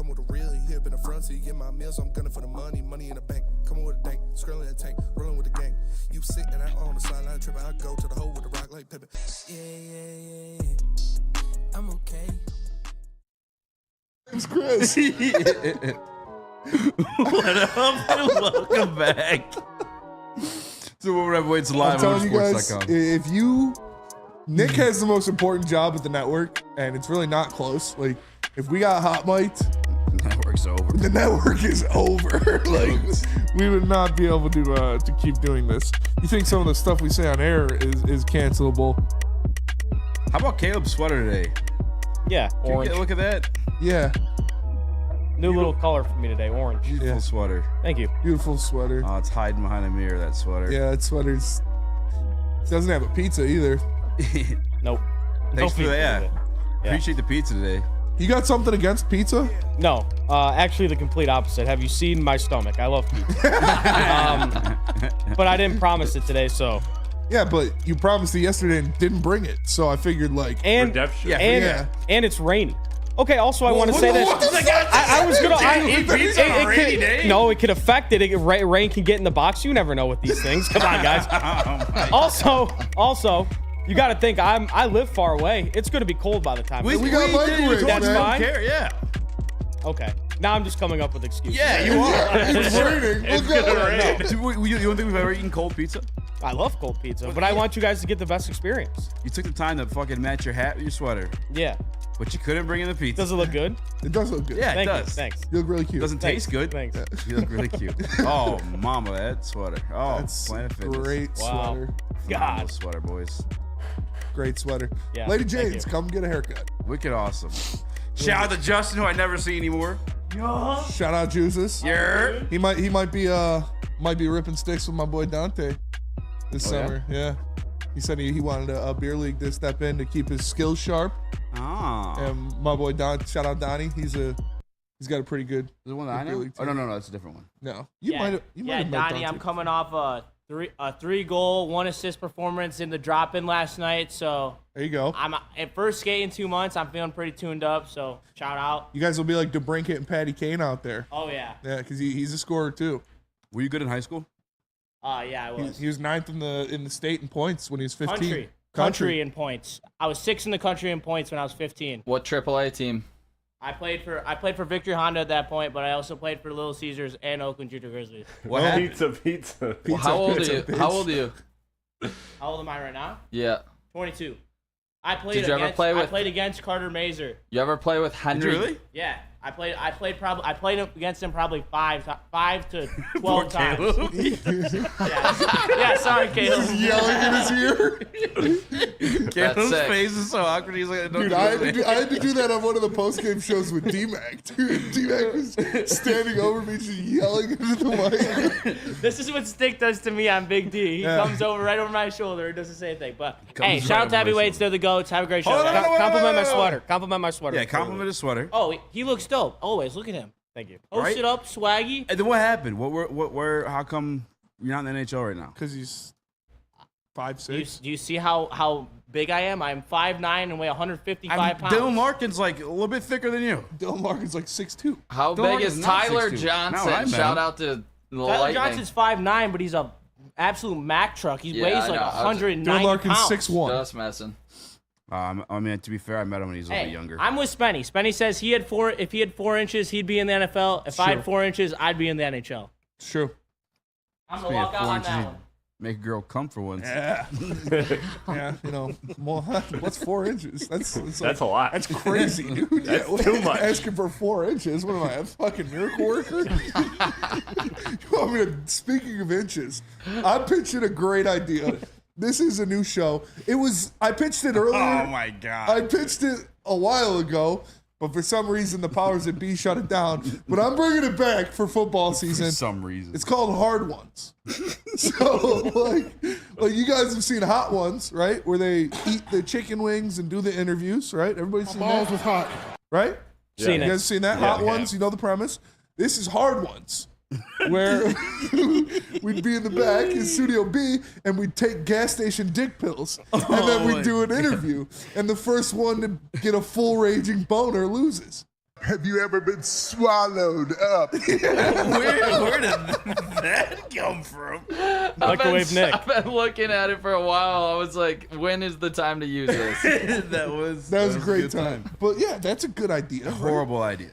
Come with a real, you hip in the front, so you get my meals. I'm gunning for the money, money in the bank. Come on with a dank, scrolling in the tank, rolling with the gang. You sitting out on the sideline tripping, I go to the hole with the rock like Pippin. Yeah. I'm okay. It's Chris. What up? Welcome back. So we're Heavyweights live I'm telling on you guys, sports.com. Nick has the most important job at the network, and it's really not close. Like, if we got hot mic'd, The network's over. the network is over. Like, we would not be able to keep doing this. You think some of the stuff we say on air is cancelable? How about Caleb's sweater today? Yeah, Can you orange. get a look at that? Yeah, New little color for me today, orange. Beautiful sweater. Thank you. beautiful sweater. Oh, it's hiding behind a mirror, that sweater. Yeah, that sweater's doesn't have a pizza either. Nope. Thanks for pizza that. today. Yeah. Appreciate the pizza today. You got something against pizza? No, actually the complete opposite. Have you seen my stomach? I love pizza. But I didn't promise it today, so. Yeah, but you promised it yesterday and didn't bring it, so I figured like. And Redemption. and it's rainy. Okay. Also, I want to say that I was gonna. Eat pizza on a rainy day? No, it could affect it. Rain can get in the box. You never know with these things. Come on, guys. Also, you got to think I live far away. It's gonna be cold by the time. We got microwaves, That's man. fine. Care, yeah. Okay. Now I'm just coming up with excuses. Yeah, you are. It's raining. It's Look gonna at rain. You don't think we've ever eaten cold pizza? I love cold pizza, but I want you guys to get the best experience. You took the time to fucking match your hat with your sweater, Yeah. but you couldn't bring in the pizza. Does it look good? It does look good. Yeah, it Thank does. you. Thanks. You look really cute. Doesn't taste good. Thanks. You look really cute. Oh, mama, that sweater. Oh, That's Planet Fitness. great Wow. sweater. Phenomenal God. sweater, boys. Great sweater. Yeah, Lady thank Jane's, you. come get a haircut. Wicked awesome. Shout out to Justin, who I never see anymore. Shout out Jesus. Yeah. He might be ripping sticks with my boy Dante this summer. Yeah. He said he wanted a beer league to step in to keep his skills sharp. Ah. And my boy Don, shout out Donnie. He's got a pretty good. Is it one that I beer know? league Oh, team. no, that's a different one. No, you might have. You might have met Donnie, I'm Dante. coming off a 3-goal, 1-assist performance in the drop-in last night. So There you go. I'm at first skate in 2 months. I'm feeling pretty tuned up. So shout out. You guys will be like DeBrincat and Patty Kane out there. Oh yeah. Yeah, because he's a scorer too. Were you good in high school? Yeah, I was. He was 9th in the state in points when he was 15. Country in points. I was 6th in the country in points when I was 15. What AAA team? I played for Victory Honda at that point, but I also played for Little Caesars and Oakland Junior Grizzlies. What happened? Pizza. Well, how old are pizza, you? bitch. How old are you? How old am I right now? Yeah. 22. I played Did you ever against play I with- played against Carter Mazer. You ever play with Did Henry? you really? Yeah, I played against him probably 5 to 12 times. Yeah, sorry, Caleb. Yelling in his ear. Caleb's sick. face is so awkward. He's like, Dude, I had to do that on one of the post-game shows with D-Mac. Dude, D-Mac was standing over me just yelling into the mic. This is what Stick does to me on Big D. He Yeah. comes over right over my shoulder and doesn't say anything. But Comes hey, right shout out over to my heavyweights. shoulder. They're the GOATs. Have a great show. Hold on, guys. wait, Compliment my wait. sweater. Compliment my sweater. Yeah, compliment his sweater. Oh, he looks dope. Always. Look at him. Thank you. Post it up, swaggy. And then what happened? How come you're not in the NHL right now? Because he's Do you, 5'6". do you see how big I am? I'm 5'9" and weigh 155 pounds. Dylan Larkin's like a little bit thicker than you. Dylan Larkin's like 6'2". How Don't big worry, is it's not Tyler 6'2". Johnson? No, I met Shout him. out to the Tyler Lightning. Johnson's 5'9", but he's a absolute Mack truck. He Yeah, weighs I like know. I was- 190 Dylan Larkin's pounds. 6'1". Just messing. I mean, to be fair, I met him when he was a little Hey, bit younger. I'm with Spenny. Spenny says if he had 4 inches, he'd be in the NFL. If I Sure. had 4 inches, I'd be in the NHL. It's true. I'm Speaking gonna of walk out 4 on inches, that he'd one. make a girl come for once. Yeah. Yeah, well, what's 4 inches? That's a lot. That's crazy, dude. That's Yeah, too much. Asking for 4 inches. What am I, a fucking miracle worker? Speaking of inches, I'm pitching a great idea. This is a new show. I pitched it earlier. Oh my god! I pitched it a while ago, but for some reason the powers that be shut it down. But I'm bringing it back for football season. For some reason. It's called Hard Ones. So, like you guys have seen Hot Ones, right? Where they eat the chicken wings and do the interviews, right? Everybody's seen that? was hot. Right? Seen You it. guys seen that? Yeah, Hot we Ones, have. you know the premise. This is Hard Ones, where we'd be in the back in Studio B and we'd take gas station dick pills, and then we'd do an interview, and the first one to get a full raging boner loses. Have you ever been swallowed up? Where did that come from? Microwave Nick. I've been looking at it for a while. I was like, when is the time to use this? that was a great time. But yeah, that's a good idea. Right? Horrible idea.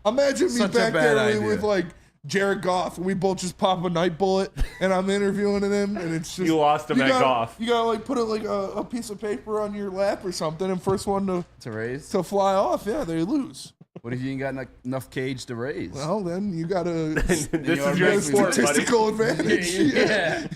Imagine me Such a back bad there idea. with like Jared Goff, and we both just pop a night bullet, and I'm interviewing him, and it's just You lost him at Goff. You gotta like put like a piece of paper on your lap or something, and first one To raise? to fly off, yeah, they lose. What if you ain't got enough cage to raise? Well, then you gotta This you is your are sport, buddy. statistical advantage. yeah.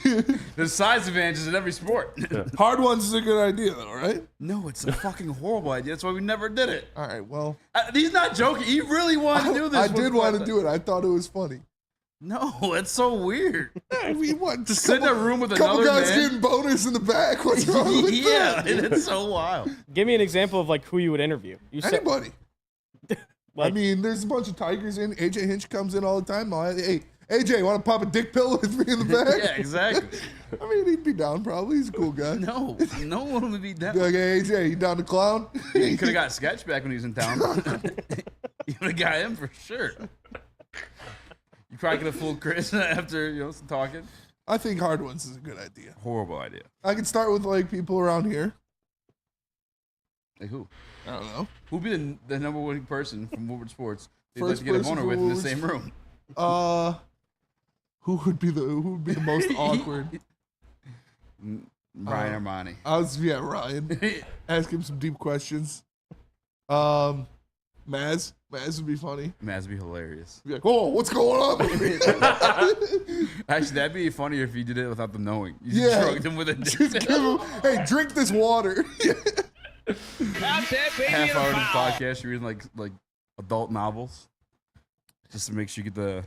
There's size advantages in every sport. Hard ones is a good idea, though, right? No, it's a fucking horrible idea. That's why we never did it. All right, well, He's not joking. He really wanted to do this. I did want to do it. I thought it was funny. No, it's so weird. I mean, what? To sit in a room with couple another guys man. getting boners in the back. What's wrong with Yeah, that? it's so wild. Give me an example of like who you would interview. You said Anybody. I like mean, there's a bunch of Tigers in. AJ Hinch comes in all the time. Hey, AJ, want to pop a dick pill with me in the back? Yeah, exactly. I mean, he'd be down probably. He's a cool guy. No one would be down. Be like, hey, AJ, you down to clown? He could have got Sketch back when he was in town. You would have got him for sure. You probably could have fooled Chris after some talking. I think hard ones is a good idea. Horrible idea. I could start with like people around here. Like who? I don't know. Who'd be the number one person from Woodward Sports they'd like First to get a person boner from with in the Woodward same room? Who would be the most awkward? Ryan Ermanni. Ryan. Ask him some deep questions. Maz would be funny. Maz would be hilarious. Be like, oh, what's going on? Actually, that'd be funnier if you did it without them knowing. You Yeah. just drugged them with a Just give him, hey, drink this water. half hour into the podcast. You're reading like adult novels, just to make sure you get the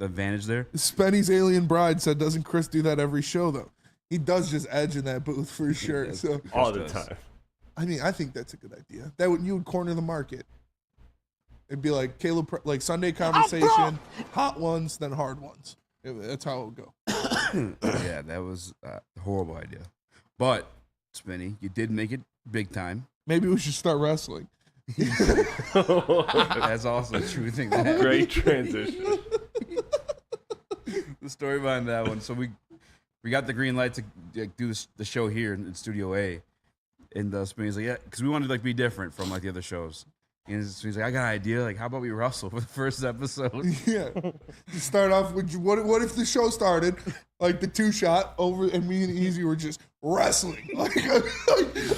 advantage there. Spenny's Alien Bride said, doesn't Chris do that every show, though? He does just edge in that booth for sure. does. So, All the does. time. I mean, I think that's a good idea. You would corner the market. It'd be like like Sunday conversation, hot ones, then hard ones. That's how it would go. Yeah, that was a horrible idea. But, Spenny, you did make it big time. Maybe we should start wrestling. That's also a true thing. That happened. Great transition. The story behind that one. So we got the green light to do the show here in Studio A. And Spenny's like, yeah, because we wanted to be different from the other shows. And he's like, I got an idea. Like, how about we wrestle for the first episode? Yeah. To start off with, what if the show started like the 2-shot over, and me and Easy were just wrestling, like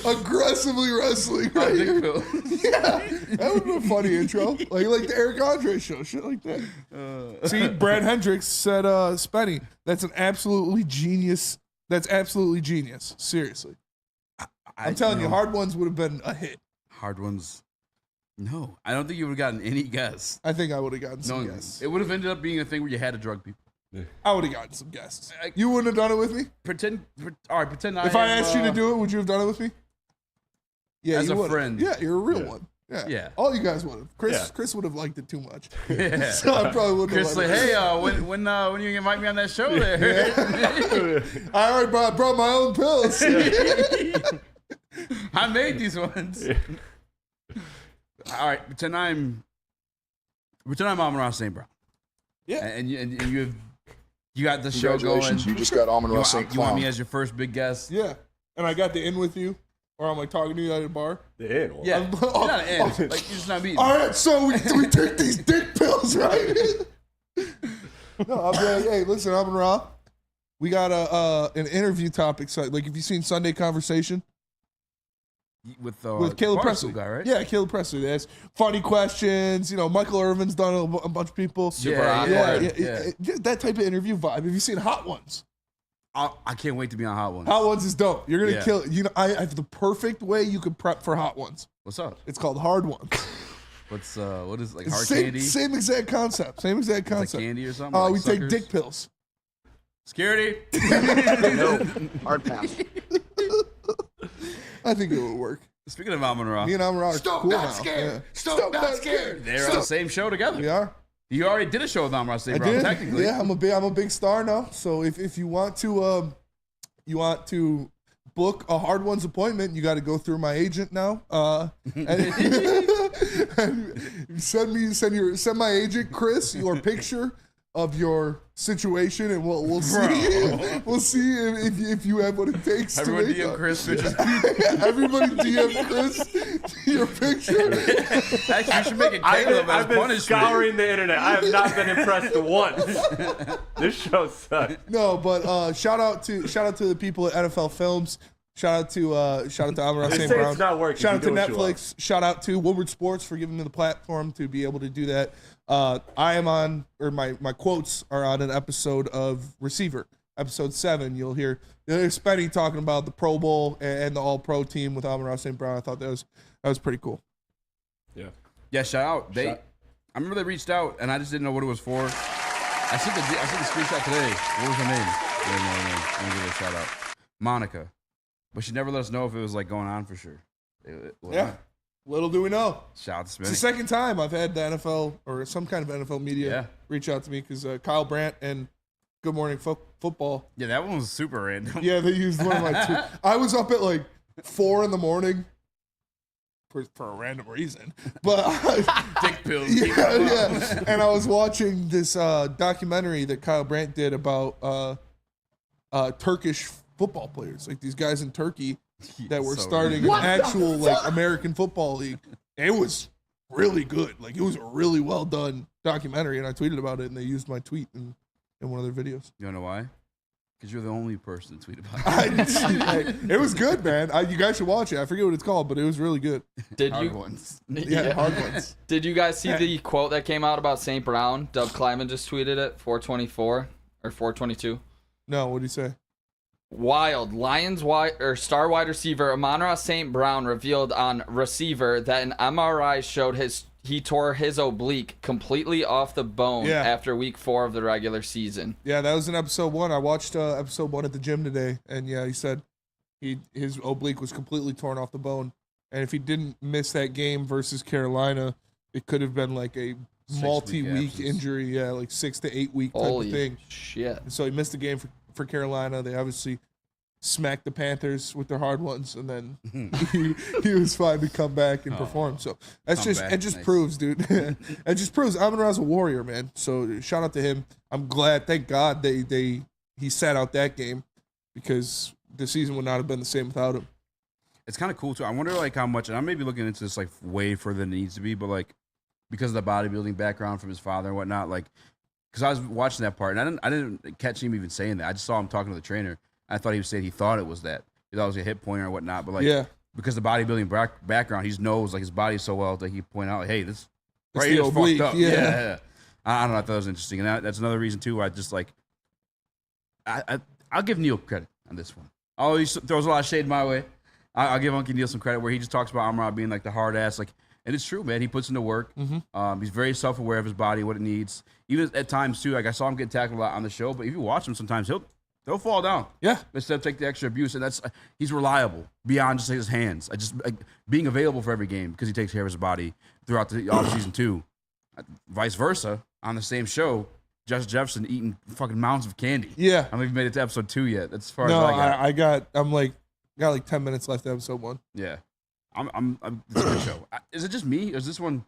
aggressively wrestling. Right Dick here. pill. Yeah, that would be a funny intro, like the Eric Andre show, shit like that. See, Brad Hendricks said, "Spenny, that's an absolutely genius. That's absolutely genius. Seriously, I'm telling you, hard ones would have been a hit. Hard ones. No, I don't think you would have gotten any guests. I think I would have gotten some No, guests. it would have ended up being a thing where you had to drug people. I would have gotten some guests. You wouldn't have done it with me? Pretend. All right, pretend. If I asked you to do it, would you have done it with me? Yeah, As you a would've. friend. Yeah, you're a real one. Yeah. Yeah. All you guys would have. Yeah. Chris would have liked it too much. Yeah. So I probably wouldn't Chris have like, let it. hey, when you invite me on that show there? I already brought my own pills. I made these ones. All right, pretend I'm Amon-Ra St. Brown. Yeah. And you got the show going. Congratulations, you just got Amon-Ra St. You want me Clown. as your first big guest? Yeah. And I got the in with you, or I'm like talking to you at a bar. The end. Yeah. I'm- You're not an end. Like you're just not meeting. All right, so we take these dick pills, right? No, I'll be like, hey, listen, Amon-Ra, we got an interview topic. So, like, if you've seen Sunday Conversation With Caleb Barstool Presley, guy, right? Yeah, Caleb Presley. They ask funny questions. Michael Irvin's done a bunch of people. Yeah, Yeah. That type of interview vibe. Have you seen Hot Ones? I can't wait to be on Hot Ones. Hot Ones is dope. You're gonna Yeah. kill it. I have the perfect way you could prep for Hot Ones. What's up? It's called Hard Ones. What is like hard same, candy? Same exact concept. Same exact It's like concept. candy or something? We Like take suckers? dick pills. Security. No, hard pass. I think it would work. Speaking of Amon-Ra, Me and Amon-Ra are cool now. scared. Yeah. Stop not scared. they're on the same show together. We are. You already did a show with Amon-Ra St. I Brown, did. technically. Yeah, I'm a big star now. So if you want to book a hard ones appointment, you got to go through my agent now. And send my agent Chris your picture of your situation, and we'll see. We'll see if you have what it takes. Everybody to make DM Chris pictures. Everybody DM Chris your picture. Actually, you should make it Caleb as I've been punishment. scouring the internet. I have not been impressed once. This show sucks. No, but shout out to the people at NFL Films. Shout out to Amon-Ra They St. say Brown. it's not working. Shout out You to do what you Netflix. Shout out to Woodward Sports for giving me the platform to be able to do that. I am on, or my quotes are on an episode of Receiver, episode 7. You'll hear Spenny talking about the Pro Bowl and the All Pro team with Amon-Ra St. Brown. I thought that was pretty cool. Yeah, shout out. I remember they reached out, and I just didn't know what it was for. I sent the screenshot today. What was her name? I didn't know her name. I'm gonna give her a shout out. Monica. But she never let us know if it was like going on for sure. Yeah. Little do we know. Shout out to It's the Smitty. second time I've had the NFL or some kind of NFL media reach out to me because Kyle Brandt and Good Morning Football. Yeah, that one was super random. Yeah, they used one of my tweets. I was up at like 4 a.m. for a random reason, but Dick pills. yeah. And I was watching this documentary that Kyle Brandt did about Turkish football players, like these guys in Turkey that were So starting an actual like American football league. It was really good. Like it was a really well done documentary, and I tweeted about it, and they used my tweet in one of their videos. You wanna know why? Because you're the only person to tweet about it. It was good, man. You guys should watch it. I forget what it's called, but it was really good. Did Hard you? ones. Yeah, hard ones. Did you guys see the quote that came out about St. Brown? Dub Kleiman just tweeted it, 424 or 422. No, what do you say? Wild. Lions star wide receiver Amon-Ra St. Brown revealed on Receiver that an MRI showed he tore his oblique completely off the bone after week 4 of the regular season. Yeah, that was in episode 1. I watched episode 1 at the gym today, and yeah, he said his oblique was completely torn off the bone, and if he didn't miss that game versus Carolina, it could have been like a multi-week absence. injury. Yeah, like 6 to 8 week type Holy of thing. shit. And so he missed the game for Carolina. They obviously smacked the Panthers with their hard ones, and then he was fine to come back and perform. So that's Nice. proves, dude. It just proves Amon-Ra's a warrior, man. So shout out to him. I'm glad, thank God he sat out that game because the season would not have been the same without him. It's kind of cool too. I wonder like how much, and I may be looking into this like way further than it needs to be, but like because of the bodybuilding background from his father and whatnot, like because I was watching that part and I didn't catch him even saying that. I just saw him talking to the trainer. I thought he was saying he thought it was that. He thought it was a hip pointer or whatnot, but like because of the bodybuilding background, he knows like his body so well that he pointed out, like, hey, this right the here is oblique, fucked up. yeah. I don't know. I thought that was interesting, and that's another reason too. Why I just like I'll give Neil credit on this one. Oh, he throws a lot of shade my way. I'll give Uncle Neil some credit where he just talks about Amon-Ra being like the hard ass, like, and it's true, man. He puts in the work. He's very self-aware of his body, what it needs. Even at times too, like I saw him get tackled a lot on the show, but if you watch him, sometimes he'll fall down. Yeah. Instead of take the extra abuse, and he's reliable beyond just his hands. Being available for every game because he takes care of his body throughout the offseason too. Vice versa, on the same show, Justin Jefferson eating fucking mounds of candy. Yeah. I don't even made it to episode 2 yet. That's as far No, as I got. I'm like got like 10 minutes left of episode 1. Yeah, it's a good show. Is it just me? Or is this one?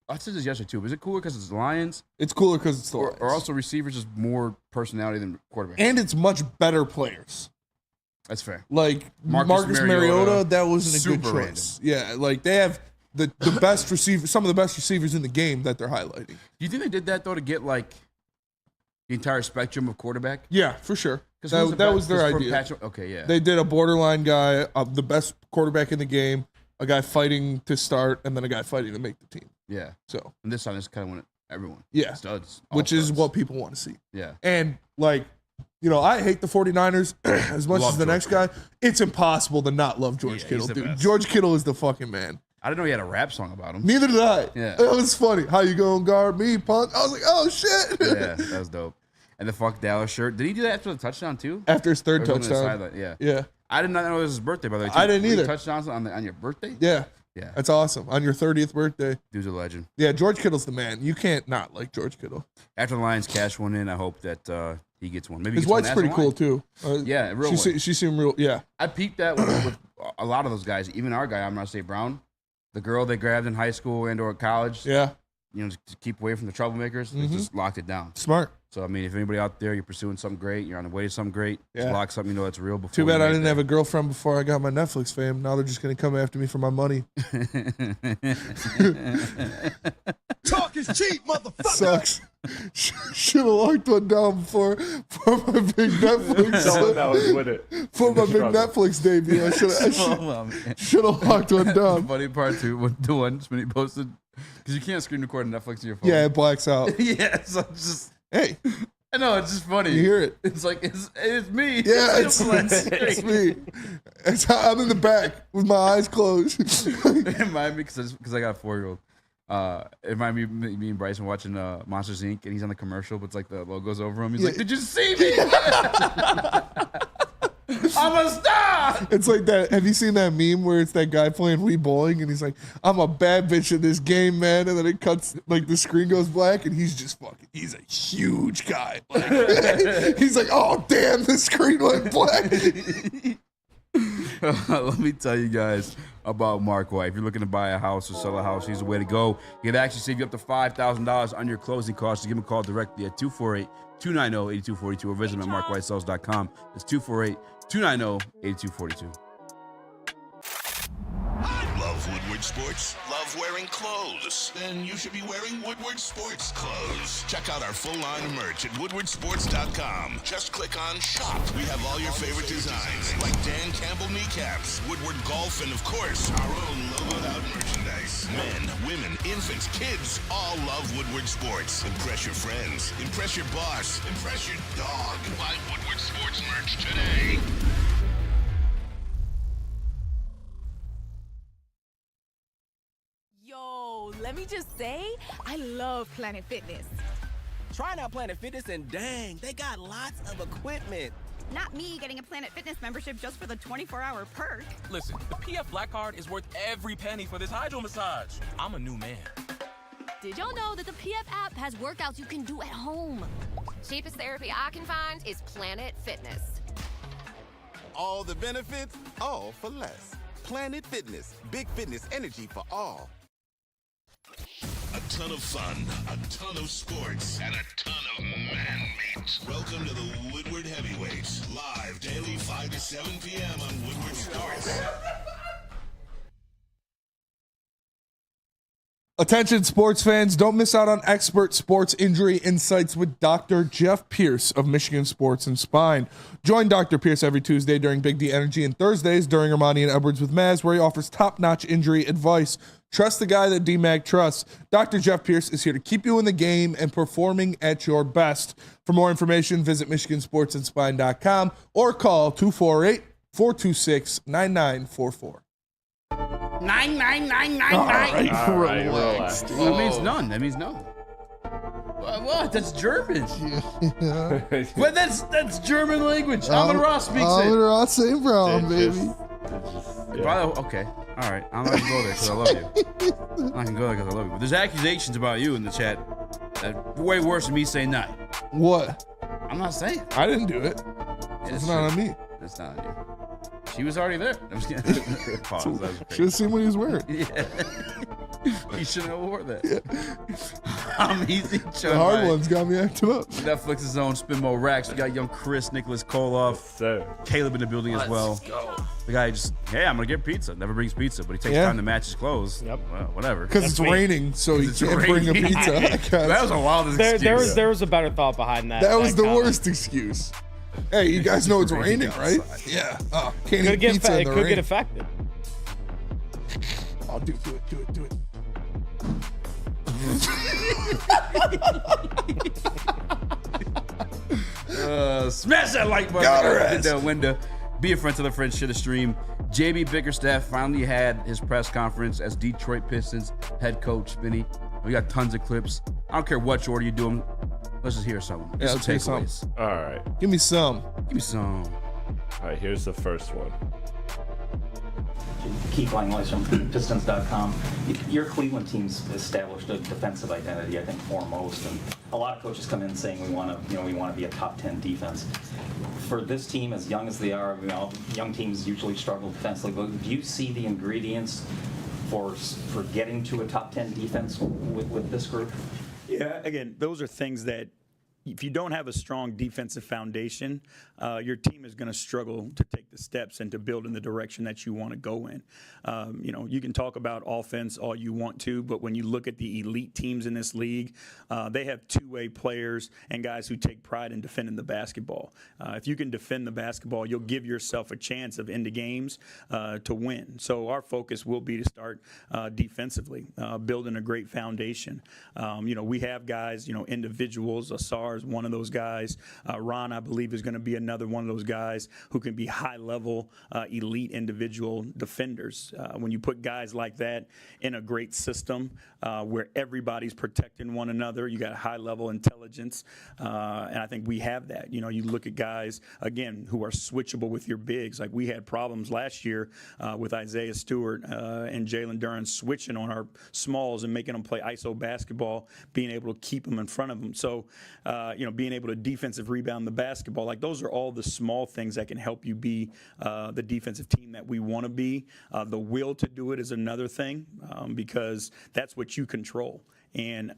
I said this yesterday too. Is it cooler because it's the Lions, It's cooler because it's the Lions. or also receivers just more personality than quarterbacks? and it's much better players. That's fair. Like Marcus Marcus Mariota, Mariota, that wasn't a good super choice. Yeah, like they have the best receivers, some of the best receivers in the game that they're highlighting. Do you think they did that though to get like the entire spectrum of quarterback? Yeah, for sure. Because That was their idea. Okay, yeah. They did a borderline guy, the best quarterback in the game, a guy fighting to start, and then a guy fighting to make the team. yeah. So And this time, it's kind of went everyone. yeah, Studs. all which is studs. what people want to see. Yeah. And like, you know, I hate the 49ers as much Love as the George next guy. It's impossible to not love George Yeah, Kittle, he's the dude. best. George Kittle is the fucking man. I didn't know he had a rap song about him. Neither did I. Yeah. It was funny. How you gonna guard me, punk? I was like, oh shit. Yeah, that was dope. And the fuck Dallas shirt. Did he do that after the touchdown too? After his third Or was it on the touchdown. sideline? Yeah. Yeah. I did not know it was his birthday, by the way. I didn't 3 either. touchdowns on your birthday? Yeah. Yeah. That's awesome. On your 30th birthday. Dude's a legend. Yeah, George Kittle's the man. You can't not like George Kittle. After the Lions cash one in, I hope that he gets one. Maybe His gets one wife's as pretty a cool line. too. Yeah, real she seemed real. Yeah, I peeped that with a lot of those guys. Even our guy, Amon-Ra St. Brown, the girl they grabbed in high school and or college. yeah, You know, to keep away from the troublemakers. They just locked it down. smart. So I mean, if anybody out there, you're pursuing something great, you're on the way to something great, just Yeah. lock something you know that's real. Before Too bad you I make didn't that. have a girlfriend before I got my Netflix fame. Now they're just gonna come after me for my money. Talk is cheap, motherfucker. Sucks. Should have locked one down before for my big Netflix. Someone that was with it. For my big Struggle. Netflix debut, I should have locked one The down. funny part too, the one when he posted, because you can't screen record on Netflix on your phone. Yeah, it blacks out. Yeah, so it's just, Hey, I know, it's just funny. you hear it? It's like, it's me. Yeah, It's it's me. It's how I'm in the back with my eyes closed. It reminded me, because I got a 4-year-old. It reminded me and Bryson watching Monsters Inc. and he's on the commercial, but it's like the logo's over him. He's like, "Did you see me? I'm a star." It's like that. Have you seen that meme where it's that guy playing Wii bowling and he's like, "I'm a bad bitch in this game, man," and then it cuts, like the screen goes black and he's just fucking. He's a huge guy. Like, he's like, "Oh damn, the screen went black." Let me tell you guys about Mark White. If you're looking to buy a house or sell a house, he's the way to go. He can actually save you up to $5,000 on your closing costs. Give him a call directly at 248-290-8242 or visit him at markwhitesells.com. It's 248-290-8242. Love Woodward Sports? Love wearing clothes? Then you should be wearing Woodward Sports clothes. Check out our full line of merch at woodwardsports.com. Just click on shop. We have all your favorite designs, like Dan Campbell kneecaps, Woodward golf, and of course, our own logoed out merchandise. Men, women, infants, kids all love Woodward Sports. Impress your friends. Impress your boss. Impress your dog. Buy Woodward Sports merch today. Yo, let me just say, I love Planet Fitness. Trying out Planet Fitness and dang, they got lots of equipment. Not me getting a Planet Fitness membership just for the 24-hour perk. Listen, the PF Black Card is worth every penny for this hydro massage. I'm a new man. Did y'all know that the PF app has workouts you can do at home? Cheapest therapy I can find is Planet Fitness. All the benefits, all for less. Planet Fitness, big fitness energy for all. A ton of fun, a ton of sports, and a ton of man-meat. Welcome to the Woodward Heavyweights, live daily 5 to 7 p.m. on Woodward Sports. Attention sports fans, don't miss out on expert sports injury insights with Dr. Jeff Pierce of Michigan Sports and Spine. Join Dr. Pierce every Tuesday during Big D Energy and Thursdays during Ermanni and Edwards with Maz, where he offers top-notch injury advice. Trust the guy that DMAG trusts. Dr. Jeff Pierce is here to keep you in the game and performing at your best. For more information, visit MichiganSportsAndSpine.com or call 248-426-9944. 99999. All right, relax. Well, that means none. That means no. What? That's German. Yeah. Well, that's German language. Amon-Ra speaks it. Amon-Ra St. Brown, baby. Probably, okay. All right. I'm not going to go there because I love you. I'm not going to go there because I love you. But there's accusations about you in the chat that are way worse than me saying that. What? I'm not saying. I didn't do it. It's not on me. It's not on you. She was already there. I'm just kidding. Pause. That was crazy. Should have seen what he was wearing. Yeah. He shouldn't have wore that. Yeah. I'm easy. The hard ones got me acting up. Netflix's own Spinmo Rax. We got young Chris Nicholas Kohloff. Sir. Caleb in the building as well. Go. The guy just, hey, I'm gonna get pizza. Never brings pizza, but he takes time to match his clothes. Yep. Well, whatever. Because it's raining, so he It's can't bring a raining. pizza. I guess. That was a wildest excuse. There was a better thought behind that. That was the comment. worst excuse. Hey, you guys know it's raining, right? Yeah. Oh, can't eat pizza in It the could rain. get affected. Oh, do it. Smash that like button. Got her Hit ass. that window. Be a friend to the friends. Share the stream. JB Bickerstaff finally had his press conference as Detroit Pistons head coach. Vinny, we got tons of clips. I don't care what order you do them. Let's just hear some. Yeah, Some let's hear some. takeaways. All right. Give me some. Give me some. All right, here's the first one. Keith Langley's from Pistons.com. Your Cleveland team's established a defensive identity, I think, foremost, and a lot of coaches come in saying we want to be a top 10 defense. For this team, as young as they are, young teams usually struggle defensively. But do you see the ingredients for getting to a top 10 defense with this group? Yeah, again, those are things that if you don't have a strong defensive foundation, your team is going to struggle to take the steps and to build in the direction that you want to go in. You can talk about offense all you want to, but when you look at the elite teams in this league, they have two-way players and guys who take pride in defending the basketball. If you can defend the basketball, you'll give yourself a chance of end the games to win. So our focus will be to start defensively, building a great foundation. We have guys, individuals. Asar is one of those guys. Ron, I believe, is going to be another one of those guys who can be high-level, elite individual defenders. When you put guys like that in a great system where everybody's protecting one another, you got high-level intelligence, and I think we have that. You look at guys, again, who are switchable with your bigs. Like we had problems last year with Isaiah Stewart and Jalen Duren switching on our smalls and making them play ISO basketball, being able to keep them in front of them. So, being able to defensive rebound the basketball, like those are all the small things that can help you be the defensive team that we want to be. The will to do it is another thing because that's what you control. And,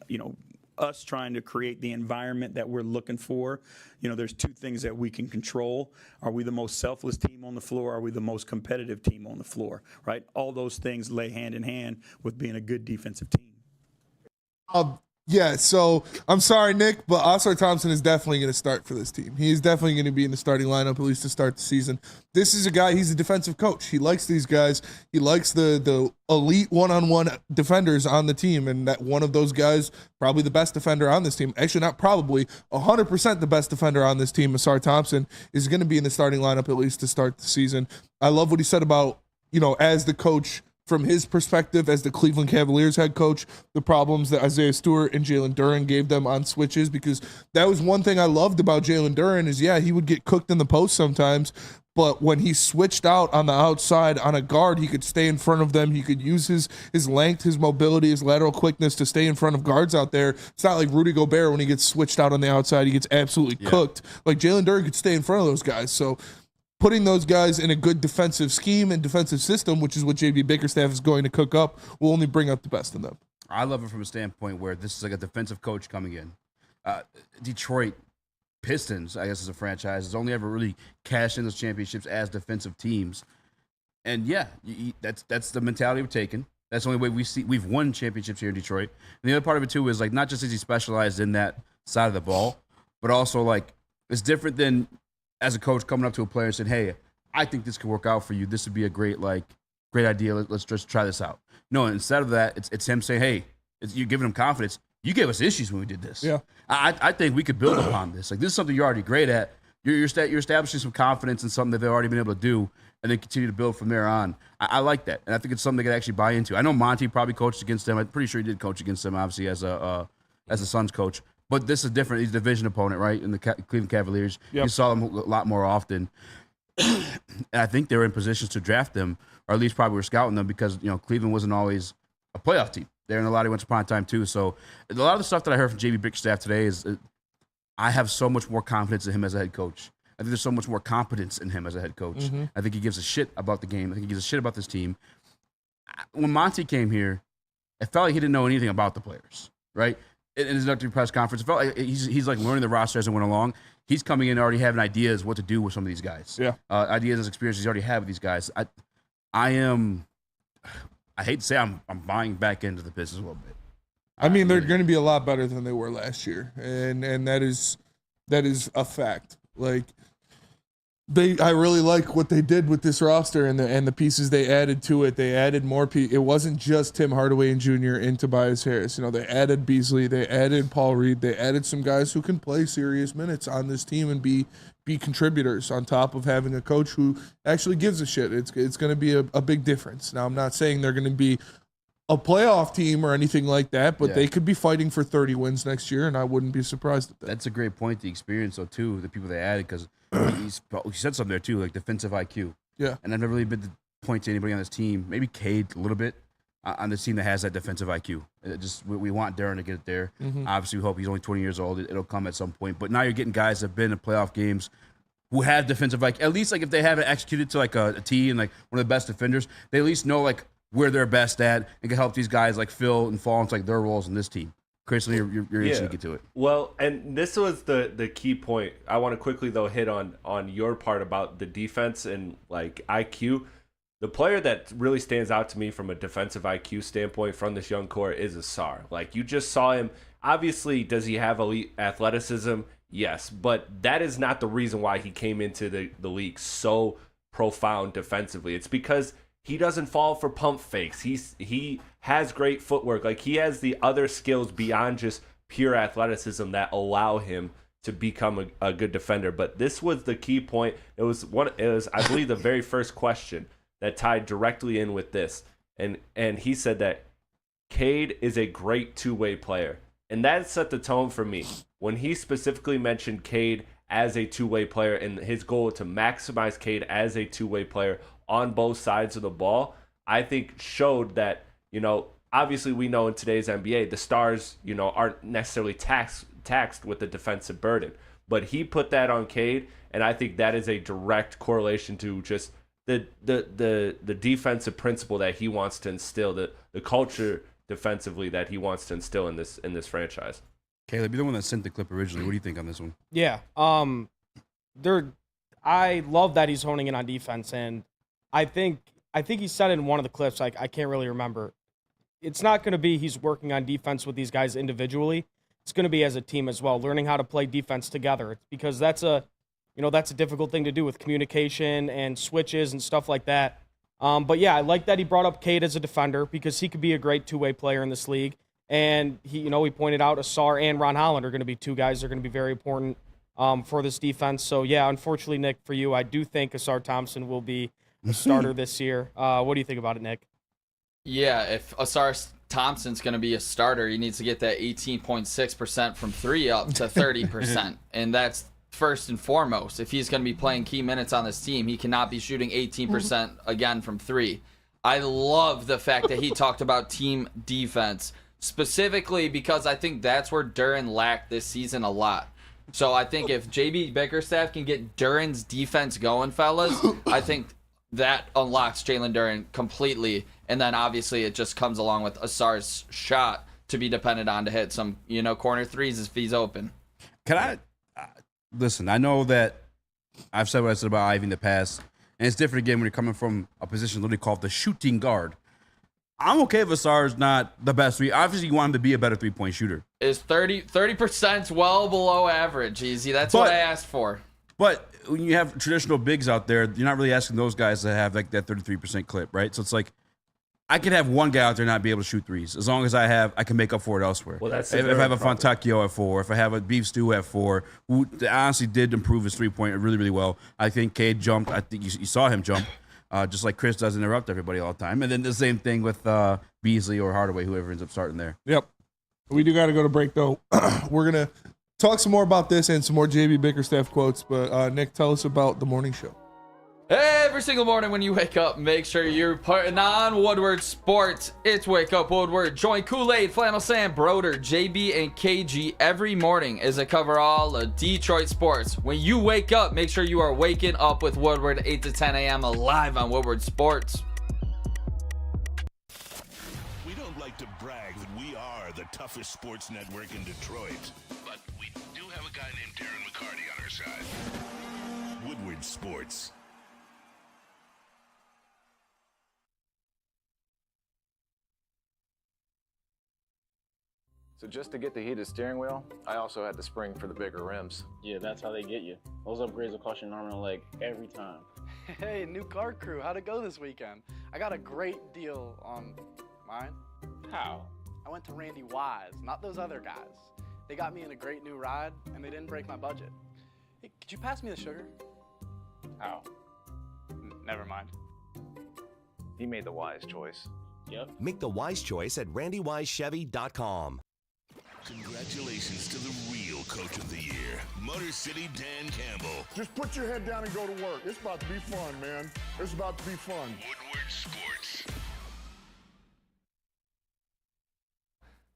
us trying to create the environment that we're looking for, there's two things that we can control. Are we the most selfless team on the floor? Are we the most competitive team on the floor, right? All those things lay hand in hand with being a good defensive team. Yeah, so I'm sorry, Nick, but Asar Thompson is definitely going to start for this team. He is definitely going to be in the starting lineup, at least to start the season. This is a guy, he's a defensive coach. He likes these guys. He likes the elite one-on-one defenders on the team, and that one of those guys, probably the best defender on this team, actually not probably, 100% the best defender on this team, Asar Thompson, is going to be in the starting lineup at least to start the season. I love what he said about, as the coach, from his perspective as the Cleveland Cavaliers head coach, the problems that Isaiah Stewart and Jalen Duren gave them on switches, because that was one thing I loved about Jalen Duren is, he would get cooked in the post sometimes, but when he switched out on the outside on a guard, he could stay in front of them. He could use his length, his mobility, his lateral quickness to stay in front of guards out there. It's not like Rudy Gobert when he gets switched out on the outside, he gets absolutely cooked. Like Jalen Duren could stay in front of those guys. So putting those guys in a good defensive scheme and defensive system, which is what JB Bickerstaff is going to cook up, will only bring up the best in them. I love it from a standpoint where this is like a defensive coach coming in. Detroit Pistons, I guess, as a franchise, has only ever really cashed in those championships as defensive teams. And that's the mentality we're taking. That's the only way we've won championships here in Detroit. And the other part of it too is like not just is he specialized in that side of the ball, but also like it's different than as a coach coming up to a player and saying, hey, I think this could work out for you. This would be a great idea. Let's just try this out. No, instead of that, it's him saying, hey, you're giving him confidence. You gave us issues when we did this. Yeah. I think we could build upon this. Like, this is something you're already great at. You're establishing some confidence in something that they've already been able to do and then continue to build from there on. I like that. And I think it's something they could actually buy into. I know Monty probably coached against them. I'm pretty sure he did coach against them, obviously, as a Suns coach. But this is different. He's a division opponent, right? In the Cleveland Cavaliers. Yep. You saw them a lot more often. And I think they were in positions to draft them, or at least probably were scouting them because, Cleveland wasn't always a playoff team. They're in a lot of once upon a time, too. So a lot of the stuff that I heard from JB Bickerstaff today is I have so much more confidence in him as a head coach. I think there's so much more competence in him as a head coach. Mm-hmm. I think he gives a shit about the game. I think he gives a shit about this team. When Monty came here, it felt like he didn't know anything about the players, right? In his introductory press conference, it felt like he's like learning the roster as it went along. He's coming in already having ideas what to do with some of these guys. Yeah, ideas and experiences he already had with these guys. I hate to say I'm buying back into the business a little bit. I mean, they're going to be a lot better than they were last year, and that is a fact. Like I really like what they did with this roster and the pieces they added to it. They added more people. It wasn't just Tim Hardaway Jr. and Tobias Harris. They added Beasley. They added Paul Reed. They added some guys who can play serious minutes on this team and be contributors on top of having a coach who actually gives a shit. It's going to be a big difference. Now, I'm not saying they're going to be a playoff team or anything like that, but they could be fighting for 30 wins next year, and I wouldn't be surprised at that. That's a great point, the experience, though, too, the people they added, because he said something there, too, like defensive IQ. Yeah. And I've never really been point to anybody on this team, maybe Cade a little bit, on this team that has that defensive IQ. We want Darren to get it there. Obviously, we hope he's only 20 years old. It'll come at some point. But now you're getting guys that have been in playoff games who have defensive IQ. At least, like, if they haven't executed to, like, a T and, like, one of the best defenders, they at least know, like, where they're best at and can help these guys, like, fill and fall into, like, their roles in this team. Chris, you're itching to get to it. Well, and this was the key point. I want to quickly, though, hit on your part about the defense and, like, IQ. The player that really stands out to me from a defensive IQ standpoint from this young core is Ausar. Like, you just saw him. Obviously, does he have elite athleticism? Yes, but that is not the reason why he came into the league so profound defensively. It's because he doesn't fall for pump fakes. He has great footwork. Like, he has the other skills beyond just pure athleticism that allow him to become a good defender. But this was the key point. It was I believe the very first question that tied directly in with this. And he said that Cade is a great two-way player. And that set the tone for me. When he specifically mentioned Cade as a two-way player and his goal to maximize Cade as a two-way player on both sides of the ball, I think showed that, obviously we know in today's NBA, the stars, aren't necessarily taxed with the defensive burden. But he put that on Cade, and I think that is a direct correlation to just the defensive principle that he wants to instill, the culture defensively that he wants to instill in this franchise. Caleb, you're the one that sent the clip originally. What do you think on this one? Yeah. I love that he's honing in on defense, and I think he said in one of the clips, I can't really remember. It's not going to be he's working on defense with these guys individually. It's going to be as a team as well, learning how to play defense together. It's because that's a difficult thing to do with communication and switches and stuff like that. But yeah, I like that he brought up Cade as a defender because he could be a great two-way player in this league. And he pointed out Ausar and Ron Holland are going to be two guys that are going to be very important for this defense. So yeah, unfortunately, Nick, for you, I do think Ausar Thompson will be a starter this year. What do you think about it, Nick? Yeah, if Ausar Thompson's going to be a starter, he needs to get that 18.6% from 3 up to 30%. And that's first and foremost. If he's going to be playing key minutes on this team, he cannot be shooting 18% again from 3. I love the fact that he talked about team defense, specifically because I think that's where Duren lacked this season a lot. So I think if JB Bickerstaff can get Duren's defense going, fellas, I think that unlocks Jalen Duren completely. And then obviously it just comes along with Asar's shot to be dependent on to hit some, corner threes if he's open. Can I listen? I know that I've said what I said about Ivy in the past, and it's different again when you're coming from a position literally called the shooting guard. I'm okay if Asar's not the best three. Obviously, you want him to be a better three-point shooter. Is 30% well below average, Easy. That's what I asked for. But when you have traditional bigs out there, you're not really asking those guys to have like that 33% clip, right? So it's like I could have one guy out there not be able to shoot threes as long as I can make up for it elsewhere. Well, that's if I have a Fontecchio at 4, if I have a Beef Stew at 4, who honestly did improve his three-point really, really well. I think Cade jumped. I think you saw him jump. Just like Chris does interrupt everybody all the time. And then the same thing with Beasley or Hardaway, whoever ends up starting there. Yep. We do got to go to break, though. We're going to talk some more about this and some more JB Bickerstaff quotes. But, Nick, tell us about the morning show. Every single morning when you wake up, make sure you're putting on Woodward Sports. It's Wake Up Woodward. Join Kool-Aid, Flannel Sam, Broder, JB, and KG every morning as they cover all of Detroit sports. When you wake up, make sure you are waking up with Woodward 8 to 10 a.m. live on Woodward Sports. We don't like to brag that we are the toughest sports network in Detroit, but we do have a guy named Darren McCarty on our side. Woodward Sports. So just to get the heated steering wheel, I also had the spring for the bigger rims. Yeah, that's how they get you. Those upgrades will cost you an arm and a leg every time. Hey, new car crew, how'd it go this weekend? I got a great deal on mine. How? I went to Randy Wise, not those other guys. They got me in a great new ride, and they didn't break my budget. Hey, could you pass me the sugar? How? Never mind. He made the wise choice. Yep. Make the wise choice at randywisechevy.com. Congratulations to the real Coach of the Year, Motor City Dan Campbell. Just put your head down and go to work. It's about to be fun, man. It's about to be fun. Woodward Sports.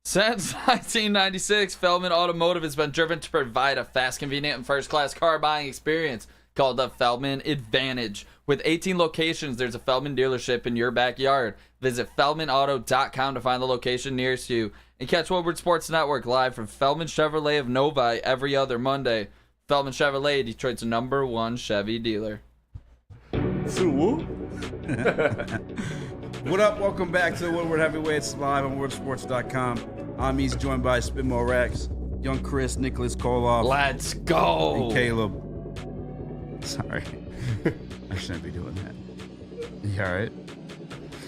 Since 1996, Feldman Automotive has been driven to provide a fast, convenient, and first-class car buying experience called the Feldman Advantage. With 18 locations, there's a Feldman dealership in your backyard. Visit feldmanauto.com to find the location nearest you. And catch Woodward Sports Network live from Feldman Chevrolet of Novi every other Monday. Feldman Chevrolet, Detroit's #1 Chevy dealer. What up? Welcome back to the Woodward Heavyweights live on woodwardsports.com. I'm easy joined by Spitmo Rax, Young Chris, Nicholas Kohloff. Let's go. And Caleb. Sorry. I shouldn't be doing that. You all right?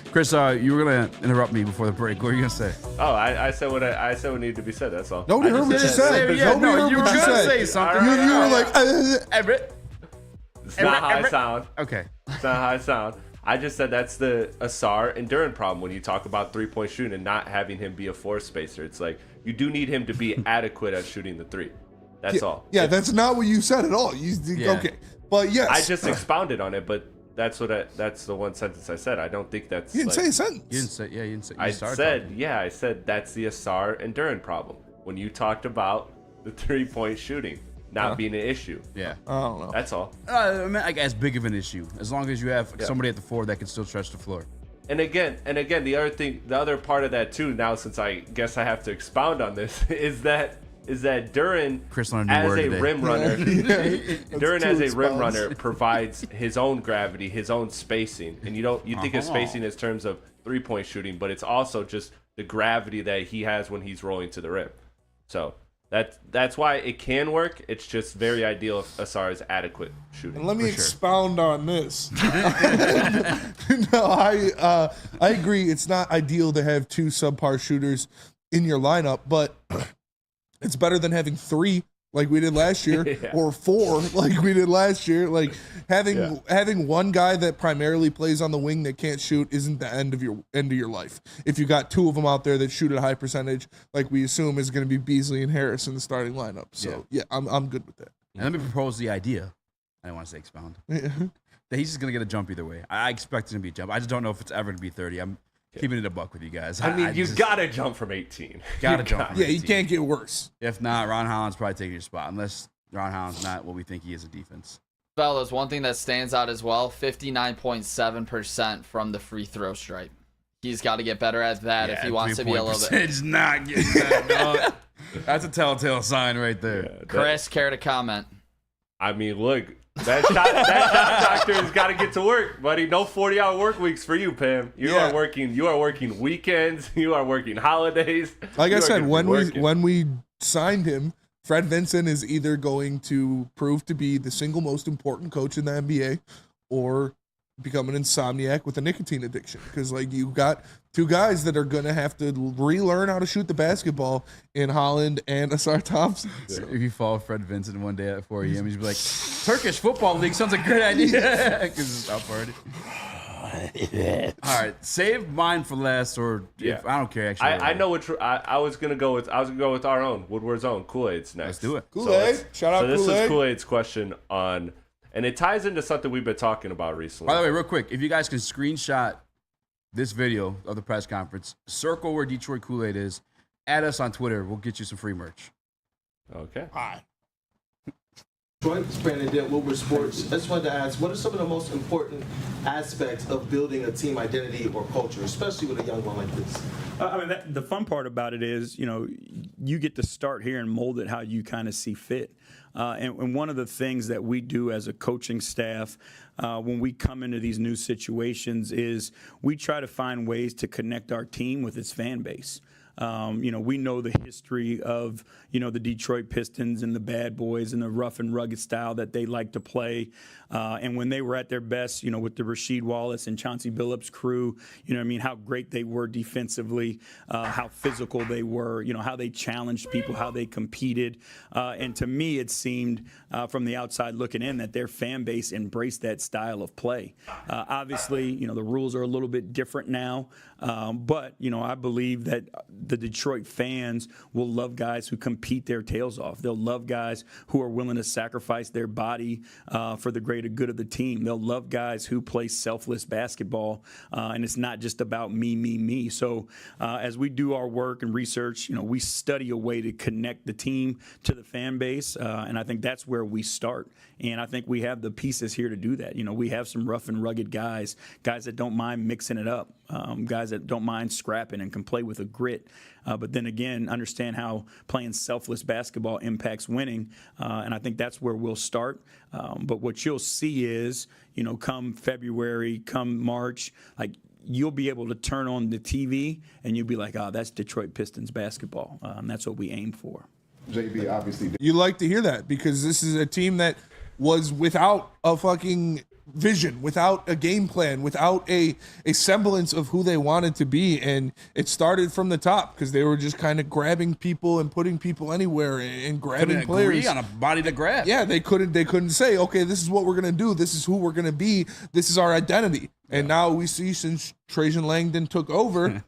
Chris, you were going to interrupt me before the break. What were you going to say? Oh, I said what what needed to be said. That's all. Nobody heard what you said. Yeah, Nobody heard you were what you going to said. say something. You were like, It's not how I sound. Okay. It's not how I sound. I just said that's the Ausar and Duren problem when you talk about three-point shooting and not having him be a floor spacer. It's like you do need him to be adequate at shooting the three. That's all. Yeah, that's not what you said at all. Okay. But yes. I just expounded on it, but that's the one sentence I said. I don't think that's. You didn't say a sentence. You didn't say. Yeah, you didn't say. I said that's the Ausar and Duren problem when you talked about the three-point shooting not being an issue. Yeah. I don't know. That's all. I mean, like as big of an issue as long as you have somebody at the floor that can still stretch the floor. And again, the other part of that too. Now, since I guess I have to expound on this, is that Duren Chris learned a new word today. rim runner, Duren as a rim expounds. runner provides his own gravity, his own spacing, and you think of spacing as terms of 3-point shooting, but it's also just the gravity that he has when he's rolling to the rim. So that's why it can work. It's just very ideal if Ausar is adequate shooting. And let me expound on this. No, I agree. It's not ideal to have two subpar shooters in your lineup, but it's better than having three like we did last year or four like we did last year. Like having one guy that primarily plays on the wing that can't shoot isn't the end of your life. If you got two of them out there that shoot at a high percentage, like we assume is going to be Beasley and Harris in the starting lineup. So I'm good with that. And let me propose the idea. I don't want to say expound. That he's just going to get a jump either way. I expect him to be a jump. I just don't know if it's ever going to be 30. I'm keeping it a buck with you guys. I mean, you got to jump from 18. Got to jump from 18. You can't get worse. If not, Ron Holland's probably taking your spot, unless Ron Holland's not what we think he is in defense. Fellas, one thing that stands out as well, 59.7% from the free throw stripe. He's got to get better at that if he wants to be a little bit. It's not getting that, dog. That's a telltale sign right there. Chris, care to comment? I mean, look, that shot doctor has got to get to work, buddy. No 40-hour work weeks for you, Pam. You are working weekends. You are working holidays. Like I said, when we signed him, Fred Vincent is either going to prove to be the single most important coach in the NBA or become an insomniac with a nicotine addiction. Because like you got two guys that are going to have to relearn how to shoot the basketball in Holland and Ausar Thompson. So if you follow Fred Vincent one day at 4 a.m., he's be like, Turkish football league sounds like a great idea. Because it's out party. All right, save mine for last, or if, I don't care. Actually, I know what I was gonna go with. I was gonna go with our own Woodward's own Kool-Aid's next. Let's do it. Kool-Aid, shout out Kool-Aid. So this is Kool-Aid's question on, and it ties into something we've been talking about recently. By the way, real quick, if you guys can screenshot this video of the press conference, circle where Detroit Kool-Aid is, add us on Twitter. We'll get you some free merch. Okay. Hi. Detroit, Brandon Woodward Sports. I just wanted to ask, what are some of the most important aspects of building a team identity or culture, especially with a young one like this? I mean, the fun part about it is, you get to start here and mold it how you kind of see fit. And one of the things that we do as a coaching staff when we come into these new situations is we try to find ways to connect our team with its fan base. We know the history of, the Detroit Pistons and the Bad Boys and the rough and rugged style that they like to play. And when they were at their best, with the Rasheed Wallace and Chauncey Billups crew, how great they were defensively, how physical they were, how they challenged people, how they competed. And to me, it seemed from the outside looking in that their fan base embraced that style of play. Obviously, the rules are a little bit different now. But, I believe that the Detroit fans will love guys who compete their tails off. They'll love guys who are willing to sacrifice their body for the greater good of the team. They'll love guys who play selfless basketball, and it's not just about me. So as we do our work and research, we study a way to connect the team to the fan base, and I think that's where we start. And I think we have the pieces here to do that. We have some rough and rugged guys that don't mind mixing it up, guys that don't mind scrapping and can play with a grit. But then again, understand how playing selfless basketball impacts winning. And I think that's where we'll start. But what you'll see is, come February, come March, you'll be able to turn on the TV and you'll be like, oh, that's Detroit Pistons basketball. That's what we aim for. JB, obviously. You like to hear that because this is a team that was without a fucking vision, without a game plan, without a semblance of who they wanted to be. And it started from the top because they were just kind of grabbing people and putting people anywhere and grabbing players. Agree on a body to grab. Yeah, they couldn't say, okay, this is what we're going to do. This is who we're going to be. This is our identity. Yeah. And now we see since Trajan Langdon took over,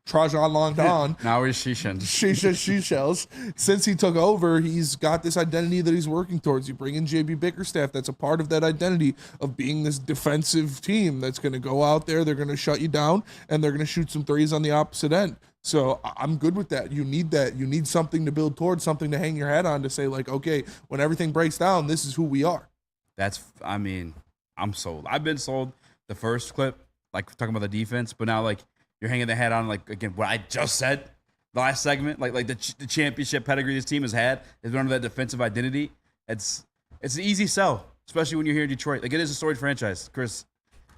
Trajan Langdon. Now he's Shells. Since he took over, he's got this identity that he's working towards. You bring in JB Bickerstaff, that's a part of that identity of being this defensive team that's going to go out there, they're going to shut you down, and they're going to shoot some threes on the opposite end. So I'm good with that. You need that. You need something to build towards, something to hang your hat on to say, okay, when everything breaks down, this is who we are. I'm sold. I've been sold the first clip, talking about the defense, but now, you're hanging the hat on, again, what I just said, the last segment, the championship pedigree this team has had is under that defensive identity. It's an easy sell, especially when you're here in Detroit. It is a storied franchise. Chris,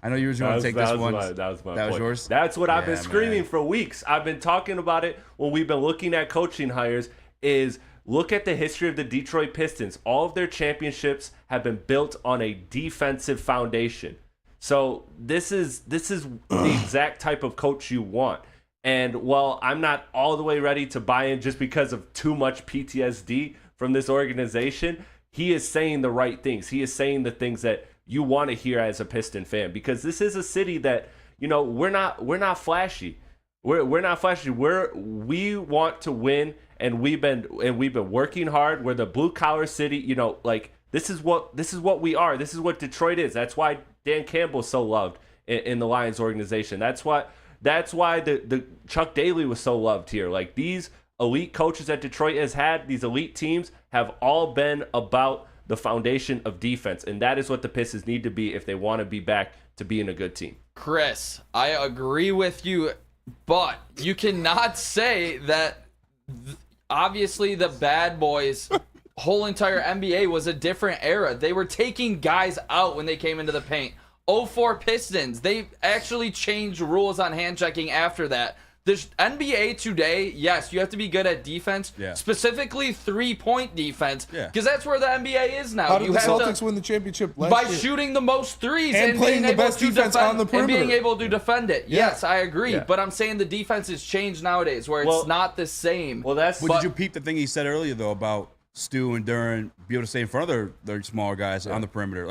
I know you were going to take this one. That was my point. Was yours? That's what I've been screaming for weeks. I've been talking about it when we've been looking at coaching hires is look at the history of the Detroit Pistons. All of their championships have been built on a defensive foundation. So this is the exact type of coach you want. And while I'm not all the way ready to buy in just because of too much PTSD from this organization, he is saying the right things. He is saying the things that you want to hear as a Piston fan, because this is a city that, we're not flashy. We're not flashy. We want to win, and we've been working hard. We're the blue collar city. This is what we are. This is what Detroit is. That's why Dan Campbell's so loved in the Lions organization. That's why the Chuck Daly was so loved here. These elite coaches that Detroit has had, these elite teams have all been about the foundation of defense, and that is what the Pistons need to be if they want to be back to being a good team. Chris, I agree with you, but you cannot say that obviously the bad boys whole entire NBA was a different era. They were taking guys out when they came into the paint. 04 Pistons, they actually changed rules on hand checking after that. The NBA today, yes, you have to be good at defense, specifically 3-point defense, because that's where the NBA is now. How did the Celtics win the championship last by year? Shooting the most threes and playing the best defense on the perimeter. And being able to defend it. Yeah. Yes, I agree. Yeah. But I'm saying the defense has changed nowadays where it's not the same. Did you peep the thing he said earlier, though, about Stu and Duran be able to stay in front of their smaller guys on the perimeter?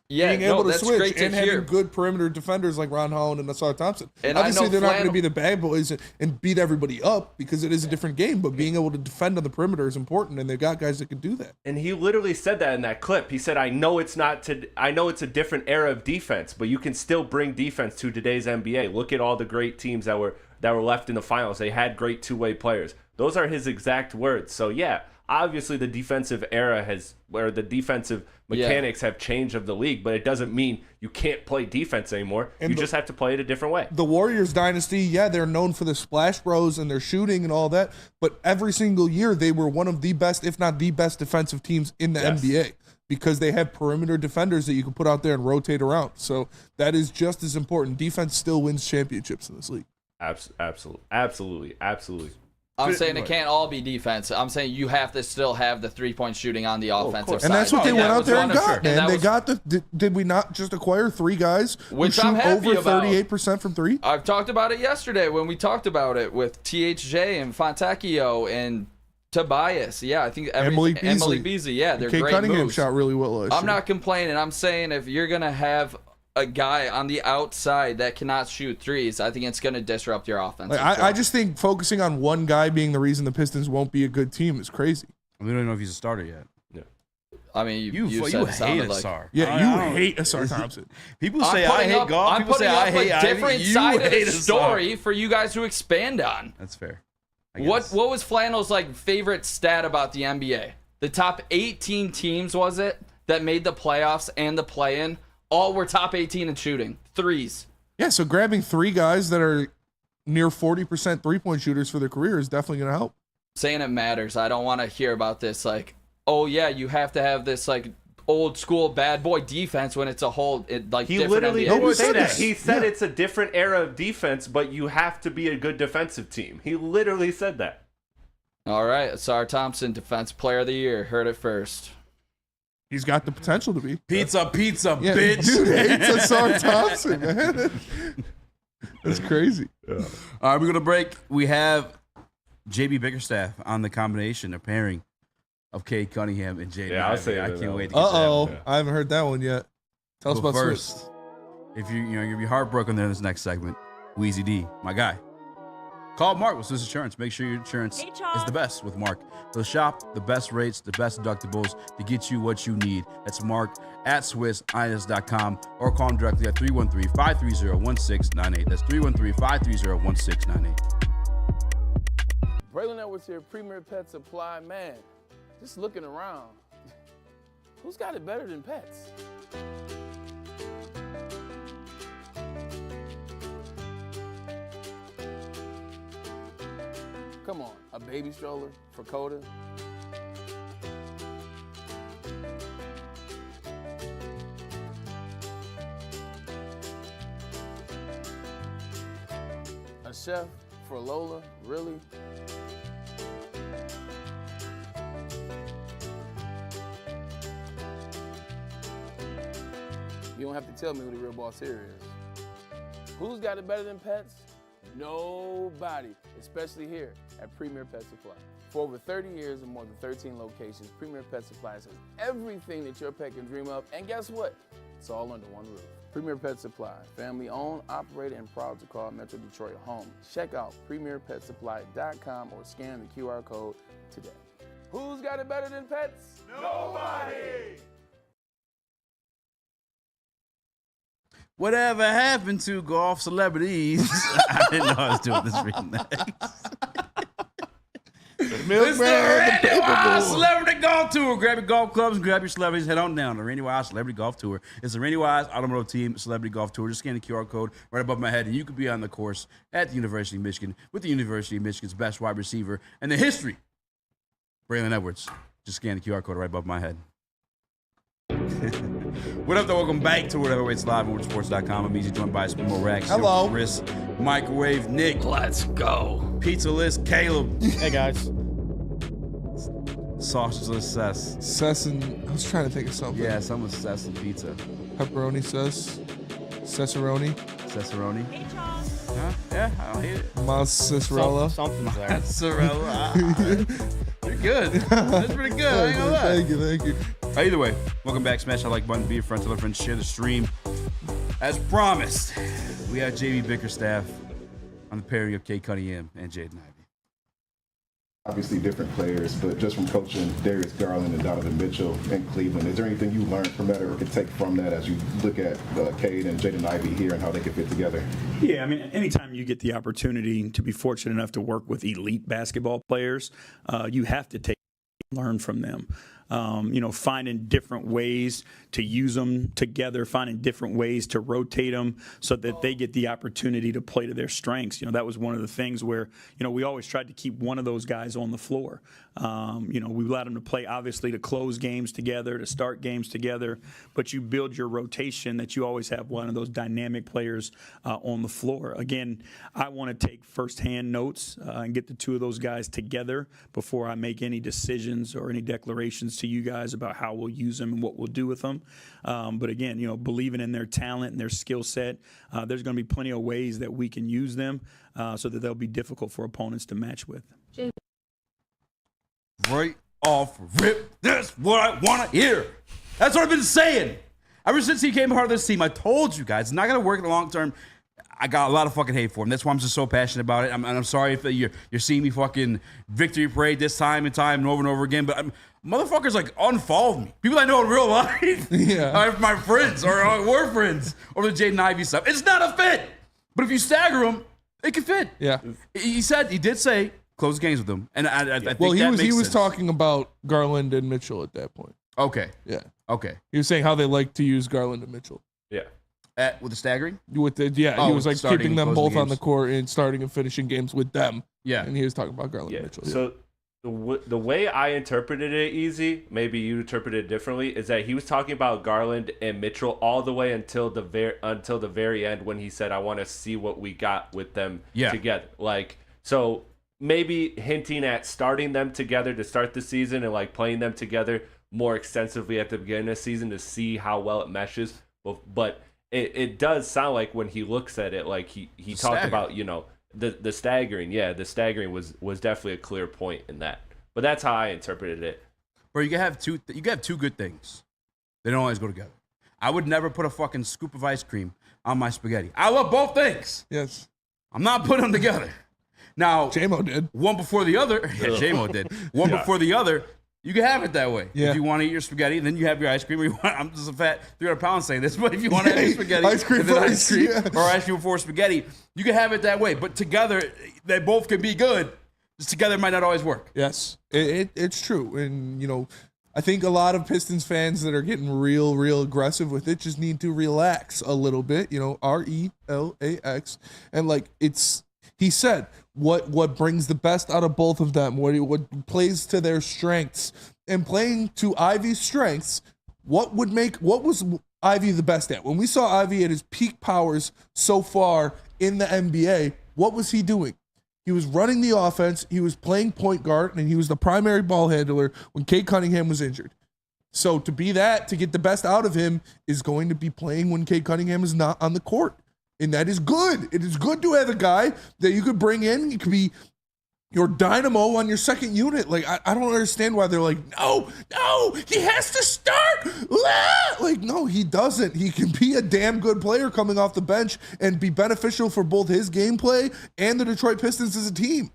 Being able to switch and having good perimeter defenders like Ron Holland and Asar Thompson. And obviously, they're not going to be the bad boys and beat everybody up because it is a different game, but being able to defend on the perimeter is important, and they've got guys that can do that. And he literally said that in that clip. He said, I know it's a different era of defense, but you can still bring defense to today's NBA. Look at all the great teams that were left in the finals. They had great two-way players. Those are his exact words. So, yeah. Obviously, the defensive era where the defensive mechanics have changed of the league, but it doesn't mean you can't play defense anymore. And you just have to play it a different way. The Warriors dynasty, they're known for the Splash Bros and their shooting and all that, but every single year they were one of the best, if not the best, defensive teams in the NBA because they have perimeter defenders that you can put out there and rotate around. So that is just as important. Defense still wins championships in this league. Absolutely. I'm saying it can't all be defense. I'm saying you have to still have the 3-point shooting on the offensive side. And that's what they went out there and got, man. They got did we not just acquire 3 guys who shoot over 38% from 3? I've talked about it yesterday when we talked about it with THJ and Fontecchio and Tobias. Yeah, I think Emily Beasley. Yeah, they're Kate great Cunningham moves. Shot really well last year. I'm not complaining. I'm saying if you're going to have a guy on the outside that cannot shoot threes, I think it's going to disrupt your offense. Like, I just think focusing on one guy being the reason the Pistons won't be a good team is crazy. We don't know if he's a starter yet. Yeah. I mean, you hate Asar. Yeah, you hate Asar Thompson. People say I hate golf. People say I hate a different Ivy. side You of hate the Asar. story for you guys to expand on. That's fair. What was Flannel's favorite stat about the NBA? The top 18 teams, was it, that made the playoffs and the play-in, all were top 18 in shooting. Threes. Yeah, so grabbing 3 guys that are near 40% three-point shooters for their career is definitely going to help. Saying it matters. I don't want to hear about this oh yeah, you have to have this old school bad boy defense when it's a whole He different literally NBA. didn't say that. He said it's a different era of defense, but you have to be a good defensive team. He literally said that. All right, Asar Thompson, Defense Player of the Year. Heard it first. He's got the potential to be. Pizza, Yeah, bitch. dude hates Asar Thompson, man. That's crazy. Yeah. All right, we're going to break. We have JB Bickerstaff on the combination, a pairing of Cade Cunningham and Jaden. Yeah, I'll say I that. can't wait to get that. I haven't heard that one yet. Tell us But about first, if you're going to be heartbroken there in this next segment, Wheezy D, my guy. Call Mark with Swiss Insurance. Make sure your insurance is the best with Mark. They'll shop the best rates, the best deductibles to get you what you need. That's Mark at SwissInsurance.com or call him directly at 313-530-1698. That's 313-530-1698. Braylon Edwards here, Premier Pet Supply. Man, just looking around, who's got it better than pets? Come on, a baby stroller for Coda? A chef for Lola? Really? You don't have to tell me who the real boss here is. Who's got it better than pets? Nobody, especially here at Premier Pet Supply. For over 30 years and more than 13 locations, Premier Pet Supply has everything that your pet can dream of, and guess what? It's all under one roof. Premier Pet Supply, family owned, operated, and proud to call Metro Detroit home. Check out premierpetsupply.com or scan the QR code today. Who's got it better than pets? Nobody! Whatever happened to golf celebrities? I didn't know I was doing this remix. It's the Randy Wild Celebrity Golf Tour. Grab your golf clubs and grab your celebrities. Head on down to the Randy Wild Celebrity Golf Tour. It's the Randy Wild Automotive Team Celebrity Golf Tour. Just scan the QR code right above my head, and you could be on the course at the University of Michigan with the University of Michigan's best wide receiver and the history, Braylon Edwards. Just scan the QR code right above my head. What up, though? Welcome back to Whatever Waits Live on WoodSports.com. I'm easy joined by Spimo Rax. Hello. Chris, Microwave Nick. Let's go. Pizza List Caleb. Hey, guys. Sausage List Cess. Cess and I was trying to think of something. Yeah, someone's Cess and pizza. Pepperoni Cess. Cesaroni. Cesaroni. Huh? Yeah, I don't hate it. Mozzarella. Something's there. Mozzarella. You're good. That's pretty good. I ain't gonna lie. Thank you. Either way, welcome back. Smash that like button, be a friend, tell a friend, share the stream. As promised, we have JB Bickerstaff on the pairing of Cade Cunningham and Jaden Ivey. Obviously different players, but just from coaching Darius Garland and Donovan Mitchell in Cleveland, is there anything you learned from that or could take from that as you look at Cade and Jaden Ivey here and how they can fit together? Yeah, I mean, anytime you get the opportunity to be fortunate enough to work with elite basketball players, you have to learn from them. Finding different ways to use them together, finding different ways to rotate them so that they get the opportunity to play to their strengths. That was one of the things where, we always tried to keep one of those guys on the floor. We allowed them to play, obviously, to close games together, to start games together, but you build your rotation that you always have one of those dynamic players on the floor. Again, I want to take firsthand notes and get the two of those guys together before I make any decisions or any declarations to you guys about how we'll use them and what we'll do with them. But again, believing in their talent and their skill set, there's going to be plenty of ways that we can use them so that they'll be difficult for opponents to match with. Right off rip, that's what I want to hear. That's what I've been saying. Ever since he came part of this team, I told you guys, it's not going to work in the long term. I got a lot of fucking hate for him. That's why I'm just so passionate about it. I'm sorry if you're seeing me fucking victory parade this time and over again, but motherfuckers like unfollowed me. People I know in real life are my friends or were friends over the Jaden Ivey stuff. It's not a fit. But if you stagger them, it can fit. Yeah. He did say close games with them, and I think he was talking about Garland and Mitchell at that point. Okay. Yeah. Okay. He was saying how they like to use Garland and Mitchell. Yeah. With the staggering? He was like keeping them both on the court and starting and finishing games with them. Yeah. And he was talking about Garland and Mitchell. So the way I interpreted it, Easy, maybe you interpreted it differently, is that he was talking about Garland and Mitchell all the way until the very end when he said, I want to see what we got with them together. Like, so maybe hinting at starting them together to start the season and like playing them together more extensively at the beginning of the season to see how well it meshes. But it does sound like when he looks at it, like he talked about, the staggering. Yeah, the staggering was definitely a clear point in that. But that's how I interpreted it. Bro, you can have two good things. They don't always go together. I would never put a fucking scoop of ice cream on my spaghetti. I love both things. Yes. I'm not putting them together. Now, J-Mo did. One before the other. Yeah, J-Mo did. One before the other. You can have it that way. Yeah. If you want to eat your spaghetti, then you have your ice cream. Or you want, I'm just a fat 300 pounds saying this, but if you want to have your spaghetti, ice cream and then first, ice cream, yeah. or ice cream before spaghetti, you can have it that way. But together, they both can be good. Just together might not always work. Yes, it's true. And, I think a lot of Pistons fans that are getting real aggressive with it just need to relax a little bit, RELAX. And he said, what brings the best out of both of them, what plays to their strengths, and playing to Ivey's strengths, what was Ivey the best at? When we saw Ivey at his peak powers so far in the NBA, what was he doing? He was running the offense, he was playing point guard, and he was the primary ball handler when Cade Cunningham was injured. So to get the best out of him is going to be playing when Cade Cunningham is not on the court. And that is good. It is good to have a guy that you could bring in. He could be your dynamo on your second unit. Like, I don't understand why they're like, no, he has to start. Like, no, he doesn't. He can be a damn good player coming off the bench and be beneficial for both his gameplay and the Detroit Pistons as a team.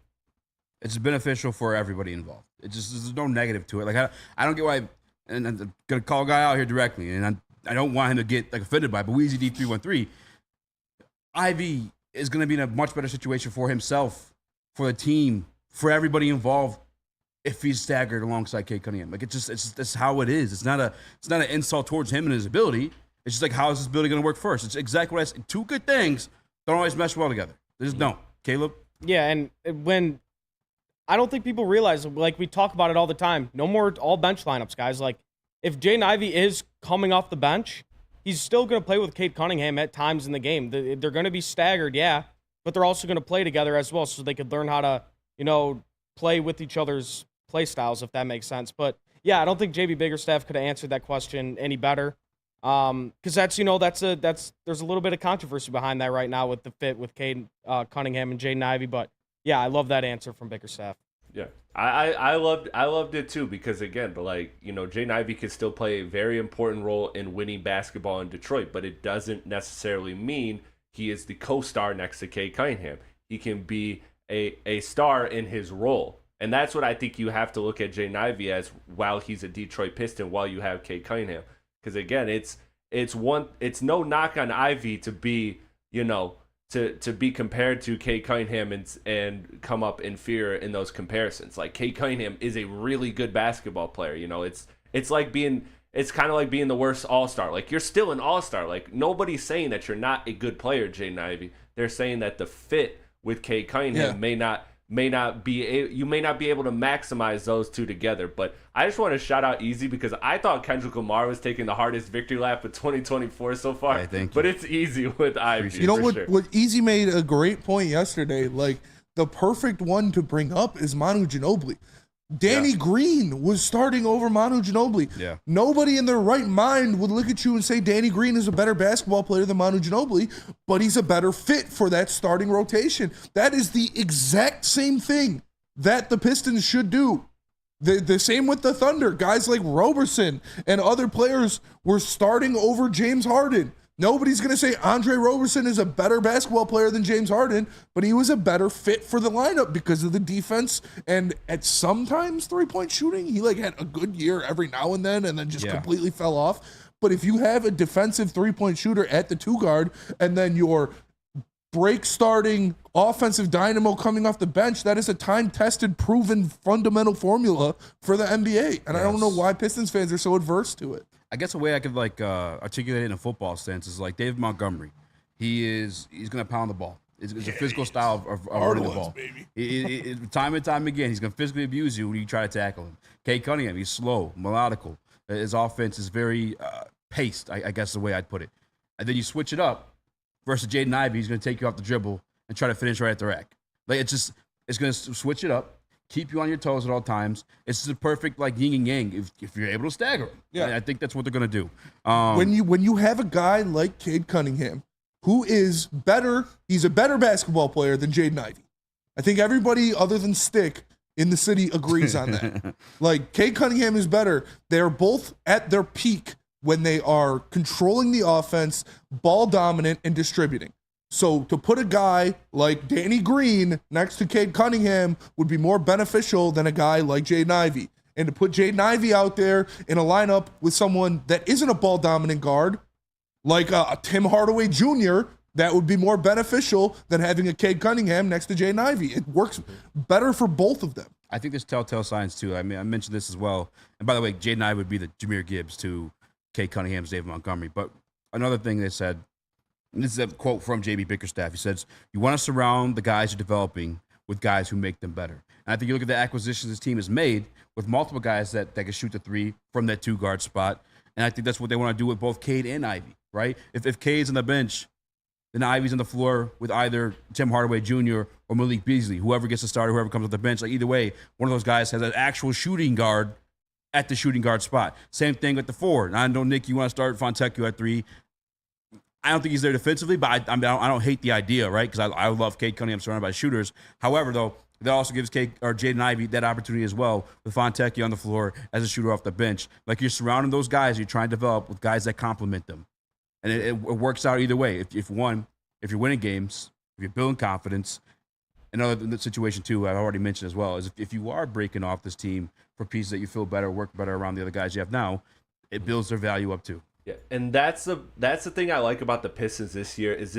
It's beneficial for everybody involved. There's no negative to it. Like, I don't get why, and I'm going to call a guy out here directly, and I don't want him to get offended by it, but Weezy D313, Ivey is going to be in a much better situation for himself, for the team, for everybody involved if he's staggered alongside Cade Cunningham. Like, that's how it is. It's not an insult towards him and his ability. It's just like, how is this ability going to work first? It's exactly what I said. Two good things don't always mesh well together. They just don't. Caleb? Yeah, and when I don't think people realize, like, we talk about it all the time. No more all bench lineups, guys. Like, if Jaden Ivey is coming off the bench, he's still going to play with Cade Cunningham at times in the game. They're going to be staggered, yeah, but they're also going to play together as well, so they could learn how to, play with each other's play styles, if that makes sense. But yeah, I don't think JB Bickerstaff could have answered that question any better. Because there's a little bit of controversy behind that right now with the fit with Cade Cunningham and Jaden Ivey. But yeah, I love that answer from Bickerstaff. Yeah, I loved it too, because again, Jaden Ivey could still play a very important role in winning basketball in Detroit, but it doesn't necessarily mean he is the co-star next to Cade Cunningham. He can be a star in his role, and that's what I think you have to look at Jaden Ivey as while he's a Detroit Piston, while you have Cade Cunningham, because again, it's no knock on Ivey to be to be compared to Cade Cunningham and come up inferior in those comparisons. Like, Cade Cunningham is a really good basketball player. It's kind of like being the worst all-star. Like, you're still an all-star. Like, nobody's saying that you're not a good player, Jaden Ivey. They're saying that the fit with Cade Cunningham may not be able to maximize those two together. But I just want to shout out Easy, because I thought Kendrick Lamar was taking the hardest victory lap of 2024 so far. Hey, thank you. But it's Easy with Ivy. You know what Easy made a great point yesterday. Like, the perfect one to bring up is Manu Ginobili. Danny Green was starting over Manu Ginobili. Yeah. Nobody in their right mind would look at you and say Danny Green is a better basketball player than Manu Ginobili, but he's a better fit for that starting rotation. That is the exact same thing that the Pistons should do. The same with the Thunder. Guys like Roberson and other players were starting over James Harden. Nobody's going to say Andre Roberson is a better basketball player than James Harden, but he was a better fit for the lineup because of the defense and at sometimes three-point shooting. He like had a good year every now and then just completely fell off. But if you have a defensive three-point shooter at the 2 guard and then your break starting offensive dynamo coming off the bench, that is a time-tested, proven fundamental formula for the NBA. And I don't know why Pistons fans are so adverse to it. I guess a way I could like articulate it in a football sense is like David Montgomery. He's going to pound the ball. It's a physical style of running the ball. Time and time again, he's going to physically abuse you when you try to tackle him. Cade Cunningham, he's slow, melodical. His offense is very paced, I guess is the way I'd put it. And then you switch it up versus Jaden Ivey. He's going to take you off the dribble and try to finish right at the rack. Like it's going to switch it up, keep you on your toes at all times. It's just a perfect like yin and yang if you're able to stagger him. Yeah, I think that's what they're going to do. When you have a guy like Cade Cunningham, who is better, he's a better basketball player than Jaden Ivey. I think everybody other than Stick in the city agrees on that. Like Cade Cunningham is better. They're both at their peak when they are controlling the offense, ball dominant, and distributing. So to put a guy like Danny Green next to Cade Cunningham would be more beneficial than a guy like Jaden Ivey. And to put Jaden Ivey out there in a lineup with someone that isn't a ball dominant guard, like Tim Hardaway Jr., that would be more beneficial than having a Cade Cunningham next to Jaden Ivey. It works better for both of them. I think there's telltale signs too. I mean, I mentioned this as well. And by the way, Jaden Ivey would be the Jahmyr Gibbs to Cade Cunningham's David Montgomery. But another thing they said, and this is a quote from JB Bickerstaff. He says, "You want to surround the guys you're developing with guys who make them better." And I think you look at the acquisitions this team has made with multiple guys that can shoot the 3 from that 2 guard spot. And I think that's what they want to do with both Cade and Ivey, right? If Cade's on the bench, then Ivy's on the floor with either Tim Hardaway Jr. or Malik Beasley, whoever gets to start, whoever comes off the bench. Like either way, one of those guys has an actual shooting guard at the shooting guard spot. Same thing with the 4. And I know, Nick, you want to start Fontecchio at 3. I don't think he's there defensively, but I don't hate the idea, right? Because I love Cade Cunningham surrounded by shooters. However, though, that also gives Jaden Ivey that opportunity as well with Fontecchio on the floor as a shooter off the bench. Like you're surrounding those guys, you're trying to develop with guys that complement them. And it works out either way. If you're winning games, if you're building confidence, another situation too, I've already mentioned as well, is if you are breaking off this team for pieces that you feel better, work better around the other guys you have now, it builds their value up too. Yeah, and that's the thing I like about the Pistons this year. It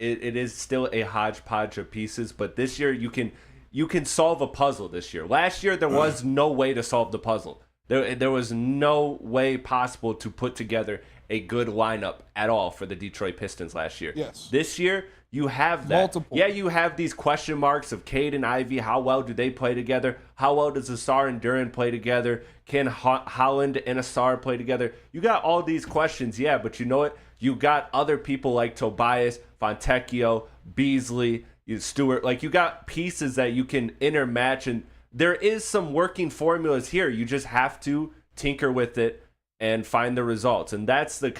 is still a hodgepodge of pieces, but this year you can solve a puzzle this year. Last year there was no way to solve the puzzle. There was no way possible to put together a good lineup at all for the Detroit Pistons last year. Yes. This year you have that. Multiple. Yeah, you have these question marks of Cade and Ivey. How well do they play together? How well does Asar and Duran play together? Can Holland and Asar play together? You got all these questions, yeah, but you know what? You got other people like Tobias, Fontecchio, Beasley, Stewart. Like you got pieces that you can intermatch, and there is some working formulas here. You just have to tinker with it and find the results, and that's the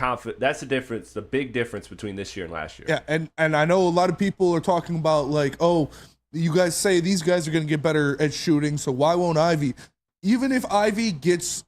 difference, the big difference between this year and last year. Yeah, and I know a lot of people are talking about like, oh, you guys say these guys are going to get better at shooting, so why won't Ivy? Even if Ivy gets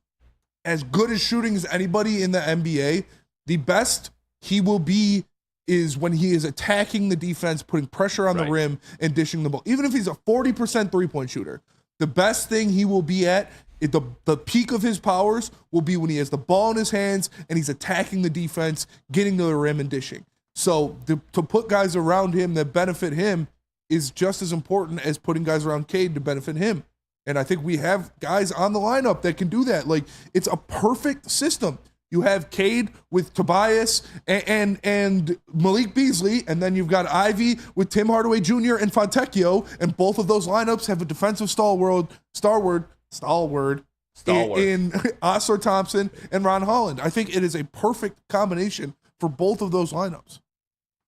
as good as shooting as anybody in the NBA, the best he will be is when he is attacking the defense, putting pressure on the rim, and dishing the ball. Even if he's a 40% three-point shooter, the best thing he will be at, the peak of his powers will be when he has the ball in his hands and he's attacking the defense, getting to the rim and dishing. So to put guys around him that benefit him is just as important as putting guys around Cade to benefit him. And I think we have guys on the lineup that can do that. Like it's a perfect system. You have Cade with Tobias and Malik Beasley, and then you've got Ivy with Tim Hardaway Jr. and Fontecchio, and both of those lineups have a defensive stalwart in Oscar Thompson and Ron Holland. I think it is a perfect combination for both of those lineups.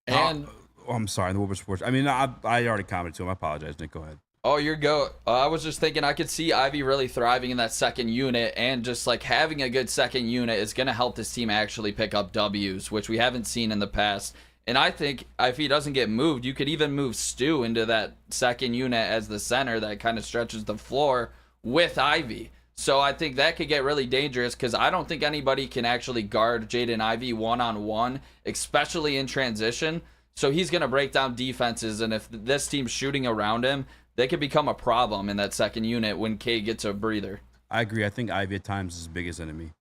And I'm sorry, the Woodward Sports. I mean, I already commented to him. I apologize, Nick. Go ahead. Oh, you're go. I was just thinking I could see Ivy really thriving in that second unit, and just like having a good second unit is going to help this team actually pick up W's, which we haven't seen in the past. And I think if he doesn't get moved, you could even move Stu into that second unit as the center that kind of stretches the floor with Ivy. So I think that could get really dangerous because I don't think anybody can actually guard Jaden Ivey one-on-one, especially in transition. So he's going to break down defenses, and if this team's shooting around him, they could become a problem in that second unit when K gets a breather. I agree. I think Ivy at times is his biggest enemy.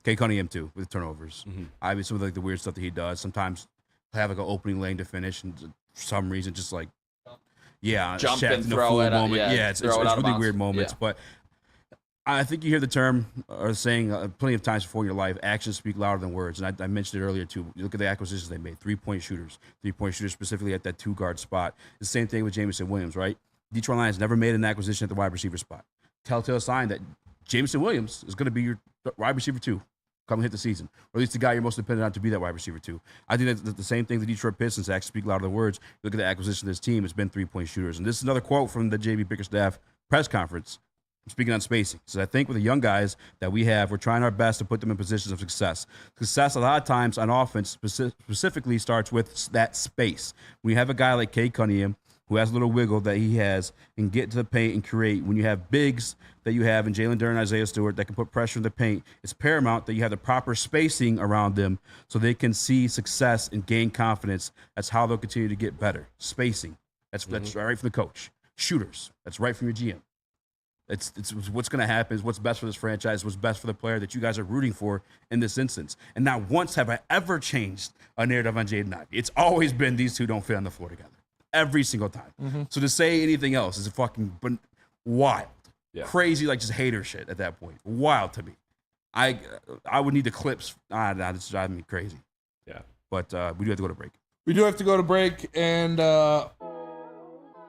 K Cunningham too with turnovers. Ivy, some of like the weird stuff that he does. Sometimes have like an opening lane to finish, and for some reason just like jump shaft and in the throw full it. Moment. It's really weird moments. Yeah. But I think you hear the term or saying plenty of times before in your life, actions speak louder than words. And I mentioned it earlier too. You look at the acquisitions they made, 3-point shooters specifically at that 2-guard spot. The same thing with Jamison Williams, right? Detroit Lions never made an acquisition at the wide receiver spot. Telltale sign that Jamison Williams is going to be your wide receiver 2 come hit the season, or at least the guy you're most dependent on to be that wide receiver 2. I think that's the same thing the Detroit Pistons actually speak louder than words. Look at the acquisition of this team. It's been 3-point shooters. And this is another quote from the JB Bickerstaff press conference. Speaking on spacing. So I think with the young guys that we have, we're trying our best to put them in positions of success. Success a lot of times on offense specifically starts with that space. When you have a guy like K Cunningham who has a little wiggle that he has and get to the paint and create, when you have bigs that you have in Jalen Duren and Isaiah Stewart that can put pressure in the paint, it's paramount that you have the proper spacing around them so they can see success and gain confidence. That's how they'll continue to get better. Spacing. That's right from the coach. Shooters. That's right from your GM. It's what's going to happen is what's best for this franchise, what's best for the player that you guys are rooting for in this instance. And not once have I ever changed a narrative on Jaden Ivey. It's always been these two don't fit on the floor together. Every single time. So to say anything else is fucking wild. Yeah. Crazy, like just hater shit at that point. Wild to me. I would need the clips. This is driving me crazy. Yeah. But we do have to go to break. We do have to go to break, and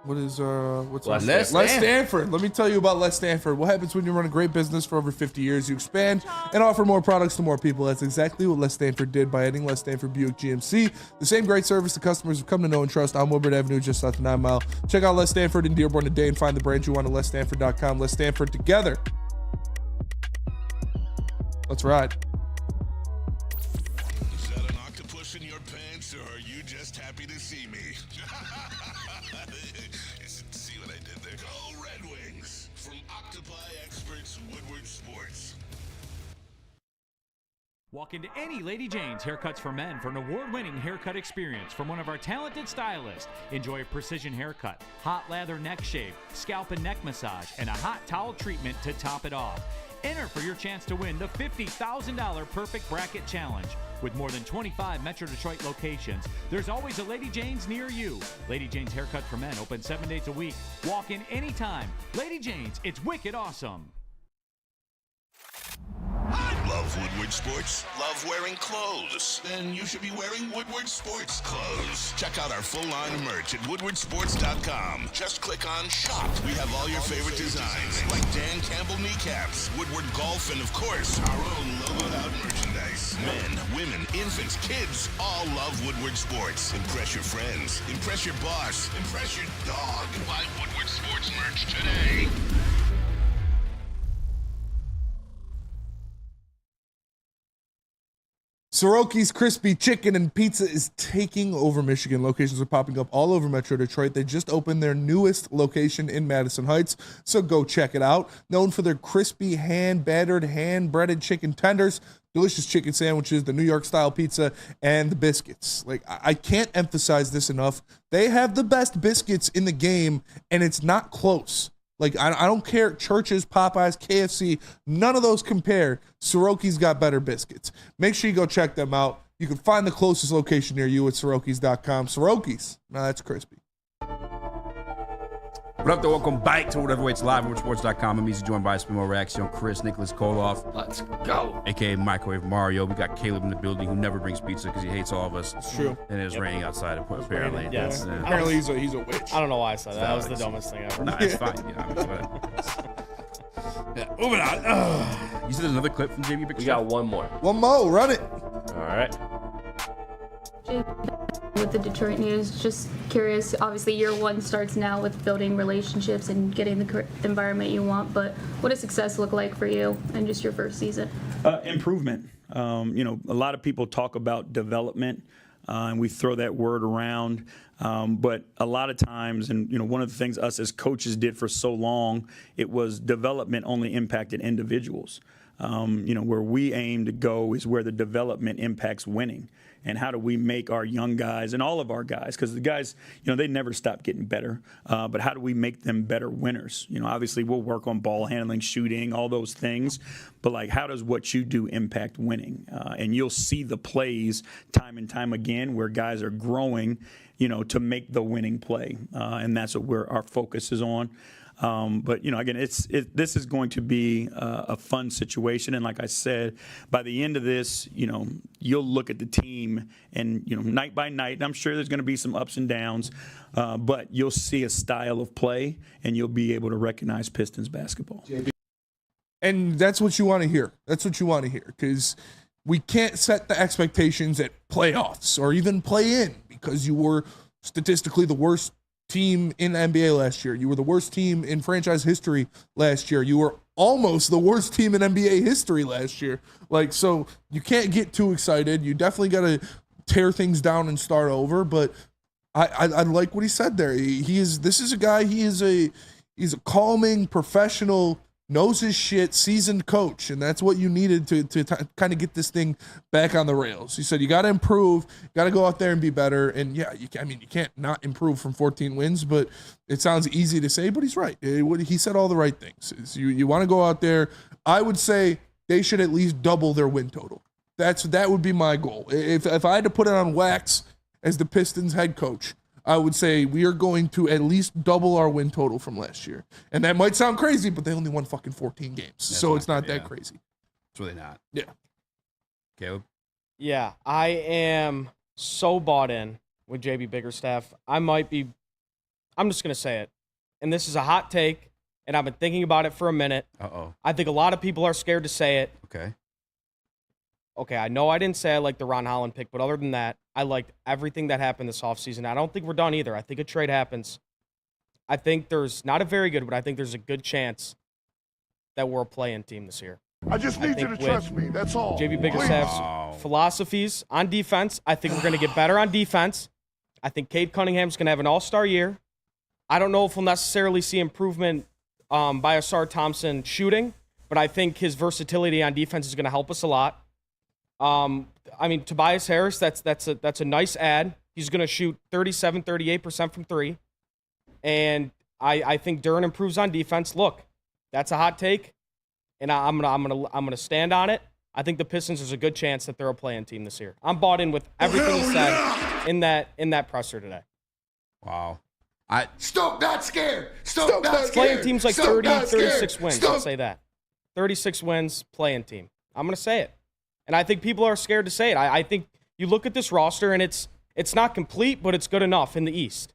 what's Les Stanford. Let me tell you about Les Stanford. What happens when you run a great business for over 50 years? You expand and offer more products to more people. That's exactly what Les Stanford did by adding Les Stanford Buick GMC. The same great service the customers have come to know and trust on Woodward Avenue, just south of 9 Mile. Check out Les Stanford in Dearborn today and find the branch you want at lesstanford.com. Les Stanford together. Let's ride. Is that an octopus in your pants, or are you just happy to see me? See what I did there? Go Red Wings! From Octopi Experts Woodward Sports. Walk into any Lady Jane's Haircuts for Men for an award-winning haircut experience from one of our talented stylists. Enjoy a precision haircut, hot lather neck shave, scalp and neck massage, and a hot towel treatment to top it off. Enter for your chance to win the $50,000 Perfect Bracket Challenge. With more than 25 Metro Detroit locations, there's always a Lady Jane's near you. Lady Jane's Haircut for Men, open 7 days a week. Walk in anytime. Lady Jane's, it's wicked awesome. Love Woodward Sports? Love wearing clothes? Then you should be wearing Woodward Sports clothes. Check out our full line of merch at woodwardsports.com. Just click on shop. We have all your favorite designs, like Dan Campbell kneecaps, Woodward golf, and of course, our own logoed out merchandise. Men, women, infants, kids, all love Woodward Sports. Impress your friends. Impress your boss. Impress your dog. Buy Woodward Sports merch today. Soroki's Crispy Chicken and Pizza is taking over Michigan. Locations are popping up all over Metro Detroit. They just opened their newest location in Madison Heights, so go check it out. Known for their crispy, hand-battered, hand-breaded chicken tenders, delicious chicken sandwiches, the New York-style pizza, and the biscuits. Like, I can't emphasize this enough. They have the best biscuits in the game, and it's not close. Like, I don't care, Church's, Popeyes, KFC, none of those compare. Soroki's got better biscuits. Make sure you go check them out. You can find the closest location near you at Sorokis.com. Soroki's, now that's crispy. What up, though? Welcome back to Whatever Waits Live at WoodSports.com. I'm easy joined by Spimo Raxter, Chris, Nicholas Kohloff. Let's go. A.K.A. Microwave Mario. We got Caleb in the building who never brings pizza because he hates all of us. It's true. And it's raining outside, apparently. Yes. Apparently he's a witch. I don't know why I said that. That was the dumbest thing ever. Nah, it's fine. Yeah, I mean, yeah, moving on. You said there's another clip from JB Bickerstaff? We got one more. One more. Run it. All right. With the Detroit News, just curious, obviously year one starts now with building relationships and getting the correct environment you want, but what does success look like for you in just your first season? Improvement. A lot of people talk about development. and we throw that word around. But a lot of times, and one of the things us as coaches did for so long, it was development only impacted individuals. Where we aim to go is where the development impacts winning. And how do we make our young guys and all of our guys, because the guys, they never stop getting better, but how do we make them better winners? Obviously we'll work on ball handling, shooting, all those things, but like how does what you do impact winning? And you'll see the plays time and time again where guys are growing, to make the winning play. And that's what our focus is on. But again, this is going to be a fun situation, and like I said, by the end of this, you'll look at the team, and night by night, and I'm sure there's going to be some ups and downs, but you'll see a style of play, and you'll be able to recognize Pistons basketball. And that's what you want to hear. That's what you want to hear, because we can't set the expectations at playoffs or even play-in, because you were statistically the worst team in the NBA last year. You were the worst team in franchise history last year. You were almost the worst team in NBA history last year. So you can't get too excited. You definitely got to tear things down and start over. But I like what he said there. This is a guy. He's a calming, professional, knows his shit, seasoned coach, and that's what you needed to kind of get this thing back on the rails. He said you got to improve, got to go out there and be better. And yeah, you can't not improve from 14 wins, but it sounds easy to say, but he's right. He said all the right things. You want to go out there. I would say they should at least double their win total. That would be my goal. If I had to put it on wax as the Pistons head coach, I would say we are going to at least double our win total from last year. And that might sound crazy, but they only won fucking 14 games. So it's not that crazy. It's really not. Yeah. Caleb? Yeah, I am so bought in with JB Bickerstaff. I'm just going to say it. And this is a hot take, and I've been thinking about it for a minute. Uh-oh. I think a lot of people are scared to say it. Okay, I know I didn't say I liked the Ron Holland pick, but other than that, I liked everything that happened this offseason. I don't think we're done either. I think a trade happens. I think there's not a very good, but I think there's a good chance that we're a play-in team this year. I just need you to trust me. That's all. JB Bickerstaff's philosophies on defense, I think we're going to get better on defense. I think Cade Cunningham's going to have an all-star year. I don't know if we'll necessarily see improvement by Asar Thompson shooting, but I think his versatility on defense is going to help us a lot. Tobias Harris, that's a nice add. He's going to shoot 38% from three. And I think Duren improves on defense. Look, that's a hot take, and I'm gonna stand on it. I think the Pistons, there's a good chance that they're a play-in team this year. I'm bought in with everything he said in that presser today. Wow. Stoke not scared. Stoke not scared. Play-in team's like 36 wins. I'll say that. 36 wins, play-in team. I'm gonna say it. And I think people are scared to say it. I think you look at this roster, and it's not complete, but it's good enough in the East.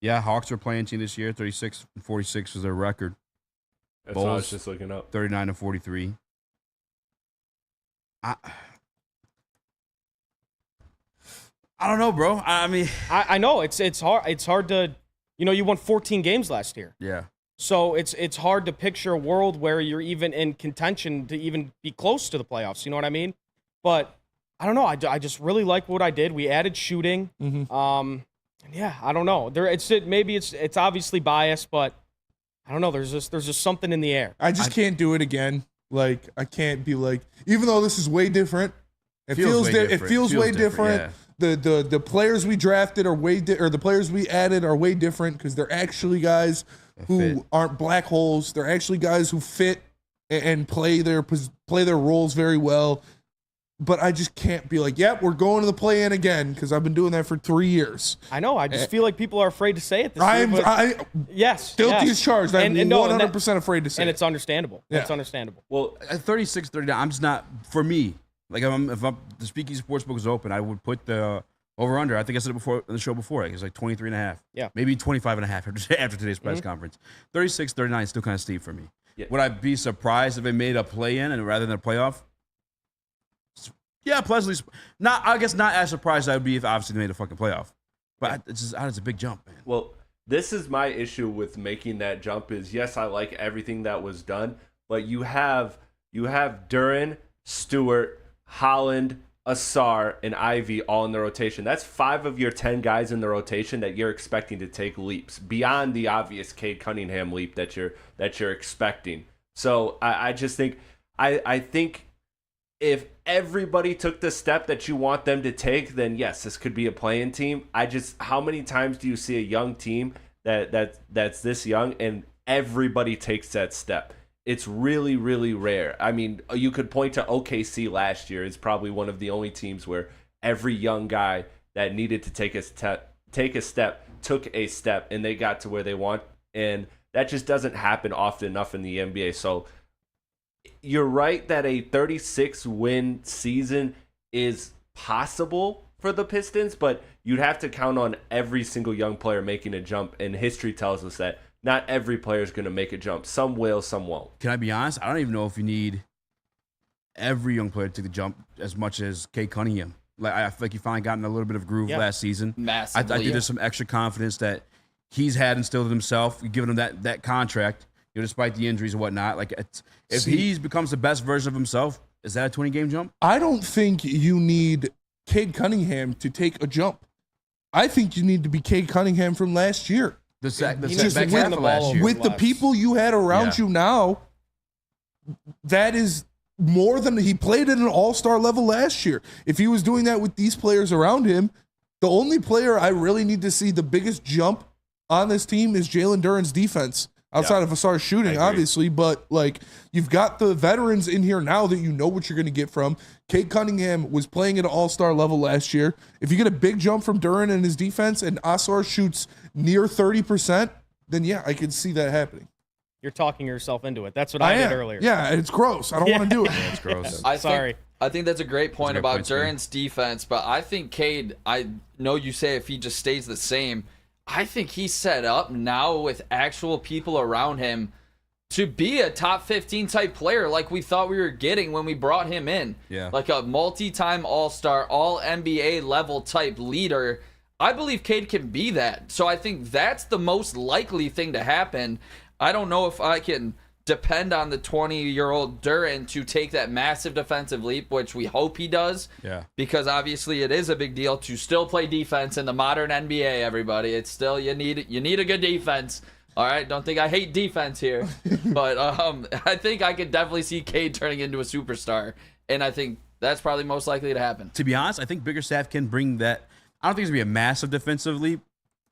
Yeah, Hawks are playing team this year. 36-46 was their record. That's what I was just looking up. 39-43. I don't know, bro. I know it's hard. It's hard to, you won 14 games last year. Yeah. So it's hard to picture a world where you're even in contention to even be close to the playoffs. You know what I mean? But I don't know. I just really like what I did. We added shooting. Mm-hmm. Yeah, I don't know. Maybe it's obviously biased, but I don't know. There's just something in the air. I just can't do it again. I can't be even though this is way different. It feels way different. Yeah. The players we drafted are or the players we added are way different because they're actually guys who aren't black holes. They're actually guys who fit and play their roles very well. But I just can't be yep, we're going to the play-in again because I've been doing that for 3 years. I know. I just feel like people are afraid to say it this year. Yes. Guilty as charged. I'm 100% afraid to say it. And it's understandable. Yeah. It's understandable. Well, at 36-39, I'm just not, for me, if the Speakeasy Sportsbook is open, I would put the over-under. I think I said it before in the show before. It's 23.5. Yeah. Maybe 25.5 after today's press conference. 36-39 is still kind of steep for me. Yeah. Would I be surprised if they made a play-in and rather than a playoff? Yeah, pleasantly. I guess not as surprised I would be if obviously they made a fucking playoff. But it's a big jump, man. Well, this is my issue with making that jump is, yes, I like everything that was done, but you have Duren, Stewart, Holland, Asar, and Ivy all in the rotation. That's 5 of your 10 guys in the rotation that you're expecting to take leaps beyond the obvious Cade Cunningham leap that you're expecting. So I just think I think if everybody took the step that you want them to take, then yes, this could be a play-in team. How many times do you see a young team that's this young and everybody takes that step? It's really, really rare. I mean, you could point to OKC last year. It's probably one of the only teams where every young guy that needed to take a step took a step, and they got to where they want. And that just doesn't happen often enough in the NBA. So you're right that a 36-win season is possible for the Pistons, but you'd have to count on every single young player making a jump, and history tells us that not every player is going to make a jump. Some will, some won't. Can I be honest? I don't even know if you need every young player to take the jump as much as Cade Cunningham. Like, I feel like he finally got in a little bit of groove last season. Massively. I think there's some extra confidence that he's had instilled in himself, giving him that contract, despite the injuries and whatnot. Like, if he becomes the best version of himself, is that a 20-game jump? I don't think you need Cade Cunningham to take a jump. I think you need to be Cade Cunningham from last year. Just with the people you had around you now, that is more than he played at an all-star level last year. If he was doing that with these players around him, the only player I really need to see the biggest jump on this team is Jalen Duren's defense. Outside of Asar's shooting, obviously, but like you've got the veterans in here now that you know what you're going to get from. Cade Cunningham was playing at an all-star level last year. If you get a big jump from Duren and his defense and Asar shoots near 30%, then yeah, I could see that happening. You're talking yourself into it. That's what I did earlier. Yeah, it's gross. I don't want to do it. It's gross. I think that's a great point about Duren's defense, but I think Cade, I know you say if he just stays the same, I think he's set up now with actual people around him to be a top 15 type player like we thought we were getting when we brought him in. Yeah. Like a multi-time all-star, all-NBA level type leader. I believe Cade can be that. So I think that's the most likely thing to happen. I don't know if I can depend on the 20-year-old Duren to take that massive defensive leap, which we hope he does. Yeah. Because obviously it is a big deal to still play defense in the modern NBA, everybody. It's still you need a good defense. All right, don't think I hate defense here. But I think I could definitely see Cade turning into a superstar. And I think that's probably most likely to happen. To be honest, I think Bickerstaff can bring that. I don't think it's going to be a massive defensive leap,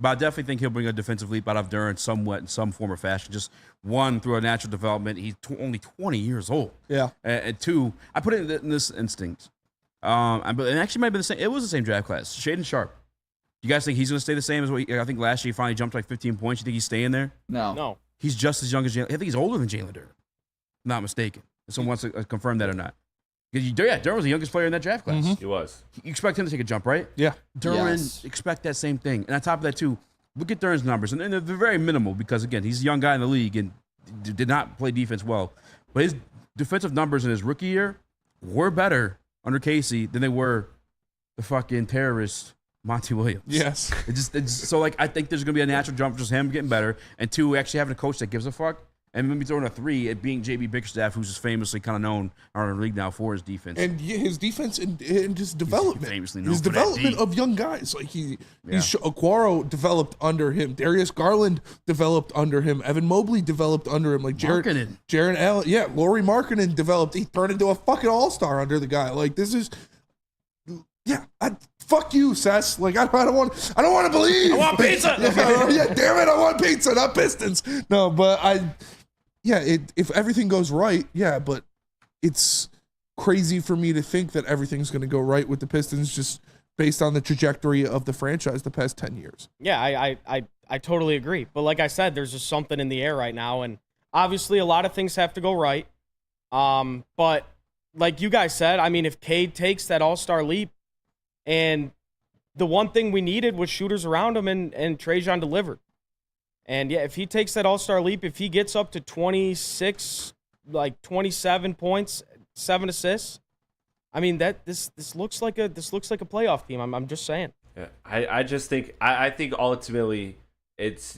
but I definitely think he'll bring a defensive leap out of Duren somewhat in some form or fashion. Just one, through a natural development. He's only 20 years old. Yeah. And two, I put it in this instinct. But it actually might have been the same. It was the same draft class. Shaedon Sharpe. You guys think he's going to stay the same as what I think last year he finally jumped like 15 points? You think he's staying there? No. He's just as young as Jalen. I think he's older than Jalen Duren. Not mistaken. If someone wants to confirm that or not. Duren was the youngest player in that draft class. He was. You expect him to take a jump, right? Yeah. Duren, expect that same thing. And on top of that, too, look at Duren's numbers. And they're very minimal because, again, he's a young guy in the league and did not play defense well. But his defensive numbers in his rookie year were better under Casey than they were the fucking terrorist Monty Williams. Yes. So, like, I think there's going to be a natural jump for just him getting better. And two, actually having a coach that gives a fuck. And maybe throwing a three at being JB Bickerstaff, who's just famously kind of known around the league now for his defense. And his defense and his development. Famously known his for development of young guys. Like Aquaro developed under him. Darius Garland developed under him. Evan Mobley developed under him. Like Jaron Allen. Yeah, Lauri Markkanen developed. He turned into a fucking all-star under the guy. Like this is fuck you, Sess. Like I don't want to believe. I want pizza. Yeah, damn it, I want pizza, not Pistons. No, but if everything goes right, but it's crazy for me to think that everything's going to go right with the Pistons just based on the trajectory of the franchise the past 10 years. Yeah, I totally agree. But like I said, there's just something in the air right now, and obviously a lot of things have to go right. But like you guys said, I mean, if Cade takes that all-star leap, and the one thing we needed was shooters around him, and Trajan delivered. And yeah, if he takes that all-star leap, if he gets up to 26, like 27 points, 7 assists, I mean this looks like a playoff team. I'm just saying. Yeah, I just think I think ultimately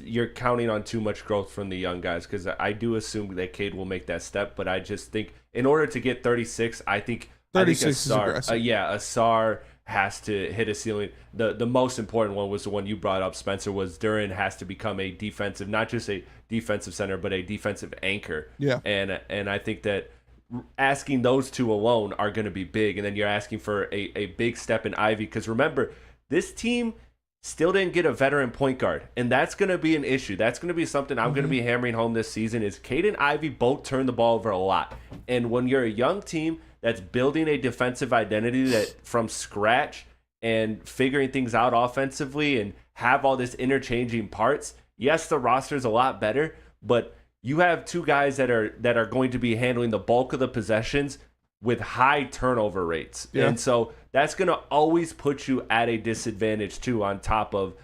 you're counting on too much growth from the young guys because I do assume that Cade will make that step, but I just think in order to get 36, I think 36 is aggressive. Asar has to hit a ceiling. The most important one was the one you brought up, Spencer, was Duren has to become a defensive, not just a defensive center, but a defensive anchor. Yeah. And I think that asking those two alone are going to be big. And then you're asking for a big step in Ivy. Because remember, this team still didn't get a veteran point guard. And that's going to be an issue. That's going to be something I'm going to be hammering home this season is Cade and Ivy both turn the ball over a lot. And when you're a young team that's building a defensive identity that from scratch and figuring things out offensively and have all this interchanging parts, yes, the roster's a lot better, but you have two guys that are going to be handling the bulk of the possessions with high turnover rates. Yeah. And so that's going to always put you at a disadvantage too, on top of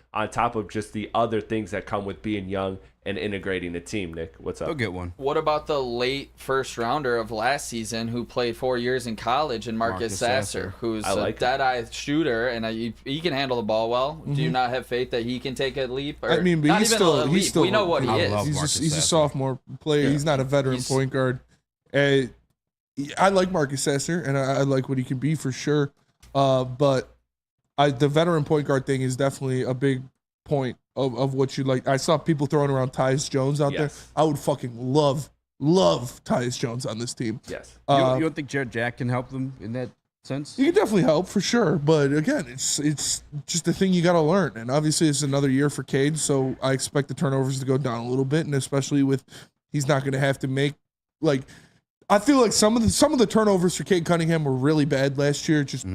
just the other things that come with being young and integrating a team. Nick, what's up? Go get one. What about the late first rounder of last season who played 4 years in college, and Marcus Sasser, who's a dead-eye shooter, and he can handle the ball well. Do you not have faith that he can take a leap? Or I mean, but not he's even still, a leap. he's still. We know what he is. He's a sophomore player. Yeah. He's not a veteran point guard. I like Marcus Sasser, and I like what he can be for sure. But the veteran point guard thing is definitely a big point of what you like. I saw people throwing around Tyus Jones out there. I would fucking love Tyus Jones on this team. Yes. You don't think Jared Jack can help them in that sense? He can definitely help for sure. But again, it's just a thing you got to learn. And obviously it's another year for Cade, so I expect the turnovers to go down a little bit. And especially with he's not going to have to make like. I feel like some of the turnovers for Cade Cunningham were really bad last year, just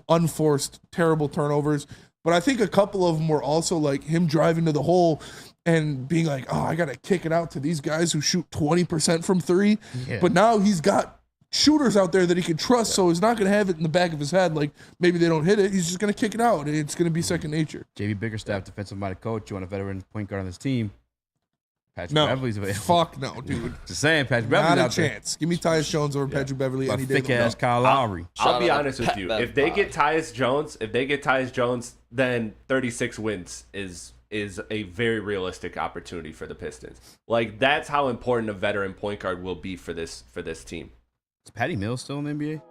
unforced, terrible turnovers. But I think a couple of them were also like him driving to the hole and being like, "Oh, I got to kick it out to these guys who shoot 20% from three." Yeah. But now he's got shooters out there that he can trust, so he's not going to have it in the back of his head like maybe they don't hit it. He's just going to kick it out, and it's going to be second nature. JB Bickerstaff, defensive-minded coach. You want a veteran point guard on this team? Patrick No, Beverly's available. fuck no, dude. Just saying, Patrick Beverly's Not a out there. chance. Give me Tyus Jones over Patrick Beverly any day. Thick ass Kyle Lowry. I'll be honest with you. If they get Tyus Jones, then 36 wins is a very realistic opportunity for the Pistons. Like that's how important a veteran point guard will be for this team. Is Patty Mills still in the NBA?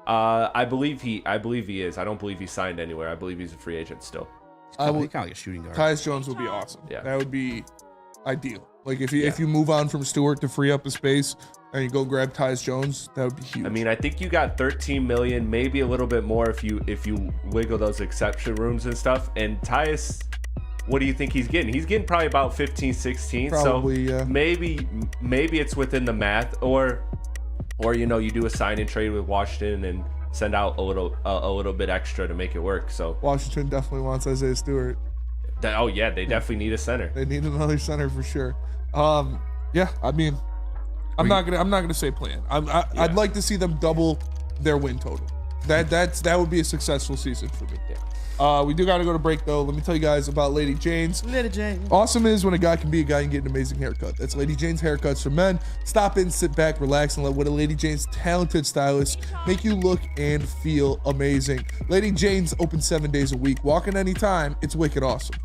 I believe he is. I don't believe he signed anywhere. I believe he's a free agent still. He's kind of like a shooting guard. Tyus Jones would be awesome. Yeah. That would be ideal. Like if you move on from Stewart to free up a space and you go grab Tyus Jones, that would be huge. I mean, I think you got 13 million, maybe a little bit more if you wiggle those exception rooms and stuff. And Tyus, what do you think he's getting? He's getting probably about 15, 16. Probably, so yeah. maybe it's within the math, or you do a sign and trade with Washington and send out a little bit extra to make it work. So Washington definitely wants Isaiah Stewart. They definitely need a center. They need another center for sure. Yeah, I mean, I'm not gonna say plan. I'd like to see them double their win total. That would be a successful season for me. Yeah. We do got to go to break though. Let me tell you guys about Lady Jane's. Lady Jane. Awesome is when a guy can be a guy and get an amazing haircut. That's Lady Jane's Haircuts for Men. Stop in, sit back, relax, and let one of Lady Jane's talented stylists make you look and feel amazing. Lady Jane's open 7 days a week. Walk in anytime. It's wicked awesome.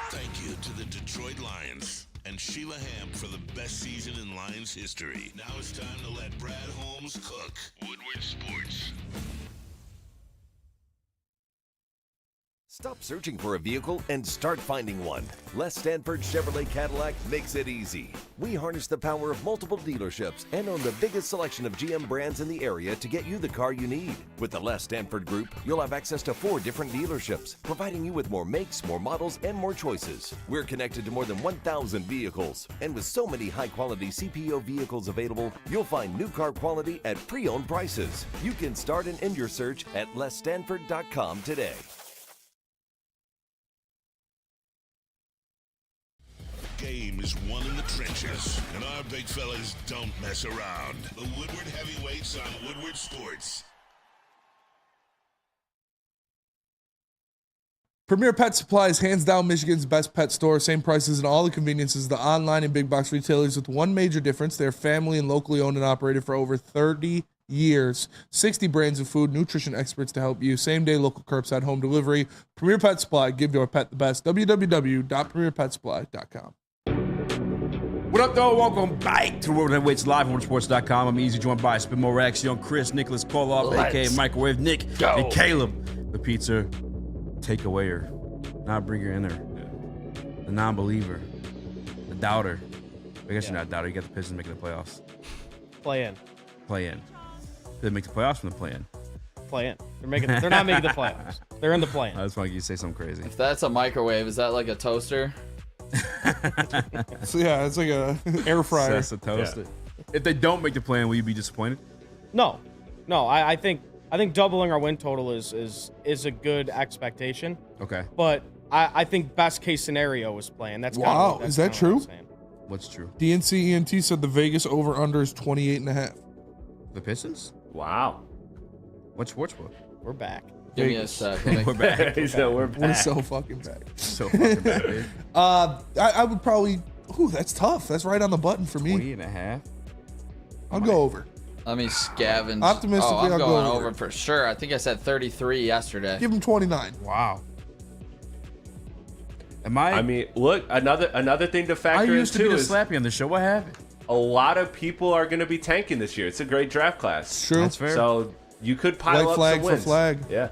Thank you to the Detroit Lions and Sheila Ham for the best season in Lions history. Now it's time to let Brad Holmes cook. Woodward Sports. Stop searching for a vehicle and start finding one. Les Stanford Chevrolet Cadillac makes it easy. We harness the power of multiple dealerships and own the biggest selection of GM brands in the area to get you the car you need. With the Les Stanford Group, you'll have access to 4 different dealerships, providing you with more makes, more models, and more choices. We're connected to more than 1,000 vehicles. And with so many high-quality CPO vehicles available, you'll find new car quality at pre-owned prices. You can start and end your search at lesstanford.com today. Game is won in the trenches, and our big fellas don't mess around. The Woodward Heavyweights on Woodward Sports. Premier Pet Supply is hands down Michigan's best pet store. Same prices and all the conveniences the online and big box retailers, with one major difference. They're family and locally owned and operated for over 30 years. 60 brands of food, nutrition experts to help you. Same day local curbside home delivery. Premier Pet Supply, give your pet the best. www.premierpetsupply.com. What up, though? Welcome back to World Heavyweights live on WoodSports.com. I'm easy, joined by Spin More Rax, young Chris, Nicholas Kohloff, a.k.a. Microwave Nick, and Caleb, the pizza takeawayer, not bringer inner, the non-believer, the doubter. I guess you're not a doubter. You got the Pistons making the playoffs. Play in. Play in. They make the playoffs from the play in. Play in. They're not making the playoffs. They're in the play in. I just want you to say something crazy. If that's a microwave, is that like a toaster? So yeah, it's like a air fryer. That's a toaster. Yeah. If they don't make the play in, will you be disappointed? No. I think doubling our win total is a good expectation. Okay. But I think best case scenario is playing. That's wow. Is that true? What's true? DNC ENT said the Vegas over under is 28.5. The Pistons? Wow. What sportsbook? We're back. Give me a second. We're back. We're back. We're so fucking back. So fucking back, dude. I would probably. Ooh, that's tough. That's right on the button for me. 20.5. I'll go over. Let me scavenge. Optimistically, I'm I'll go going over. over for sure. I think I said 33 yesterday. Give him 29. Wow. I mean, look, another thing to factor in I used to be too the is slappy on the show. What happened? a lot of people are going to be tanking this year. It's a great draft class. True. That's fair. So you could pile White up flag some for wins. flag. Yeah.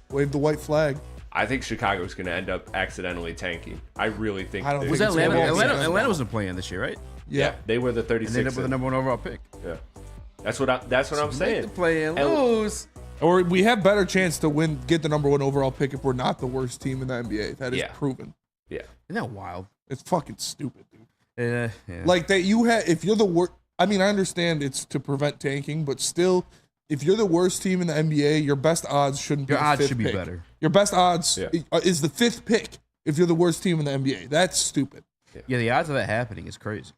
Wave the white flag. I think Chicago's going to end up accidentally tanking. I really think. I don't Was think that it's Atlanta? gonna Atlanta wasn't playing this year, right? Yeah, they were the 36th. And they ended up with the number one overall pick. Yeah, that's what I'm saying. Make the play and And- lose. Or we have better chance to get the number one overall pick if we're not the worst team in the NBA. That is Yeah. proven. Yeah. Isn't that wild? It's fucking stupid, dude. Yeah. Like that you have if you're the worst. I mean, I understand it's to prevent tanking, but still, if you're the worst team in the NBA, your best odds shouldn't be Your the odds fifth should be pick. better. Your best odds Yeah. is the fifth pick if you're the worst team in the NBA. That's stupid. Yeah, the odds of that happening is crazy.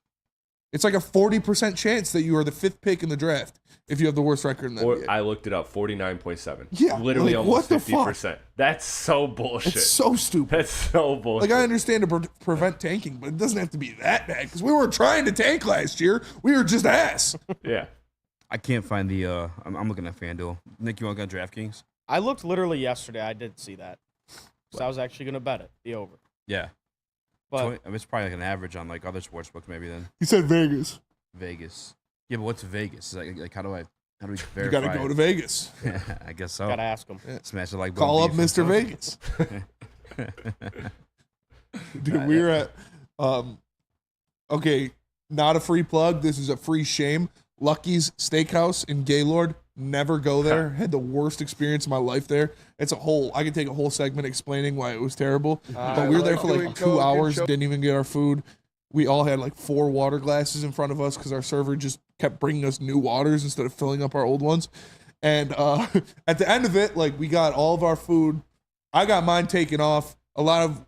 It's like a 40% chance that you are the fifth pick in the draft if you have the worst record in the Or NBA. I looked it up, 49.7. Yeah, Literally like, almost what the fuck? 50%. That's so bullshit. It's so stupid. That's so bullshit. Like, I understand to prevent tanking, but it doesn't have to be that bad because we were trying to tank last year. We were just ass. Yeah. I can't find the. I'm looking at FanDuel. Nick, you want to go DraftKings? I looked literally yesterday. I did see that. So I was actually going to bet it, the over. Yeah. But 20, I mean, it's probably like an average on like other sports books, maybe then. He said Vegas. Vegas. Yeah, but what's Vegas? Like how do we verify? You got to go it? to Vegas. I guess so. got to ask him. Smash it like Call Bun up Beef and Mr. stuff. Vegas. Dude, we were at, okay, not a free plug. This is a free shame. Lucky's Steakhouse in Gaylord. Never go there. Had the worst experience of my life there. I could take a whole segment explaining why it was terrible. But we were there for like 2 hours, didn't even get our food. We all had like 4 water glasses in front of us because our server just kept bringing us new waters instead of filling up our old ones. And at the end of it, like we got all of our food. I got mine taken off.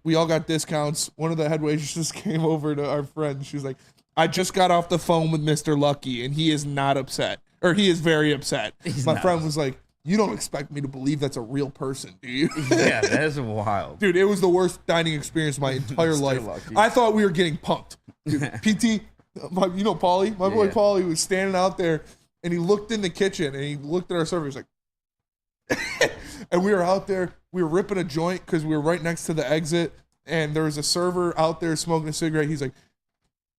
We all got discounts. One of the head waitresses came over to our friend. She was like, I just got off the phone with Mr. Lucky and he is not upset. Or he is very upset. My friend was like, you don't expect me to believe that's a real person, do you? Yeah, that is wild. Dude, it was the worst dining experience of my entire life. Lucky. I thought we were getting punked. Dude, PT, you know Paulie? My boy Paulie was standing out there and he looked in the kitchen and he looked at our server. He was like, and we were out there. We were ripping a joint because we were right next to the exit. And there was a server out there smoking a cigarette. He's like,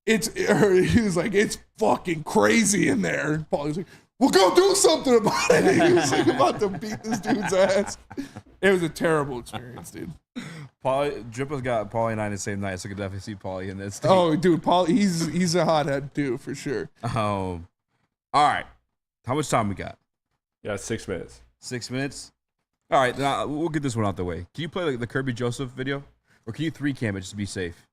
he was like, it's fucking crazy in there. And Paulie was like, well, go do something about it. He was like about to beat this dude's ass. It was a terrible experience, dude. Drippa's got Paulie and I the same night, so I could definitely see Paulie in this. Oh, dude, Paulie, he's a hothead too, for sure. All right. How much time we got? Yeah, 6 minutes. 6 minutes? All right, now we'll get this one out the way. Can you play like the Kirby Joseph video? Or can you 3-cam it just to be safe?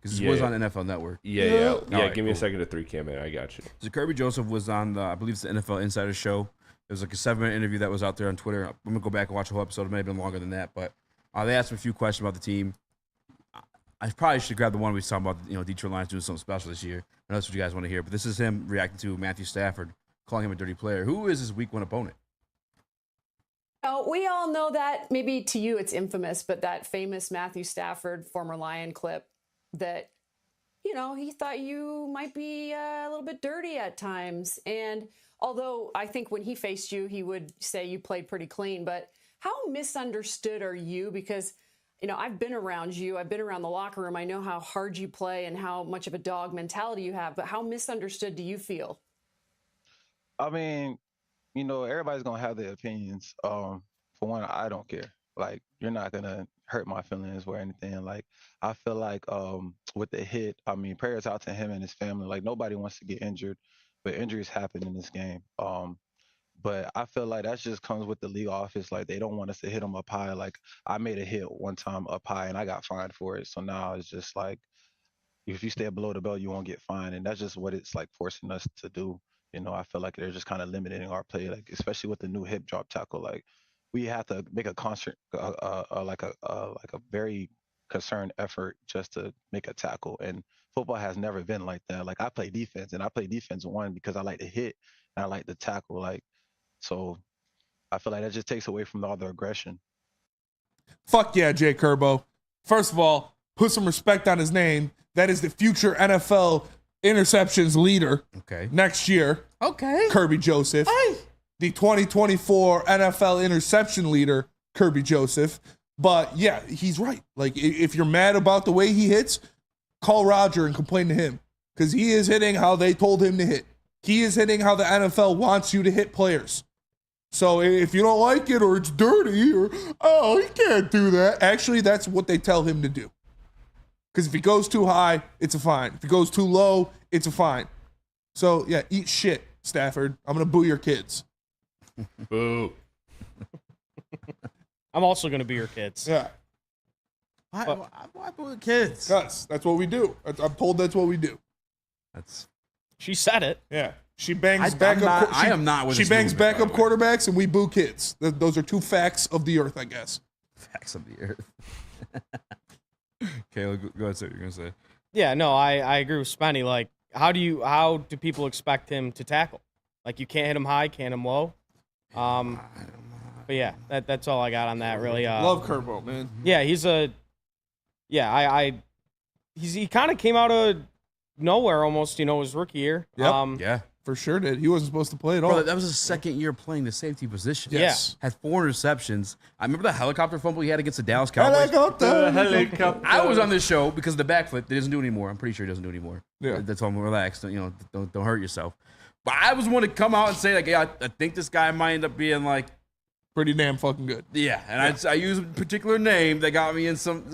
Because it was on NFL Network. Yeah. Right, Give me a cool. second to 3-cam it. I got you. So Kirby Joseph was on I believe it's the NFL Insider Show. It was like a 7-minute interview that was out there on Twitter. I'm going to go back and watch the whole episode. It may have been longer than that. But they asked him a few questions about the team. I probably should grab the one we was talking about, Detroit Lions doing something special this year. I know that's what you guys want to hear. But this is him reacting to Matthew Stafford, calling him a dirty player. Who is his week 1 opponent? We all know that. Maybe to you it's infamous, but that famous Matthew Stafford, former Lion clip that, he thought you might be a little bit dirty at times. And although I think when he faced you, he would say you played pretty clean, but how misunderstood are you? Because you know, I've been around you. I've been around the locker room. I know how hard you play and how much of a dog mentality you have. But how misunderstood do you feel? I mean, you know, everybody's gonna have their opinions. For one, I don't care. Like, you're not gonna hurt my feelings or anything. Like, I feel like with the hit, I mean, prayers out to him and his family. Like, nobody wants to get injured, but injuries happen in this game. But I feel like that just comes with the league office. Like, they don't want us to hit them up high. Like, I made a hit one time up high and I got fined for it. So now it's just like, if you stay below the belt, you won't get fined. And that's just what it's like forcing us to do. You know, I feel like they're just kind of limiting our play, like, especially with the new hip drop tackle. Like, we have to make a constant, like a very concerned effort just to make a tackle. And football has never been like that. Like, I play defense, and I play defense one because I like to hit and I like to tackle. Like, so I feel like that just takes away from all the aggression. Fuck yeah, Jay Curbo. First of all, put some respect on his name. That is the future NFL interceptions leader. Okay. Next year. Okay. Kirby Joseph. Hey. The 2024 NFL interception leader, Kirby Joseph. But yeah, he's right. Like, if you're mad about the way he hits, call Roger and complain to him, because he is hitting how they told him to hit. He is hitting how the NFL wants you to hit players. So if you don't like it, or it's dirty, or, oh, he can't do that. Actually, that's what they tell him to do. Because if he goes too high, it's a fine. If he goes too low, it's a fine. So yeah, eat shit, Stafford. I'm going to boo your kids. Boo. I'm also going to be your kids. Yeah. Why boo the kids? That's what we do. I'm told that's what we do. She said it. Yeah. She bangs backup. I am not with She this bangs movement, backup quarterbacks, and we boo kids. Those are two facts of the earth, I guess. Facts of the earth. Okay, go ahead. Say what you're gonna say. Yeah, no, I agree with Spenny. Like, how do people expect him to tackle? Like, you can't hit him high, can't hit him low. But yeah, that's all I got on that. Really, love Curbo, man. Yeah, he kind of came out of nowhere almost, his rookie year. Yep. Yeah. For sure did. He wasn't supposed to play at all. Bro, that was his second year playing the safety position. Yes. Had 4 interceptions. I remember the helicopter fumble he had against the Dallas Cowboys. Helicopter. I was on this show because of the backflip. He doesn't do it anymore. I'm pretty sure he doesn't do it anymore. Yeah. They told him, relax. Don't hurt yourself. But I was one to come out and say, like, yeah, I think this guy might end up being, like, pretty damn fucking good. Yeah, and I use a particular name that got me in some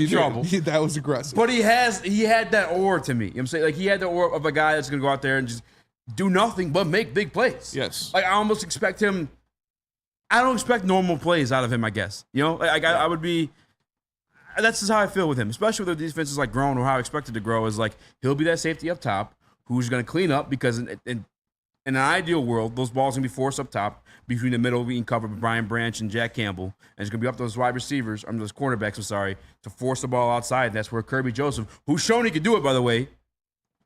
trouble. That was aggressive. But he had that aura to me. You know what I'm saying? Like, he had the aura of a guy that's going to go out there and just do nothing but make big plays. Yes. Like, I almost expect him. I don't expect normal plays out of him, I guess. I would be. That's just how I feel with him, especially with the defense is like grown, or how I expect it to grow. Is like, he'll be that safety up top who's going to clean up, because in an ideal world, those balls going to be forced up top between the middle being covered by Brian Branch and Jack Campbell. And it's going to be up to those wide receivers, those cornerbacks, to force the ball outside. And that's where Kirby Joseph, who's shown he can do it, by the way,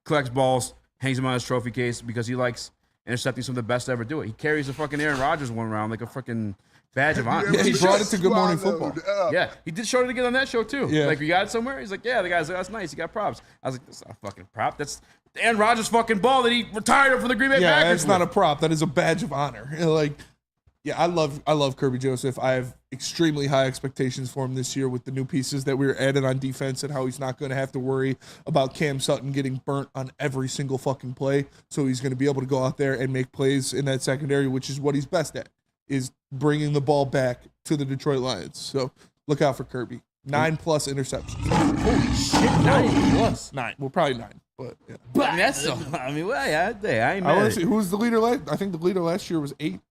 collects balls, hangs them on his trophy case because he likes intercepting some of the best to ever do it. He carries the fucking Aaron Rodgers one around like a fucking badge of honor. Yeah, he brought it to Good Morning Football. Yeah, he did show it again on that show, too. Yeah. Like, you got it somewhere? He's like, yeah, the guy's like, that's nice. He got props. I was like, that's not a fucking prop. That's Aaron Rodgers' fucking ball that he retired from the Green Bay Packers. Yeah, that's not a prop. That is a badge of honor. I love Kirby Joseph. I have extremely high expectations for him this year with the new pieces that we were added on defense, and how he's not going to have to worry about Cam Sutton getting burnt on every single fucking play. So he's going to be able to go out there and make plays in that secondary, which is what he's best at, is bringing the ball back to the Detroit Lions. So look out for Kirby. 9+ interceptions. Holy shit, 9+. 9. Well, probably 9. But yeah. I mean, that's so. I mean, well, yeah, I ain't I mad. want to see who's the leader. I think the leader last year was 8.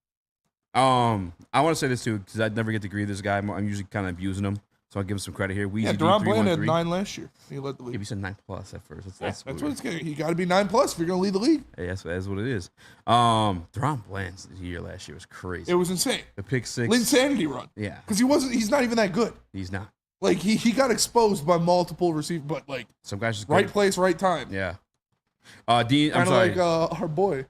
I want to say this too, because I never get to agree with this guy. I'm usually kind of abusing him, so I'll give him some credit here. Yeah, Deron Bland had 9 last year. He led the league. Yeah, you said 9+ at first. That's what it's getting. You got to be 9+ if you're going to lead the league. Hey, that's what it is. Deron Bland's year last year was crazy. It was insane. The pick 6, insanity run. Yeah, because he's not even that good. He's not. Like he got exposed by multiple receivers, but like some guys just right place, right time. Yeah. Dean, I'm kind of sorry. like our boy.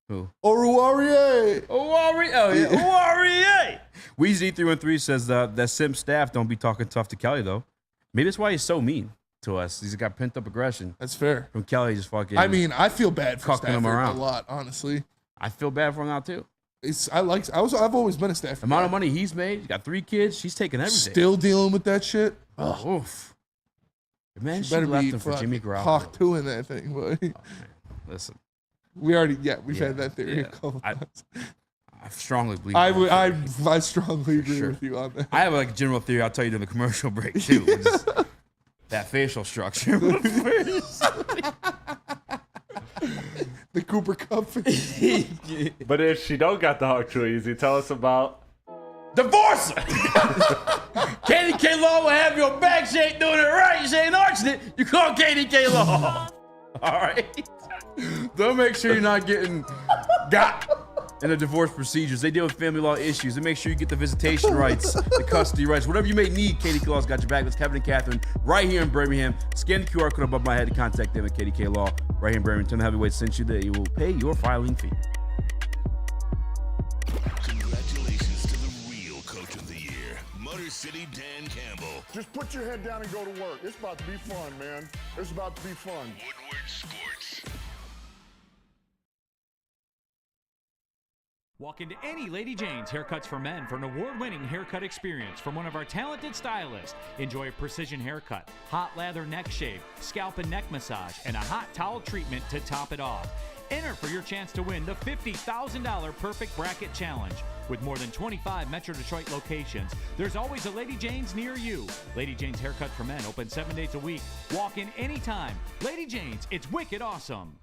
Who? Oruwariye. Oh yeah, Oruwariye. Weezy313 says that Simp staff don't be talking tough to Kelly though. Maybe that's why he's so mean to us. He's got pent up aggression. That's fair. From Kelly just fucking. I mean, I feel bad for cucking Stafford him around a lot, honestly. I feel bad for him now too. I've always been a Stafford. The amount of money he's made, he's got 3 kids. She's taking everything. Still dealing with that shit. Oh, oof. Man, She she better left be him for Jimmy Garoppolo. Hawk 2 in that thing, boy. Listen, we've had that theory a couple times. I strongly believe. I strongly agree with you on that. I have like a general theory. I'll tell you during the commercial break too. which is that facial structure. The Cooper Cup. But if she don't got the Hawk too easy, tell us about divorce. Katie K. Law will have your back. She ain't doing it right. She ain't arching it. You call Katie K. Law. All right. They'll make sure you're not getting got in the divorce procedures. They deal with family law issues. They make sure you get the visitation rights, the custody rights, whatever you may need. Katie K. Law's got your back. That's Kevin and Catherine right here in Birmingham. Scan the QR code above my head to contact them at Katie K. Law right here in Birmingham. Tell them Heavyweights sent you that you will pay your filing fee. Congratulations to the real Coach of the Year, Motor City Dan Campbell. Just put your head down and go to work. It's about to be fun, man. It's about to be fun. Woodward Sports. Walk into any Lady Jane's Haircuts for Men for an award-winning haircut experience from one of our talented stylists. Enjoy a precision haircut, hot lather neck shave, scalp and neck massage, and a hot towel treatment to top it off. Enter for your chance to win the $50,000 Perfect Bracket Challenge. With more than 25 Metro Detroit locations, there's always a Lady Jane's near you. Lady Jane's Haircut for Men, open 7 days a week. Walk in anytime. Lady Jane's, it's wicked awesome.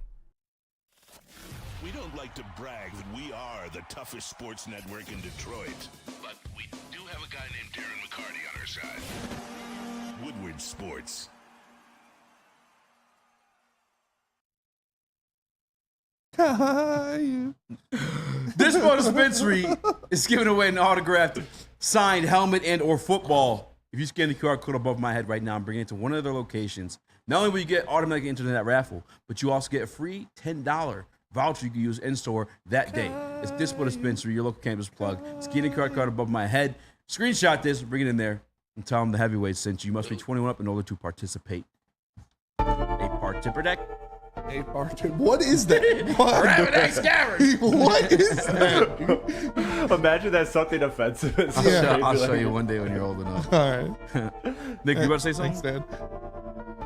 We don't like to brag that we are the toughest sports network in Detroit, but we do have a guy named Darren McCarty on our side. Woodward Sports. This dispensary is giving away an autographed, signed helmet and or football. If you scan the QR code above my head right now and bring it to one of their locations, not only will you get automatically entered in that raffle, but you also get a free $10 voucher you can use in-store that day. It's Dispo Dispensary, your local cannabis plug. Scan the QR code above my head. Screenshot this, bring it in there, and tell them the Heavyweights sent you. You must be 21 up in order to participate. A part-tipper deck. What is that? What is that? Imagine that's something offensive. I'll show you one day when you're old enough. All right. Nick, you about to say something? Thanks, Dad.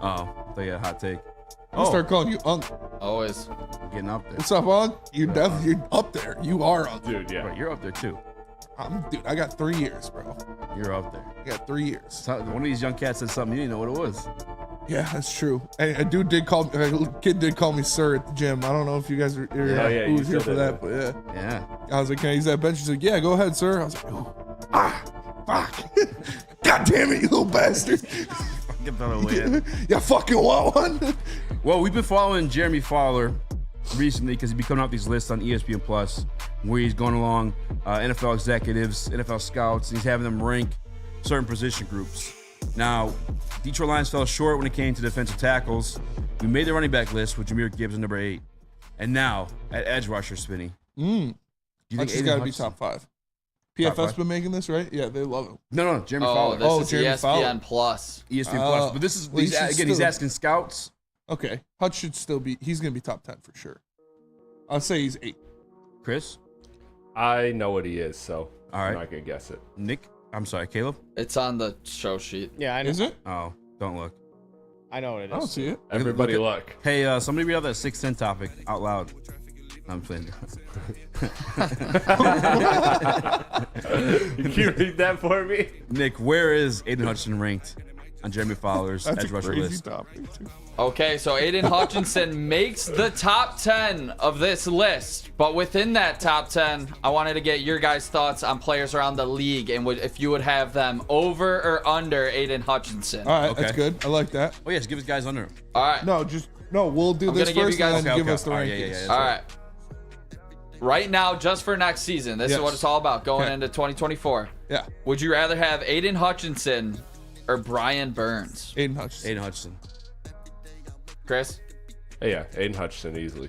Oh, so yeah, hot take. I'll start calling you Unc. Always. Getting up there. What's up, Unc? You're up there. You are Unc. Dude, yeah. Right, you're up there too. Dude, I got 3 years, bro. You're up there. I got 3 years. So one of these young cats said something, you didn't know what it was. Yeah, that's true. A kid did call me sir at the gym. I don't know if you guys who was here for that, but yeah. I was like, can I use that bench? He's like, yeah, go ahead, sir. I was like, oh, fuck. God damn it, you little bastard. You fucking want one? Well, we've been following Jeremy Fowler recently because he's been coming out these lists on ESPN Plus where he's going along NFL executives, NFL scouts, and he's having them rank certain position groups. Now, Detroit Lions fell short when it came to defensive tackles. We made the running back list with Jahmyr Gibbs at number 8. And now, at edge rusher, Spinny. Do you think he's got to be top 5? PFF's been making this, right? Yeah, they love him. No, Jeremy Fowler. This is Jeremy ESPN Fowler. Plus. ESPN Plus. But this is, he's asking scouts. Okay. Hutch should still be, he's going to be top 10 for sure. I'll say he's 8. Chris? I know what he is, so all right. I'm not going to guess it. Nick? I'm sorry, Caleb? It's on the show sheet. Yeah, I know. Is it? Oh, don't look. I know what it is. I don't see it. Everybody look. Hey, somebody read out that 6'10" topic out loud. I'm playing. Can you read that for me? Nick, where is Aidan Hutchinson ranked on Jeremy Fowler's edge rusher list? Topic, too. Okay, so Aidan Hutchinson makes the top 10 of this list. But within that top 10, I wanted to get your guys' thoughts on players around the league and if you would have them over or under Aidan Hutchinson. All right, that's good. I like that. Oh, yes, give us guys under him. All right. No, we'll do this first and then give us the rankings. All right. Right now, just for next season, this is what it's all about going into 2024. Yeah. Would you rather have Aidan Hutchinson or Brian Burns? Aidan Hutchinson. Aidan Hutchinson. Chris? Hey, yeah, Aidan Hutchinson easily.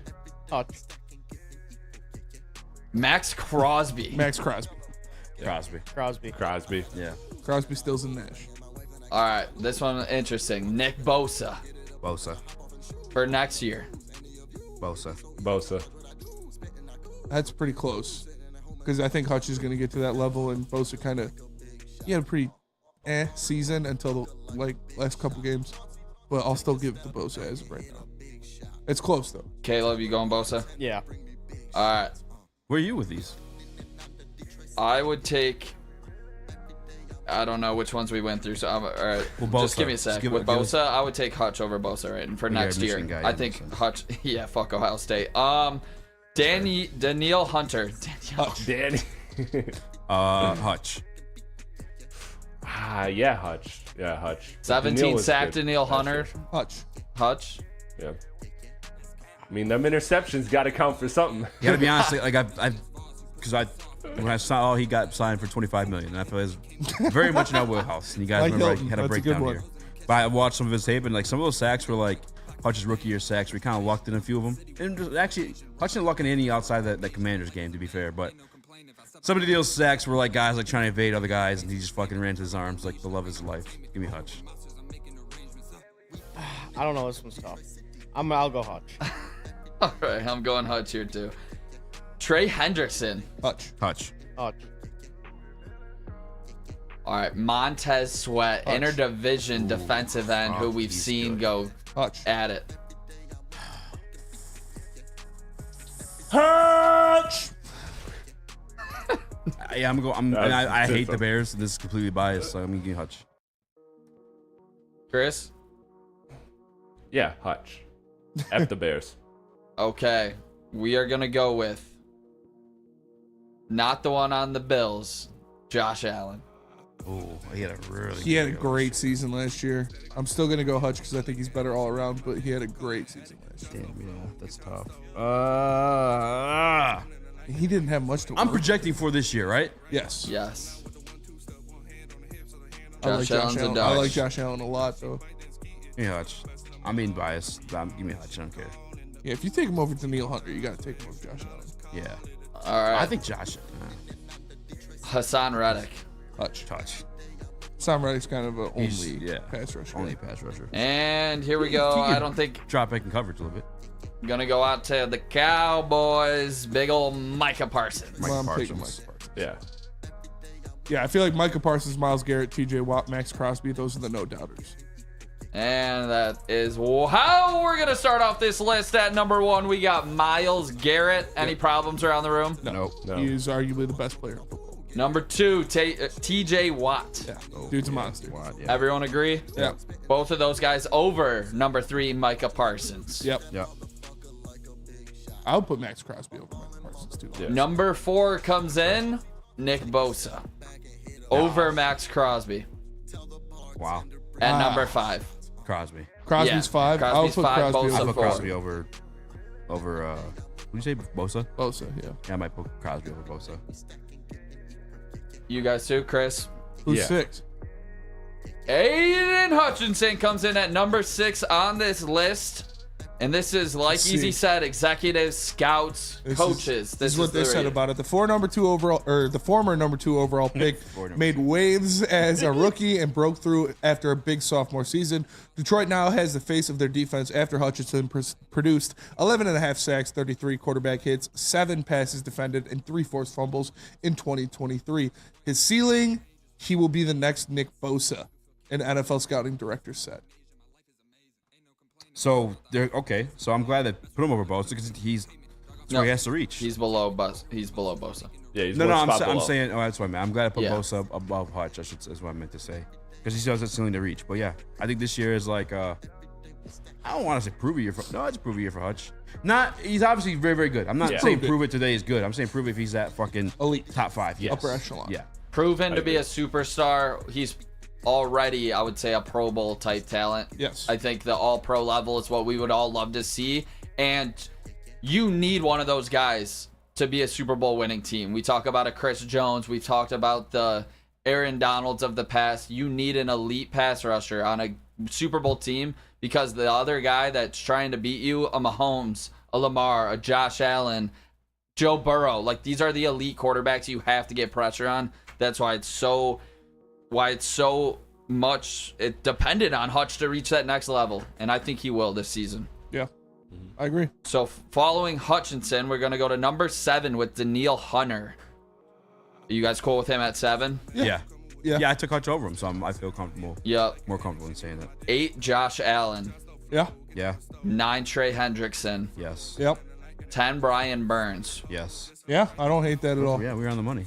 Max Crosby. Max Crosby. Crosby. Yeah. Crosby stills in Nash. All right, this one interesting. Nick Bosa. For next year. Bosa. That's pretty close. because I think Hutch is going to get to that level, and Bosa kind of he had a pretty season until the last couple games, but I'll still give it to Bosa as of right now. It's close though. Caleb, you going Bosa? Yeah. All right. Where are you with these? I would take. I don't know which ones we went through, so all right. Well, just give me a sec. With Bosa, I would take Hutch over Bosa, right? And for next year, I think Hutch. Yeah, fuck Ohio State. Danielle Hunter. Danny. Hutch. Yeah, Hutch. Yeah, Hutch. 17 sacked Danielle Hunter. Hutch. Yeah. I mean, them interceptions got to count for something. You gotta be honest, like when I saw he got signed for $25 million, and I feel it's very much in our wheelhouse. And you guys remember I had a breakdown here. But I watched some of his tape, and like some of those sacks were like Hutch's rookie year sacks. We kind of lucked in a few of them, and just, actually Hutch didn't luck in any outside that Commanders game, to be fair. But some of those sacks were like guys like trying to evade other guys, and he just fucking ran to his arms like the love of his life. Give me Hutch. I don't know, this one's tough. I'll go Hutch. All right, I'm going Hutch here too. Trey Hendrickson. Hutch. All right, Montez Sweat, interdivision defensive end, who we've seen go at it. Hutch. Yeah, I hate the Bears. This is completely biased, so I'm gonna give Hutch. Chris? Yeah, Hutch. F the Bears. Okay, we are gonna go with not the one on the Bills, Josh Allen. Oh, he had a great season last year. I'm still gonna go Hutch because I think he's better all around, but he had a great season last year. Damn, yeah, that's tough. He didn't have much to work. I'm projecting for this year, right? Yes. Yes. I like Josh Allen. I like Josh Allen a lot, though. Yeah, Hutch. I'm being biased. Give me Hutch. I don't care. Yeah, if you take him over to Danielle Hunter, you got to take him over Josh Allen. Yeah. All right. I think Josh. Hassan Reddick. Hutch. Hassan Reddick's kind of a pass rusher. Only pass rusher. And here we go. I don't think drop back in coverage a little bit. Gonna go out to the Cowboys. Big old Micah Parsons. Micah Parsons. Yeah. Yeah, I feel like Micah Parsons, Myles Garrett, TJ Watt, Max Crosby, those are the no doubters. And that is how we're going to start off this list. At number 1, we got Myles Garrett. Any problems around the room? No. He is arguably the best player in football. Number 2, TJ Watt. Yeah, dude's a monster. Everyone agree? Yeah. Both of those guys over number 3, Micah Parsons. Yep. I'll put Max Crosby over Micah Parsons, too. Yeah. Number 4 comes in, Nick Bosa. Over Max Crosby. Wow. And number 5. Crosby. Crosby's 5. Crosby's 5. I'll put 4. Crosby over what did you say? Bosa? Bosa, yeah. Yeah, I might put Crosby over Bosa. You guys too, Chris? Who's 6? Aidan Hutchinson comes in at number 6 on this list. And this is, like Easy said, executives, scouts, coaches. This is what they said about it. The former number 2 overall pick made waves as a rookie and broke through after a big sophomore season. Detroit now has the face of their defense after Hutchinson produced 11.5 sacks, 33 quarterback hits, 7 passes defended, and 3 forced fumbles in 2023. His ceiling, he will be the next Nick Bosa, an NFL scouting director said. So they're okay. So I'm glad they put him over Bosa because where he has to reach. He's below Bosa. Yeah, he's I'm saying. Oh, that's what I meant. I'm glad I put Bosa above Hutch. Is what I meant to say because he still has that ceiling to reach. But yeah, I think this year is like I don't want to say prove a year for. No, it's a prove a year for Hutch. He's obviously very, very good. I'm not saying prove it today is good. I'm saying prove it if he's that fucking elite top 5. Yes. Upper echelon. Yeah. Proven to be a superstar. He's already, I would say, a Pro Bowl type talent. Yes. I think the all-pro level is what we would all love to see. And you need one of those guys to be a Super Bowl winning team. We talk about a Chris Jones. We've talked about the Aaron Donalds of the past. You need an elite pass rusher on a Super Bowl team because the other guy that's trying to beat you, a Mahomes, a Lamar, a Josh Allen, Joe Burrow, like these are the elite quarterbacks you have to get pressure on. That's why it's so much it depended on Hutch to reach that next level, and I think he will this season. Yeah, I agree. So following Hutchinson, we're going to go to number 7 with Danielle Hunter. You guys cool with him at 7? Yeah. I took Hutch over him, so I feel comfortable. Yep. More comfortable in saying that. 8, Josh Allen. Yeah. 9, Trey Hendrickson. Yes. Yep. 10, Brian Burns. Yes. Yeah, I don't hate that at all. Yeah, we were on the money.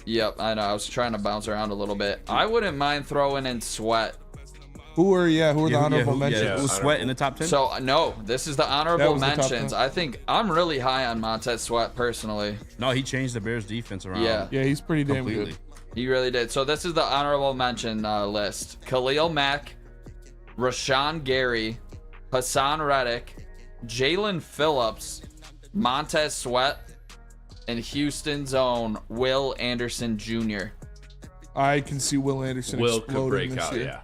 Yep, I know. I was trying to bounce around a little bit. I wouldn't mind throwing in Sweat. Who are the honorable mentions? Was Sweat in the top 10? So, no, this is the honorable was the top mentions. 10. I think I'm really high on Montez Sweat personally. No, he changed the Bears defense around. Yeah. Yeah, he's pretty damn good. He really did. So this is the honorable mention list. Khalil Mack, Rashawn Gary, Hassan Reddick, Jalen Phillips, Montez Sweat, and Houston's own Will Anderson Jr. I can see Will Anderson exploding this year.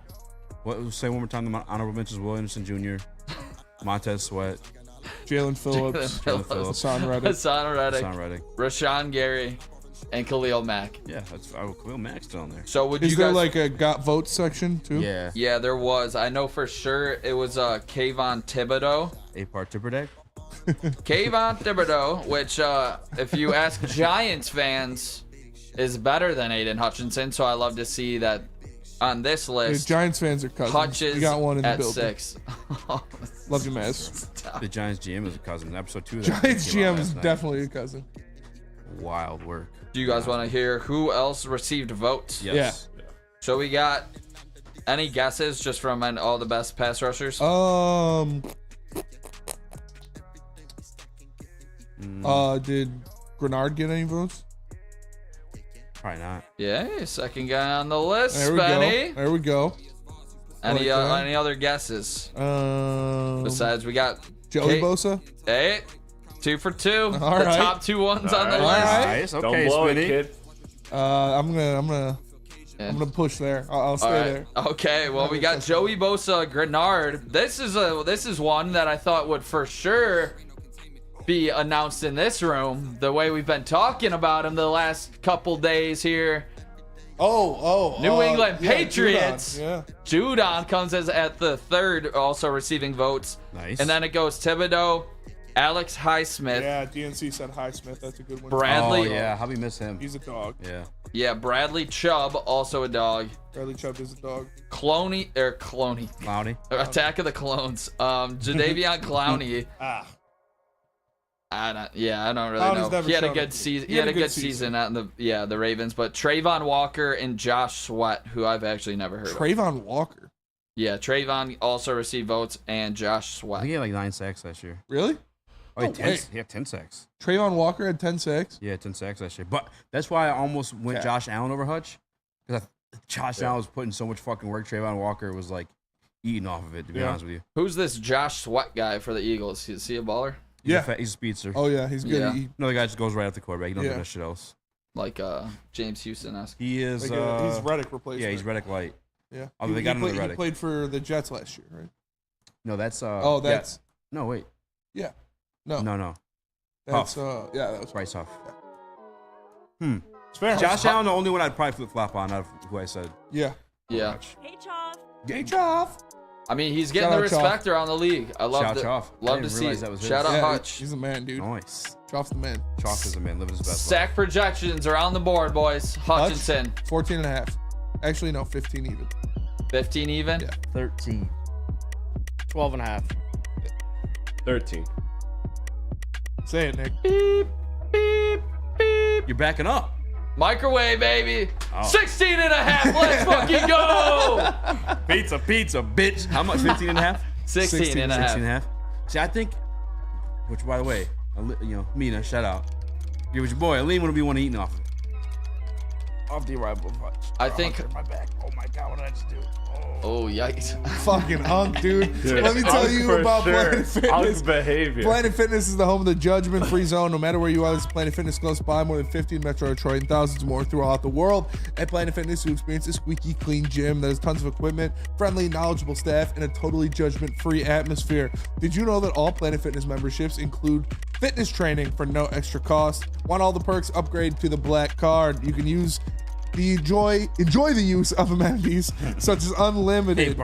Say one more time the honorable mentions: Will Anderson Jr., Montez Sweat, Jalen Phillips, Hassan Reddick, Rashawn Gary, and Khalil Mack. Yeah, that's Khalil Mack's still in there. So would Is you there guys, like a got votes section too? Yeah. Yeah, there was. I know for sure it was Kayvon Thibodeau. A-Part Thibodeau. Kayvon Thibodeau, which if you ask Giants fans, is better than Aidan Hutchinson. So I love to see that on this Yeah, list. Giants fans are cousins. Hutch We got one in the at building. 6. Love you, Maz. The Giants GM is a cousin. Episode 2. Giants GM is definitely a cousin. Wild work. Do you guys want to hear who else received votes? Yes. Yeah. So we got any guesses just from all the best pass rushers? Did Grenard get any votes? Probably not. Yeah, second guy on the list, There we Benny. go. There we go. Any Like that. any other guesses? Besides, we got Joey Bosa. Hey, 2 for 2. All The right. top 2 ones on the All list. right. Nice. Okay, Don't blow Spinny. it, kid. I'm gonna push there. I'll stay All right. there. Okay, well we got Joey Bosa, Grenard. This is one that I thought would for sure be announced in this room. The way we've been talking about him the last couple days here. New England yeah, Patriots. Judon, Judon comes as at the 3rd, also receiving votes. Nice. And then it goes Thibodeau, Alex Highsmith. Yeah, DNC said Highsmith. That's a good one. Bradley. Oh, yeah. How we miss him? He's a dog. Yeah. Yeah, Bradley Chubb, also a dog. Bradley Chubb is a dog. Cloney. Clowney. Attack of the Clones. Jadavion Clowney. I don't really Clowney's know. never He had a shown good it. season. He had a good season at the Ravens. But Trayvon Walker and Josh Sweat, who I've actually never heard of. Trayvon Walker. Yeah, Trayvon also received votes, and Josh Sweat. He had like 9 sacks last year. Really? Oh, he had 10 sacks. Trayvon Walker had 10 sacks. Yeah, 10 sacks last year. But that's why I almost went Josh Allen over Hutch. Because Josh Allen was putting so much fucking work. Trayvon Walker was like eating off of it, to be honest with you. Who's this Josh Sweat guy for the Eagles? Is he a baller? Yeah. He's a speedster. Oh, yeah, he's good. Yeah. Another guy just goes right at the quarterback. He don't do no shit else. Like James Houston-esque. He is. He's Reddick replacement. Yeah, he's Reddick light. Yeah. Oh, they got another he Reddick. played for the Jets last year, right? No, that's. that's. No, wait. Yeah. No. No. That's Huff. that was Bryce Huff. It's fair. Josh Allen, the only one I'd probably flip flop on out of who I said. Yeah. Yeah. Hey, Choff. Hey, Choff. I mean, he's getting Shout the out Choff. respect around the league. I love Shout it. Choff. I Love to didn't see realize it. that was his. Shout out Yeah, Hutch. He's a man, dude. Nice. Choff's the man. Choff is a man, living his best life. Sack projections are on the board, boys. Hutchinson. 14.5. Actually, no, 15 even. 15 even? Yeah. 13. 12.5. 13. Say it, Nick. Beep, beep, beep. You're backing up. Microwave, baby. Oh. 16 and a half. Let's fucking go. Pizza, bitch. How much? 15 and a half? 16 and a half. 16 and a half. See, I think, which, by the way, Mina, shout out. It was your boy. Aleem would be one eating off it. Off the arrival of Hutch. I think. My back. Oh my God, what did I just do? Oh, yikes. Fucking unk, dude. Dude, Let me tell unk you for about sure. Planet Fitness. Unk behavior. Planet Fitness is the home of the judgment-free zone. No matter where you are, there's Planet Fitness close by. More than 50 in Metro Detroit and thousands more throughout the world. At Planet Fitness, you experience a squeaky clean gym. There's tons of equipment, friendly, knowledgeable staff, and a totally judgment-free atmosphere. Did you know that all Planet Fitness memberships include fitness training for no extra cost? Want all the perks? Upgrade to the Black Card. You can enjoy the use of amenities such as unlimited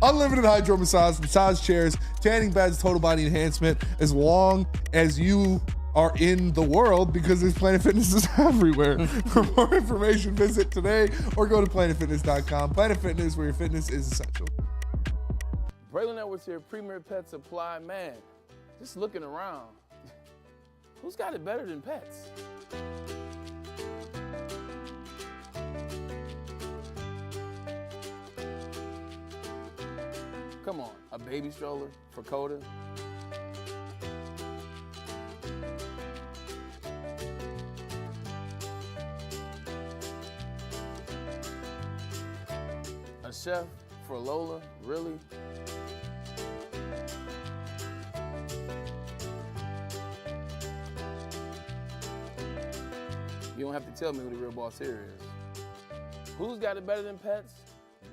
unlimited hydro massage chairs, tanning beds, total body enhancement, as long as you are in the world because there's Planet Fitnesses everywhere. For more information, visit today or go to planetfitness.com. Planet Fitness, where your fitness is essential. Braylon Edwards here, Premier Pet Supply. Man, just looking around, who's got it better than pets? Come on, a baby stroller for Coda? A chef for Lola? Really? You don't have to tell me who the real boss here is. Who's got it better than pets?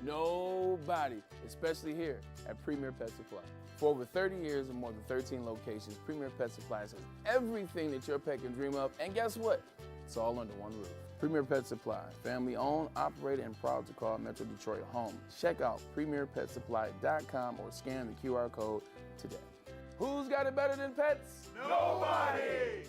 Nobody, especially here at Premier Pet Supply. For over 30 years and more than 13 locations, Premier Pet Supply has everything that your pet can dream of, and guess what? It's all under one roof. Premier Pet Supply, family owned, operated, and proud to call Metro Detroit home. Check out premierpetsupply.com or scan the QR code today. Who's got it better than pets? Nobody!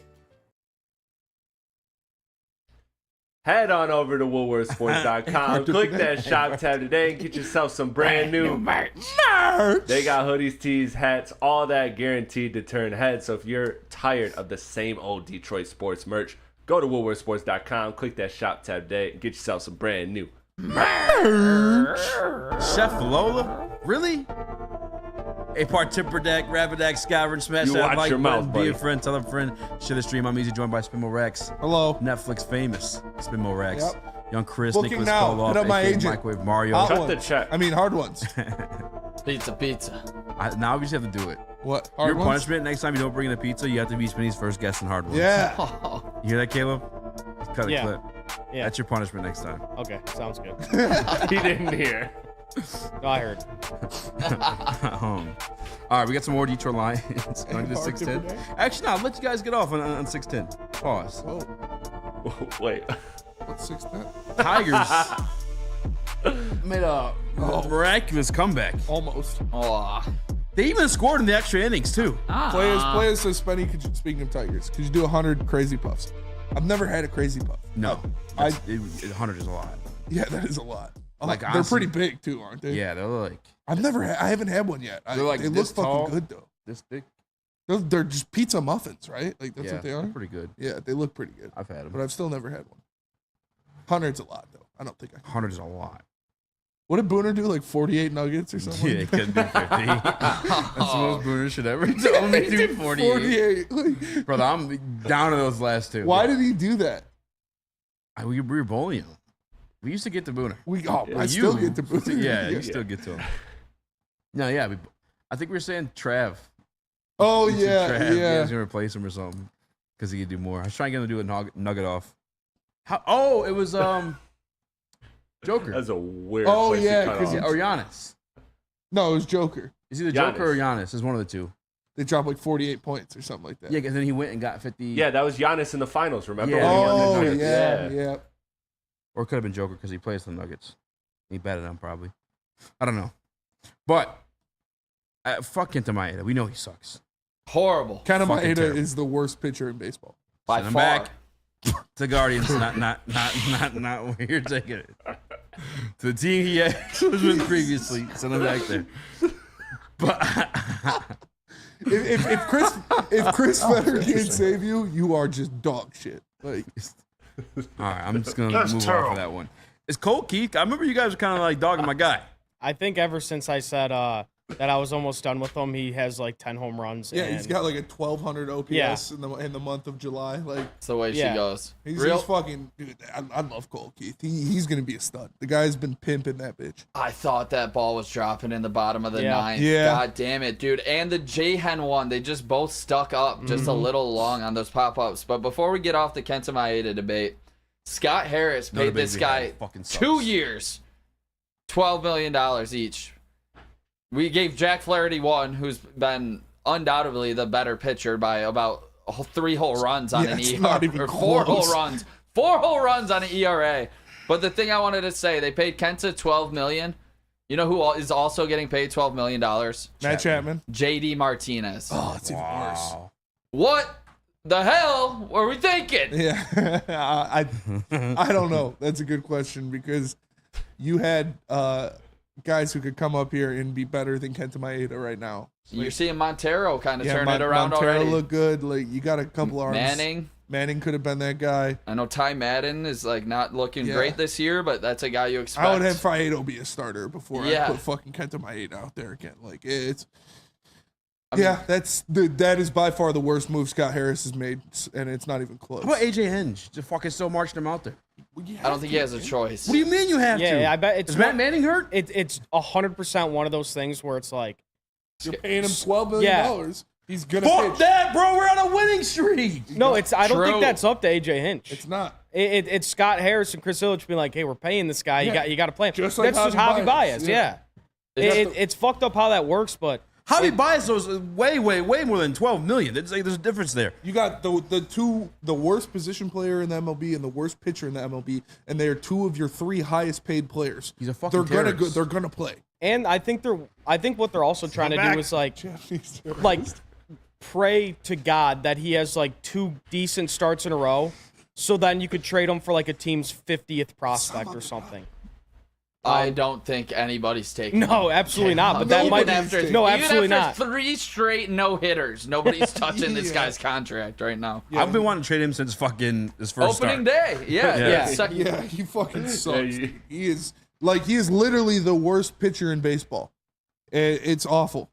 Head on over to woodwardsports.com. Click that shop tab today and get yourself some brand new merch. They got hoodies, tees, hats, all that guaranteed to turn heads. So if you're tired of the same old Detroit sports merch, go to woodwardsports.com, click that shop tab today, and get yourself some brand new merch. Chef Lola? Really? A-Part Tipper Deck, Rapidac, Skyrim, smash You that watch like your button, mouth, be a buddy. friend, tell a friend, share the stream. I'm easy, joined by Spinmo Rex. Hello. Netflix famous Spinmo Rex. Yep. Young Chris, Booking Nicholas now. Kohloff, Hit up my aka agent. Microwave Mario. Hot Cut ones. the check. I mean, hard ones. Pizza. Now we just have to do it. What? Hard Your ones? punishment, next time you don't bring in a pizza, you have to be Spinny's first guest in hard ones. Yeah. You hear that, Caleb? Cut a Yeah. clip. Yeah. That's your punishment next time. Okay, sounds good. He didn't hear. No, I heard. All right, we got some more Detroit Lions. Going to 610. Actually, no, let you guys get off on 610. Pause. Oh, Wait. what's 610? Tigers made a miraculous comeback. Almost. Oh. They even scored in the extra innings, too. Players says Spenny, speaking of Tigers, could you do 100 crazy puffs? I've never had a crazy puff. No. I- 100 is a lot. Yeah, that is a lot. Like, They're honestly- pretty big too, aren't they? Yeah, they're like... I haven't had one yet. They're like they look this fucking tall, good though. this thick. They're just pizza muffins, right? Like that's Yeah, what they are. they're pretty good. Yeah, they look pretty good. I've had them. But I've still never had one. 100's a lot though. I don't think I can. 100 is a lot. What did Booner do? Like 48 nuggets or something? Yeah, it could be 50. That's the most Booner should ever do. Only do 48. 48. Like, Brother, I'm down to those last two. why did he do that? We were bullying him. We used to get to Booner. I still get to Booner. Yeah, you still get to him. No, yeah. I think we were saying Trav. Oh We said yeah, Trav. yeah. I was going to replace him or something because he could do more. I was trying to get him to do a nugget off. It was Joker. That's a weird Oh, place yeah, to cut 'cause off. Or Giannis. No, it was Joker. Is either Joker or Giannis. It's one of the two. They dropped like 48 points or something like that. Yeah, because then he went and got 50. Yeah, that was Giannis in the finals, remember? Yeah. When he won the Oh Nuggets? yeah. Or it could have been Joker because he plays for the Nuggets. He batted them probably. I don't know. But fuck Kenta Maeda. We know he sucks. Horrible. Kenta Fucking Maeda terrible. is the worst pitcher in baseball. By Send him far. back to Guardians. not where you're taking it. To the team he was with previously. Send him back there. But If Chris Fetter can't save you, you are just dog shit. Like, all right, I'm just gonna move on for that one. Is Cole Keith? I remember you guys were kind of like dogging my guy. I think ever since I said that I was almost done with him, he has like 10 home runs. yeah, and he's got like a 1200 OPS Yeah. in the month of July. Like, That's the way she goes. he's Real. fucking dude. I love Cole Keith. He's gonna be a stud. The guy's been pimping that bitch. I thought that ball was dropping in the bottom of the ninth. Yeah. God damn it, dude. And the J-Hen one, they just both stuck up just a little long on those pop-ups. But before we get off the Kenta Maeda debate, Scott Harris Another paid this baby guy head. Fucking sucks. 2 years, $12 million each. We gave Jack Flaherty one, who's been undoubtedly the better pitcher by about 3 whole runs on Yeah, an it's ERA. not even Or 4 close. whole runs. 4 whole runs on an ERA. But the thing I wanted to say, they paid Kenta $12 million. You know who is also getting paid $12 million? Matt Chapman. JD Martinez. Oh, it's even worse. What The hell were we thinking? Yeah, I don't know. That's a good question because you had guys who could come up here and be better than Kenta Maeda right now. You're seeing Montero kind of turn it around Montero already. look good. Like you got a couple arms. Manning could have been that guy. I know Ty Madden is like not looking great this year, but that's a guy you expect. I would have Faedo be a starter before I put fucking Kenta Maeda out there again. Like it's. That is by far the worst move Scott Harris has made, and it's not even close. How about AJ Hinge? Just fucking still marching him out there. I don't think he has a choice. What do you mean you have to? Yeah, I bet it's. Is Matt Manning hurt? It's 100% one of those things where it's like you're paying him $12 million. He's gonna Fuck pitch. that, bro. We're on a winning streak. No, it's. I don't think that's up to AJ Hinch. It's not. It's Scott Harris and Chris Ilitch being like, hey, we're paying this guy. You got to play him. Just like that's just Javi Baez. Yeah. It's fucked up how that works, but Javi Baez was way more than $12 million. There's a difference there. You got the worst position player in the MLB and the worst pitcher in the MLB, and they are two of your three highest paid players. He's a fucking terrorist. They're gonna play. And I think what they're also trying to do is like pray to God that he has like 2 decent starts in a row, so then you could trade him for like a team's 50th prospect or something. I don't think anybody's taking him. No, absolutely not. But that might absolutely not. 3 straight no hitters. Nobody's touching this guy's contract right now. Yeah. I've been wanting to trade him since fucking his first opening start. day. Yeah. He fucking sucks. He is literally the worst pitcher in baseball. It's awful.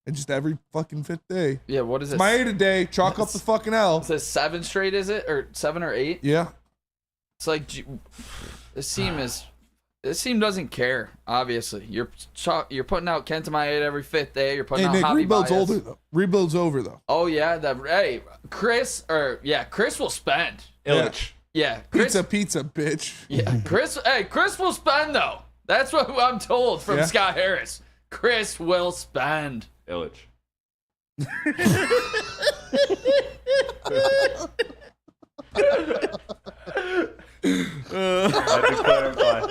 And just every fucking 5th day. Yeah, what is it? Maeda day, chalk up the fucking L. Is it 7 straight, is it? Or 7 or 8? Yeah. It's like, this team doesn't care, obviously. You're putting out Kenta Maeda every 5th day. You're putting out Nick, Javi rebuild's Baez. older though. Rebuild's over though. Oh, yeah. Chris will spend. Ilitch. Yeah. Chris, Pizza, bitch. Yeah, Chris will spend, though. That's what I'm told from Scott Harris. Chris will spend. Ilitch. I had to clarify.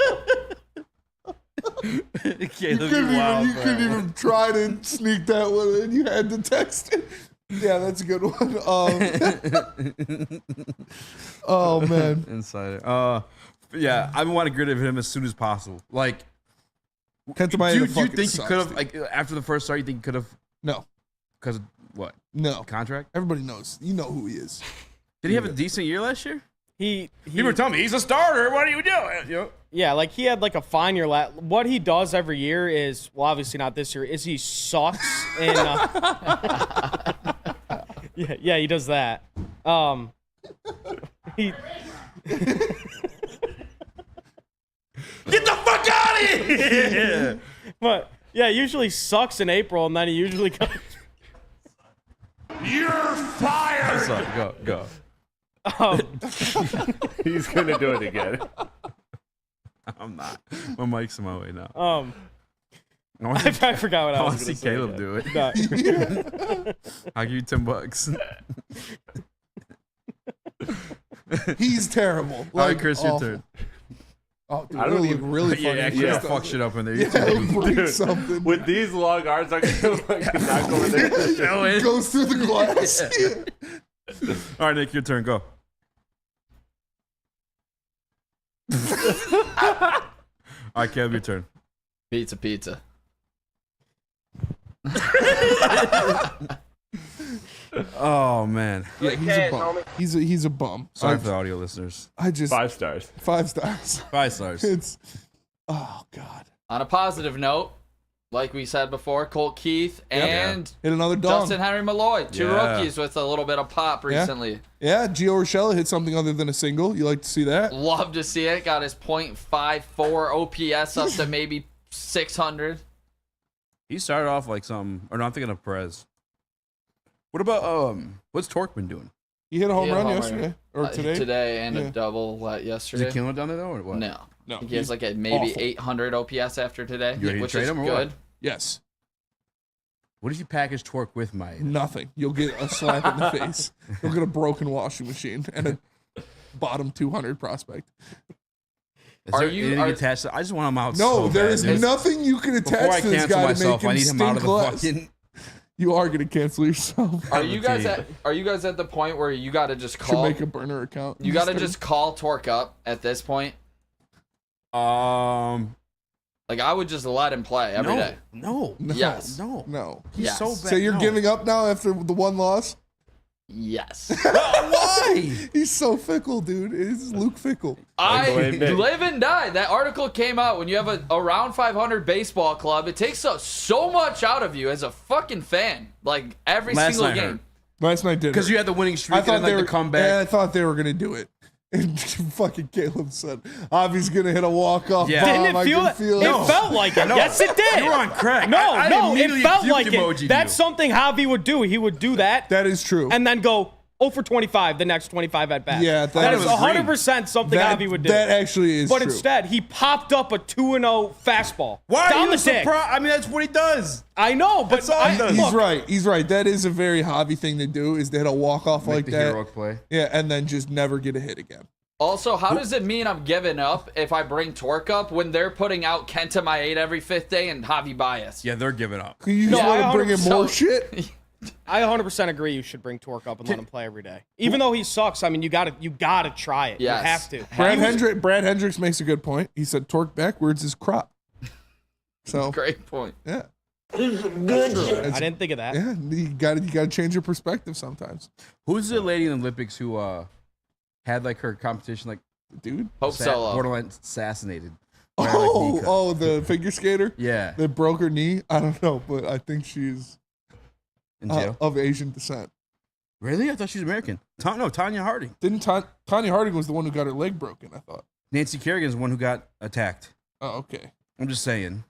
You couldn't even try to sneak that one in. You had to text it. Yeah, that's a good one. Oh man, Insider. Yeah, I want to get rid of him as soon as possible. Like, Kenta do Maeda you fucking think sucks, he could have, dude. like, after the first start, you think he could have? No. Because of what? No. Contract? Everybody knows. You know who he is. Did he have a decent year last year? He were telling me he's a starter. What are you doing? You know? Yeah, like he had like a fine year. What he does every year is, well, obviously not this year, is he sucks in. Yeah, he does that. He. Get the fuck out of here! But yeah, usually sucks in April, and then he usually comes. You're fired. What's up? Go. He's gonna do it again. I'm not. My mic's in my way now. I forgot what I was want to see gonna say, Caleb yeah. do it. No. I'll give you $10. He's terrible. All right, Chris, your turn. Oh, dude, it'll look really funny. Yeah, Yeah, fuck shit up in there. bring something. With these long arms, I can like knock over there. It goes through the glass. All right, Nick, your turn. Go. All right, Caleb, your turn. Pizza. Oh man. Yeah, he's a bum. He's a bum. Sorry for the audio listeners. 5 stars. 5 stars. 5 stars. It's oh god. On a positive note, like we said before, Colt Keith and hit another dong. Justin Henry Malloy, 2 rookies with a little bit of pop recently. Yeah, Gio Urshela hit something other than a single. You like to see that? Love to see it. Got his .54 OPS up to maybe 600. He started off like something, or no, I'm thinking of Perez. What about what's Torque been doing? He hit a home run yesterday or today. Today and a double yesterday. Is he killing it down there though, or what? No. No, He has like a maybe 800 OPS after today, You ready to which trade is him or good. what? Yes. What if you package Torque with Mike? Nothing. You'll get a slap in the face. You'll get a broken washing machine and a bottom 200 prospect. Are you attached? I just want him out. No, so there bad, is dude. nothing you can Before attach I to this cancel guy myself, to make I him need him out stink of the less. fucking. You are gonna cancel yourself. Are you guys at the point where you got to just Should call? make a burner account. You got to just call Torque up at this point. Like I would just let him play every day. No. Yes. No. He's Yes. so bad. So you're giving up now after the one loss? Yes. Why? He's so fickle, dude. It's Luke Fickle. I live and die. That article came out when you have a around 500 baseball club. It takes so much out of you as a fucking fan. Like every single game. Last night did. Because you had the winning streak and like the comeback. Yeah, I thought they were gonna do it. And fucking Caleb said, Avi's gonna hit a walk-off bomb. Didn't it feel I that? can feel It felt like it. No. Yes, it did. You were on crack. No, I it immediately felt puked like emoji'd it. That's you. something Javi would do. He would do that. That is true. And then go 0 for 25 the next 25 at bat. Yeah, that is was 100% something Javi would do. That actually is But true. instead, he popped up a 2-0 fastball. Why down are you the dick. surprised? I mean, that's what he does. I know, but He's right. He's right. That is a very Javi thing to do, is to hit a walk-off Make like the that. heroic play. Yeah, and then just never get a hit again. Also, how does it mean I'm giving up if I bring Torque up when they're putting out Kenta Maeda every 5th day and Javi Bias? Yeah, they're giving up. You just want to bring in more shit? I 100% agree you should bring Torque up and let him play every day. Even though he sucks, I mean, you gotta try it. Yes. You have to. Brad Hendricks makes a good point. He said Torque backwards is crop. So Great point. Yeah. This is good shit. I didn't think of that. Yeah, you gotta change your perspective sometimes. Who's the lady in the Olympics who had like her competition like dude? Hope Solo. Borderline assassinated. Oh, the figure skater? Yeah. That broke her knee? I don't know, but I think she's In jail? of Asian descent. Really? I thought she was American. Tanya Harding. Didn't Tanya Harding was the one who got her leg broken, I thought. Nancy Kerrigan's the one who got attacked. Oh, okay. I'm just saying.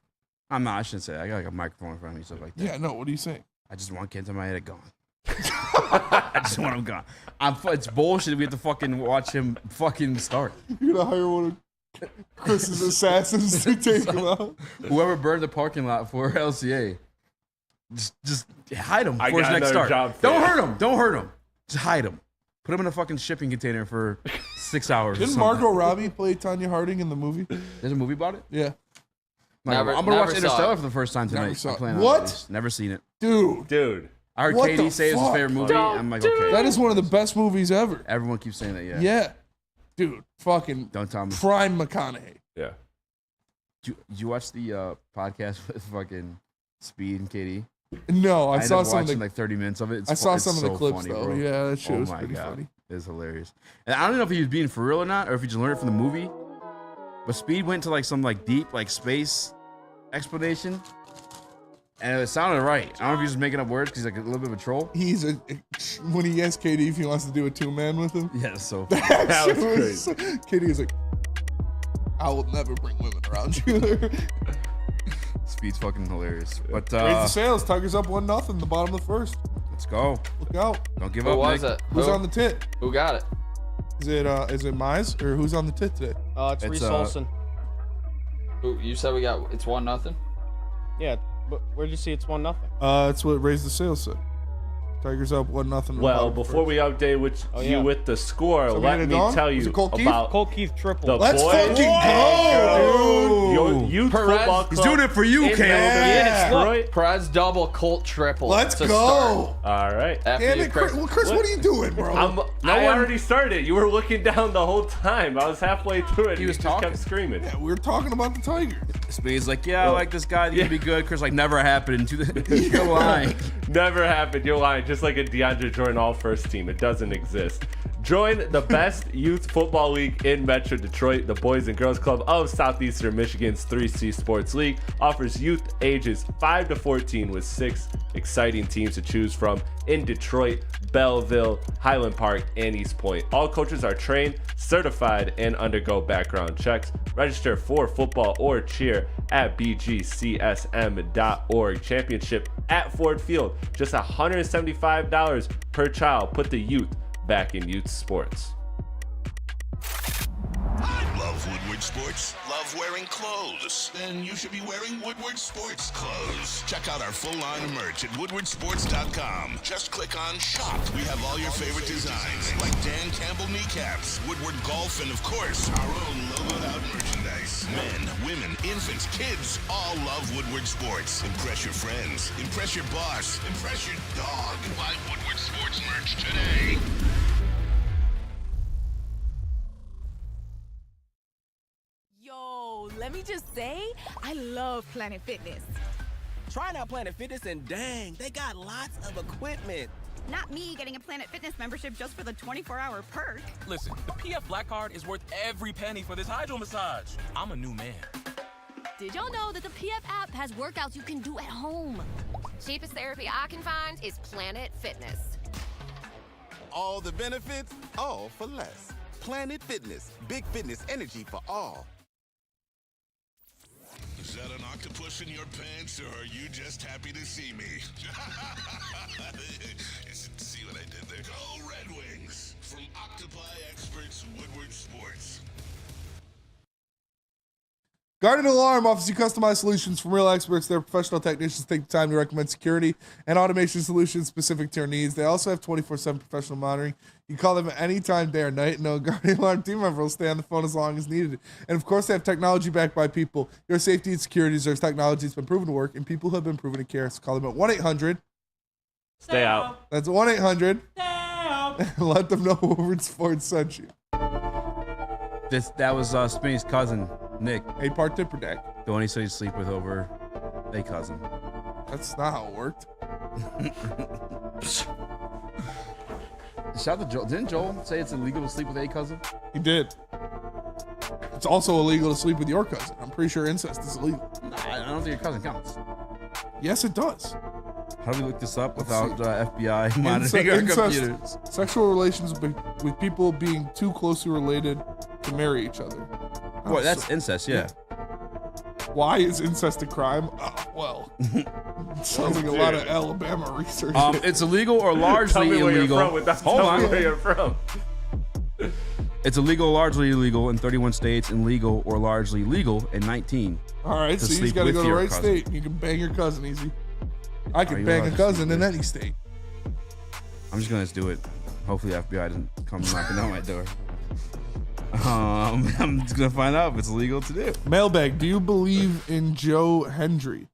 I shouldn't say that. I got like a microphone in front of me, stuff like that. Yeah, no, what are you saying? I just want Kenta Maeda gone. I just want him gone. It's bullshit. We have to fucking watch him fucking start. You're gonna hire one of Chris's assassins to take him out. Whoever burned the parking lot for LCA, just hide him I before his got next another start. job for Don't you. hurt him. Don't hurt him. Just hide him. Put him in a fucking shipping container for 6 hours. Didn't Margot Robbie play Tanya Harding in the movie? There's a movie about it? Yeah. I'm gonna watch Interstellar for the first time tonight. Never saw it. I plan on What? at least. Never seen it. Dude. I heard What Katie the say it's his fuck? favorite movie. I'm like, okay. That is one of the best movies ever. Everyone keeps saying that, yeah. Yeah. Dude, fucking Don't tell me. prime McConaughey. Yeah. Did you watch the podcast with fucking Speed and Katie? No, I ended saw up some of watching the- like 30 minutes of it. I saw some of the so clips, funny, though. bro. Yeah, that shit oh was my pretty God. funny. It's hilarious. And I don't know if he was being for real or not, or if he just learned it from the movie. But Speed went to like some like deep like space explanation, and it sounded right. I don't know if he was making up words because he's like a little bit of a troll. He's when he asked Katie if he wants to do a 2-man with him. Yeah, so that was crazy. Katie was like, I will never bring women around you. Speed's fucking hilarious. But Raise the sails. Tigers up 1-0 the bottom of the first. Let's go. Look out. Don't give Who up, was Nick. it? Who's Who? on the tit? Who got it? Is it Mize or who's on the tit today? It's Reese Olson. Who, you said it's 1-0? Yeah, but where'd you see it's 1-0? That's what Raise the Sails said. Tigers up 1-0. Well, before we update you with the score, So we let gonna me dawn? tell Is you it Colt Keith? about Colt Keith triple. the Let's boys. fucking go, Your youth Perez. football club. He's doing it for you, in Cam. Detroit. Perez double, Colt triple. Let's to go. All right. Start. After Damn you, it, Chris. Well, Chris, what are you doing, bro? I already started. You were looking down the whole time. I was halfway through it. He You was just talking. kept screaming. Yeah, we were talking about the Tigers. Speed's like, yeah, I like this guy. He's gonna be good. Chris like, never happened. You're lying. Never happened. You're lying. Just like a DeAndre Jordan all-first team. It doesn't exist. Join the best youth football league in Metro Detroit. The Boys and Girls Club of Southeastern Michigan's 3C Sports League offers youth ages 5 to 14 with 6 exciting teams to choose from in Detroit, Belleville, Highland Park, and East Point. All coaches are trained, certified, and undergo background checks. Register for football or cheer at bgcsm.org. Championship at Ford Field. Just $175 per child. Put the youth back in youth sports. I love Woodward Woodward Sports? Love wearing clothes? Then you should be wearing Woodward Sports clothes. Check out our full line of merch at woodwardsports.com. Just click on shop. We have all your favorite designs, like Dan Campbell kneecaps, Woodward golf, and of course, our own logoed out merchandise. Men, women, infants, kids all love Woodward Sports. Impress your friends. Impress your boss. Impress your dog. Buy Woodward Sports merch today. Yo, let me just say, I love Planet Fitness. Trying out Planet Fitness and dang, they got lots of equipment. Not me getting a Planet Fitness membership just for the 24-hour perk. Listen, the PF Black Card is worth every penny for this hydro massage. I'm a new man. Did y'all know that the PF app has workouts you can do at home? Cheapest therapy I can find is Planet Fitness. All the benefits, all for less. Planet Fitness, big fitness energy for all. Is that an octopus in your pants, or are you just happy to see me? See what I did there? Go Red Wings! From Octopi Experts Woodward Sports. Guardian Alarm offers you customized solutions from real experts. Their professional technicians take the time to recommend security and automation solutions specific to your needs. They also have 24/7 professional monitoring. You call them at any time, day or night. No Guardian Alarm team member will stay on the phone as long as needed. And of course, they have technology backed by people. Your safety and security deserves technology that's been proven to work, and people who have been proven to care. So call them at 1-800. Stay out. That's 1-800. Let them know Woodward Sports sent you. That was Spinney's cousin, Nick. A-part tipper deck. The one he said he'd sleep with over a cousin. That's not how it worked. Shout out to Joel. Didn't Joel say it's illegal to sleep with a cousin? He did. It's also illegal to sleep with your cousin. I'm pretty sure incest is illegal. Nah, I don't think your cousin counts. Yes, it does. How do we look this up without FBI monitoring our computers? Sexual relations with people being too closely related to marry each other. Boy, that's incest, yeah. Why is incest a crime? Well, sounds like a lot of Alabama research. It's illegal or largely illegal. Hold on. Where you're from. It's illegal or largely illegal in 31 states and legal or largely legal in 19. All right, so you just got to go to the right state. You can bang your cousin easy. I can bang a cousin in any state. I'm just going to do it. Hopefully FBI doesn't come knocking on my door. I'm just going to find out if it's illegal to do. Mailbag, do you believe in Joe Hendry?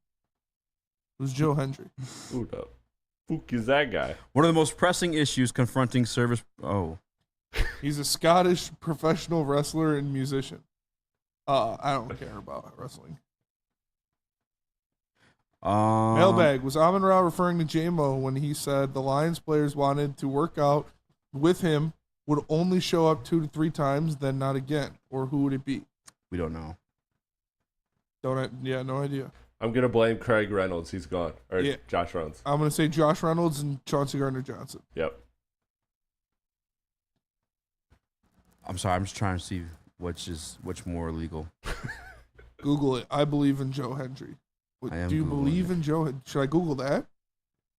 Who's Joe Hendry? Who the fuck is that guy? One of the most pressing issues confronting service... Oh. He's a Scottish professional wrestler and musician. I don't care about wrestling. Mailbag, was Amon-Ra referring to J-Mo when he said the Lions players wanted to work out with him, would only show up 2 to 3 times, then not again? Or who would it be? We don't know. No idea. I'm going to blame Craig Reynolds. He's gone. Or Yeah. Josh Reynolds. I'm going to say Josh Reynolds and Chauncey Gardner-Johnson. Yep. I'm sorry. I'm just trying to see which more illegal. Google it. I believe in Joe Hendry. Do you believe in Joe? Should I Google that?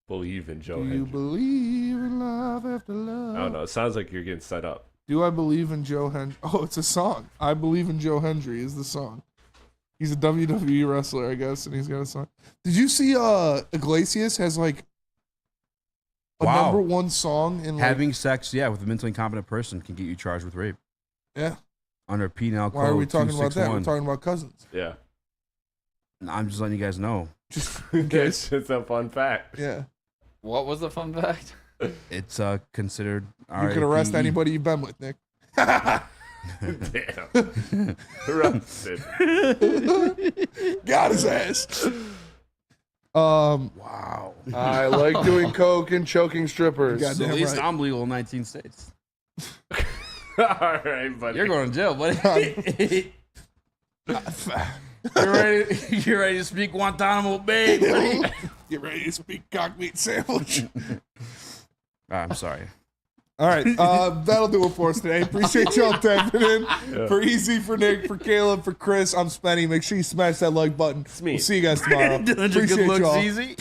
Believe in Joe Do Hendry. you believe in love after love? I don't know. It sounds like you're getting set up. Do I believe in Joe Hendry? Oh, it's a song. I believe in Joe Hendry is the song. He's a WWE wrestler, I guess, and he's got a song. Did you see Iglesias has like a number one song in having sex, with a mentally incompetent person can get you charged with rape. Yeah. Under penal code. Why are we talking about that? We're 261. talking about cousins. Yeah. I'm just letting you guys know. Just It's a fun fact. Yeah. What was the fun fact? It's considered. You can arrest anybody you've been with, Nick. Damn. Arrested. Got his ass. Wow. I like doing coke and choking strippers. So at least I'm legal in 19 states. All right, buddy. You're going to jail, buddy. You're ready to speak Guantanamo Bay, buddy. Get ready to speak cock meat sandwich. I'm sorry. All right, that'll do it for us today. Appreciate y'all tapping in. For Easy, for Nick, for Caleb, for Chris, I'm Spenny. Make sure you smash that like button. We'll see you guys tomorrow. Good Appreciate looks y'all. easy.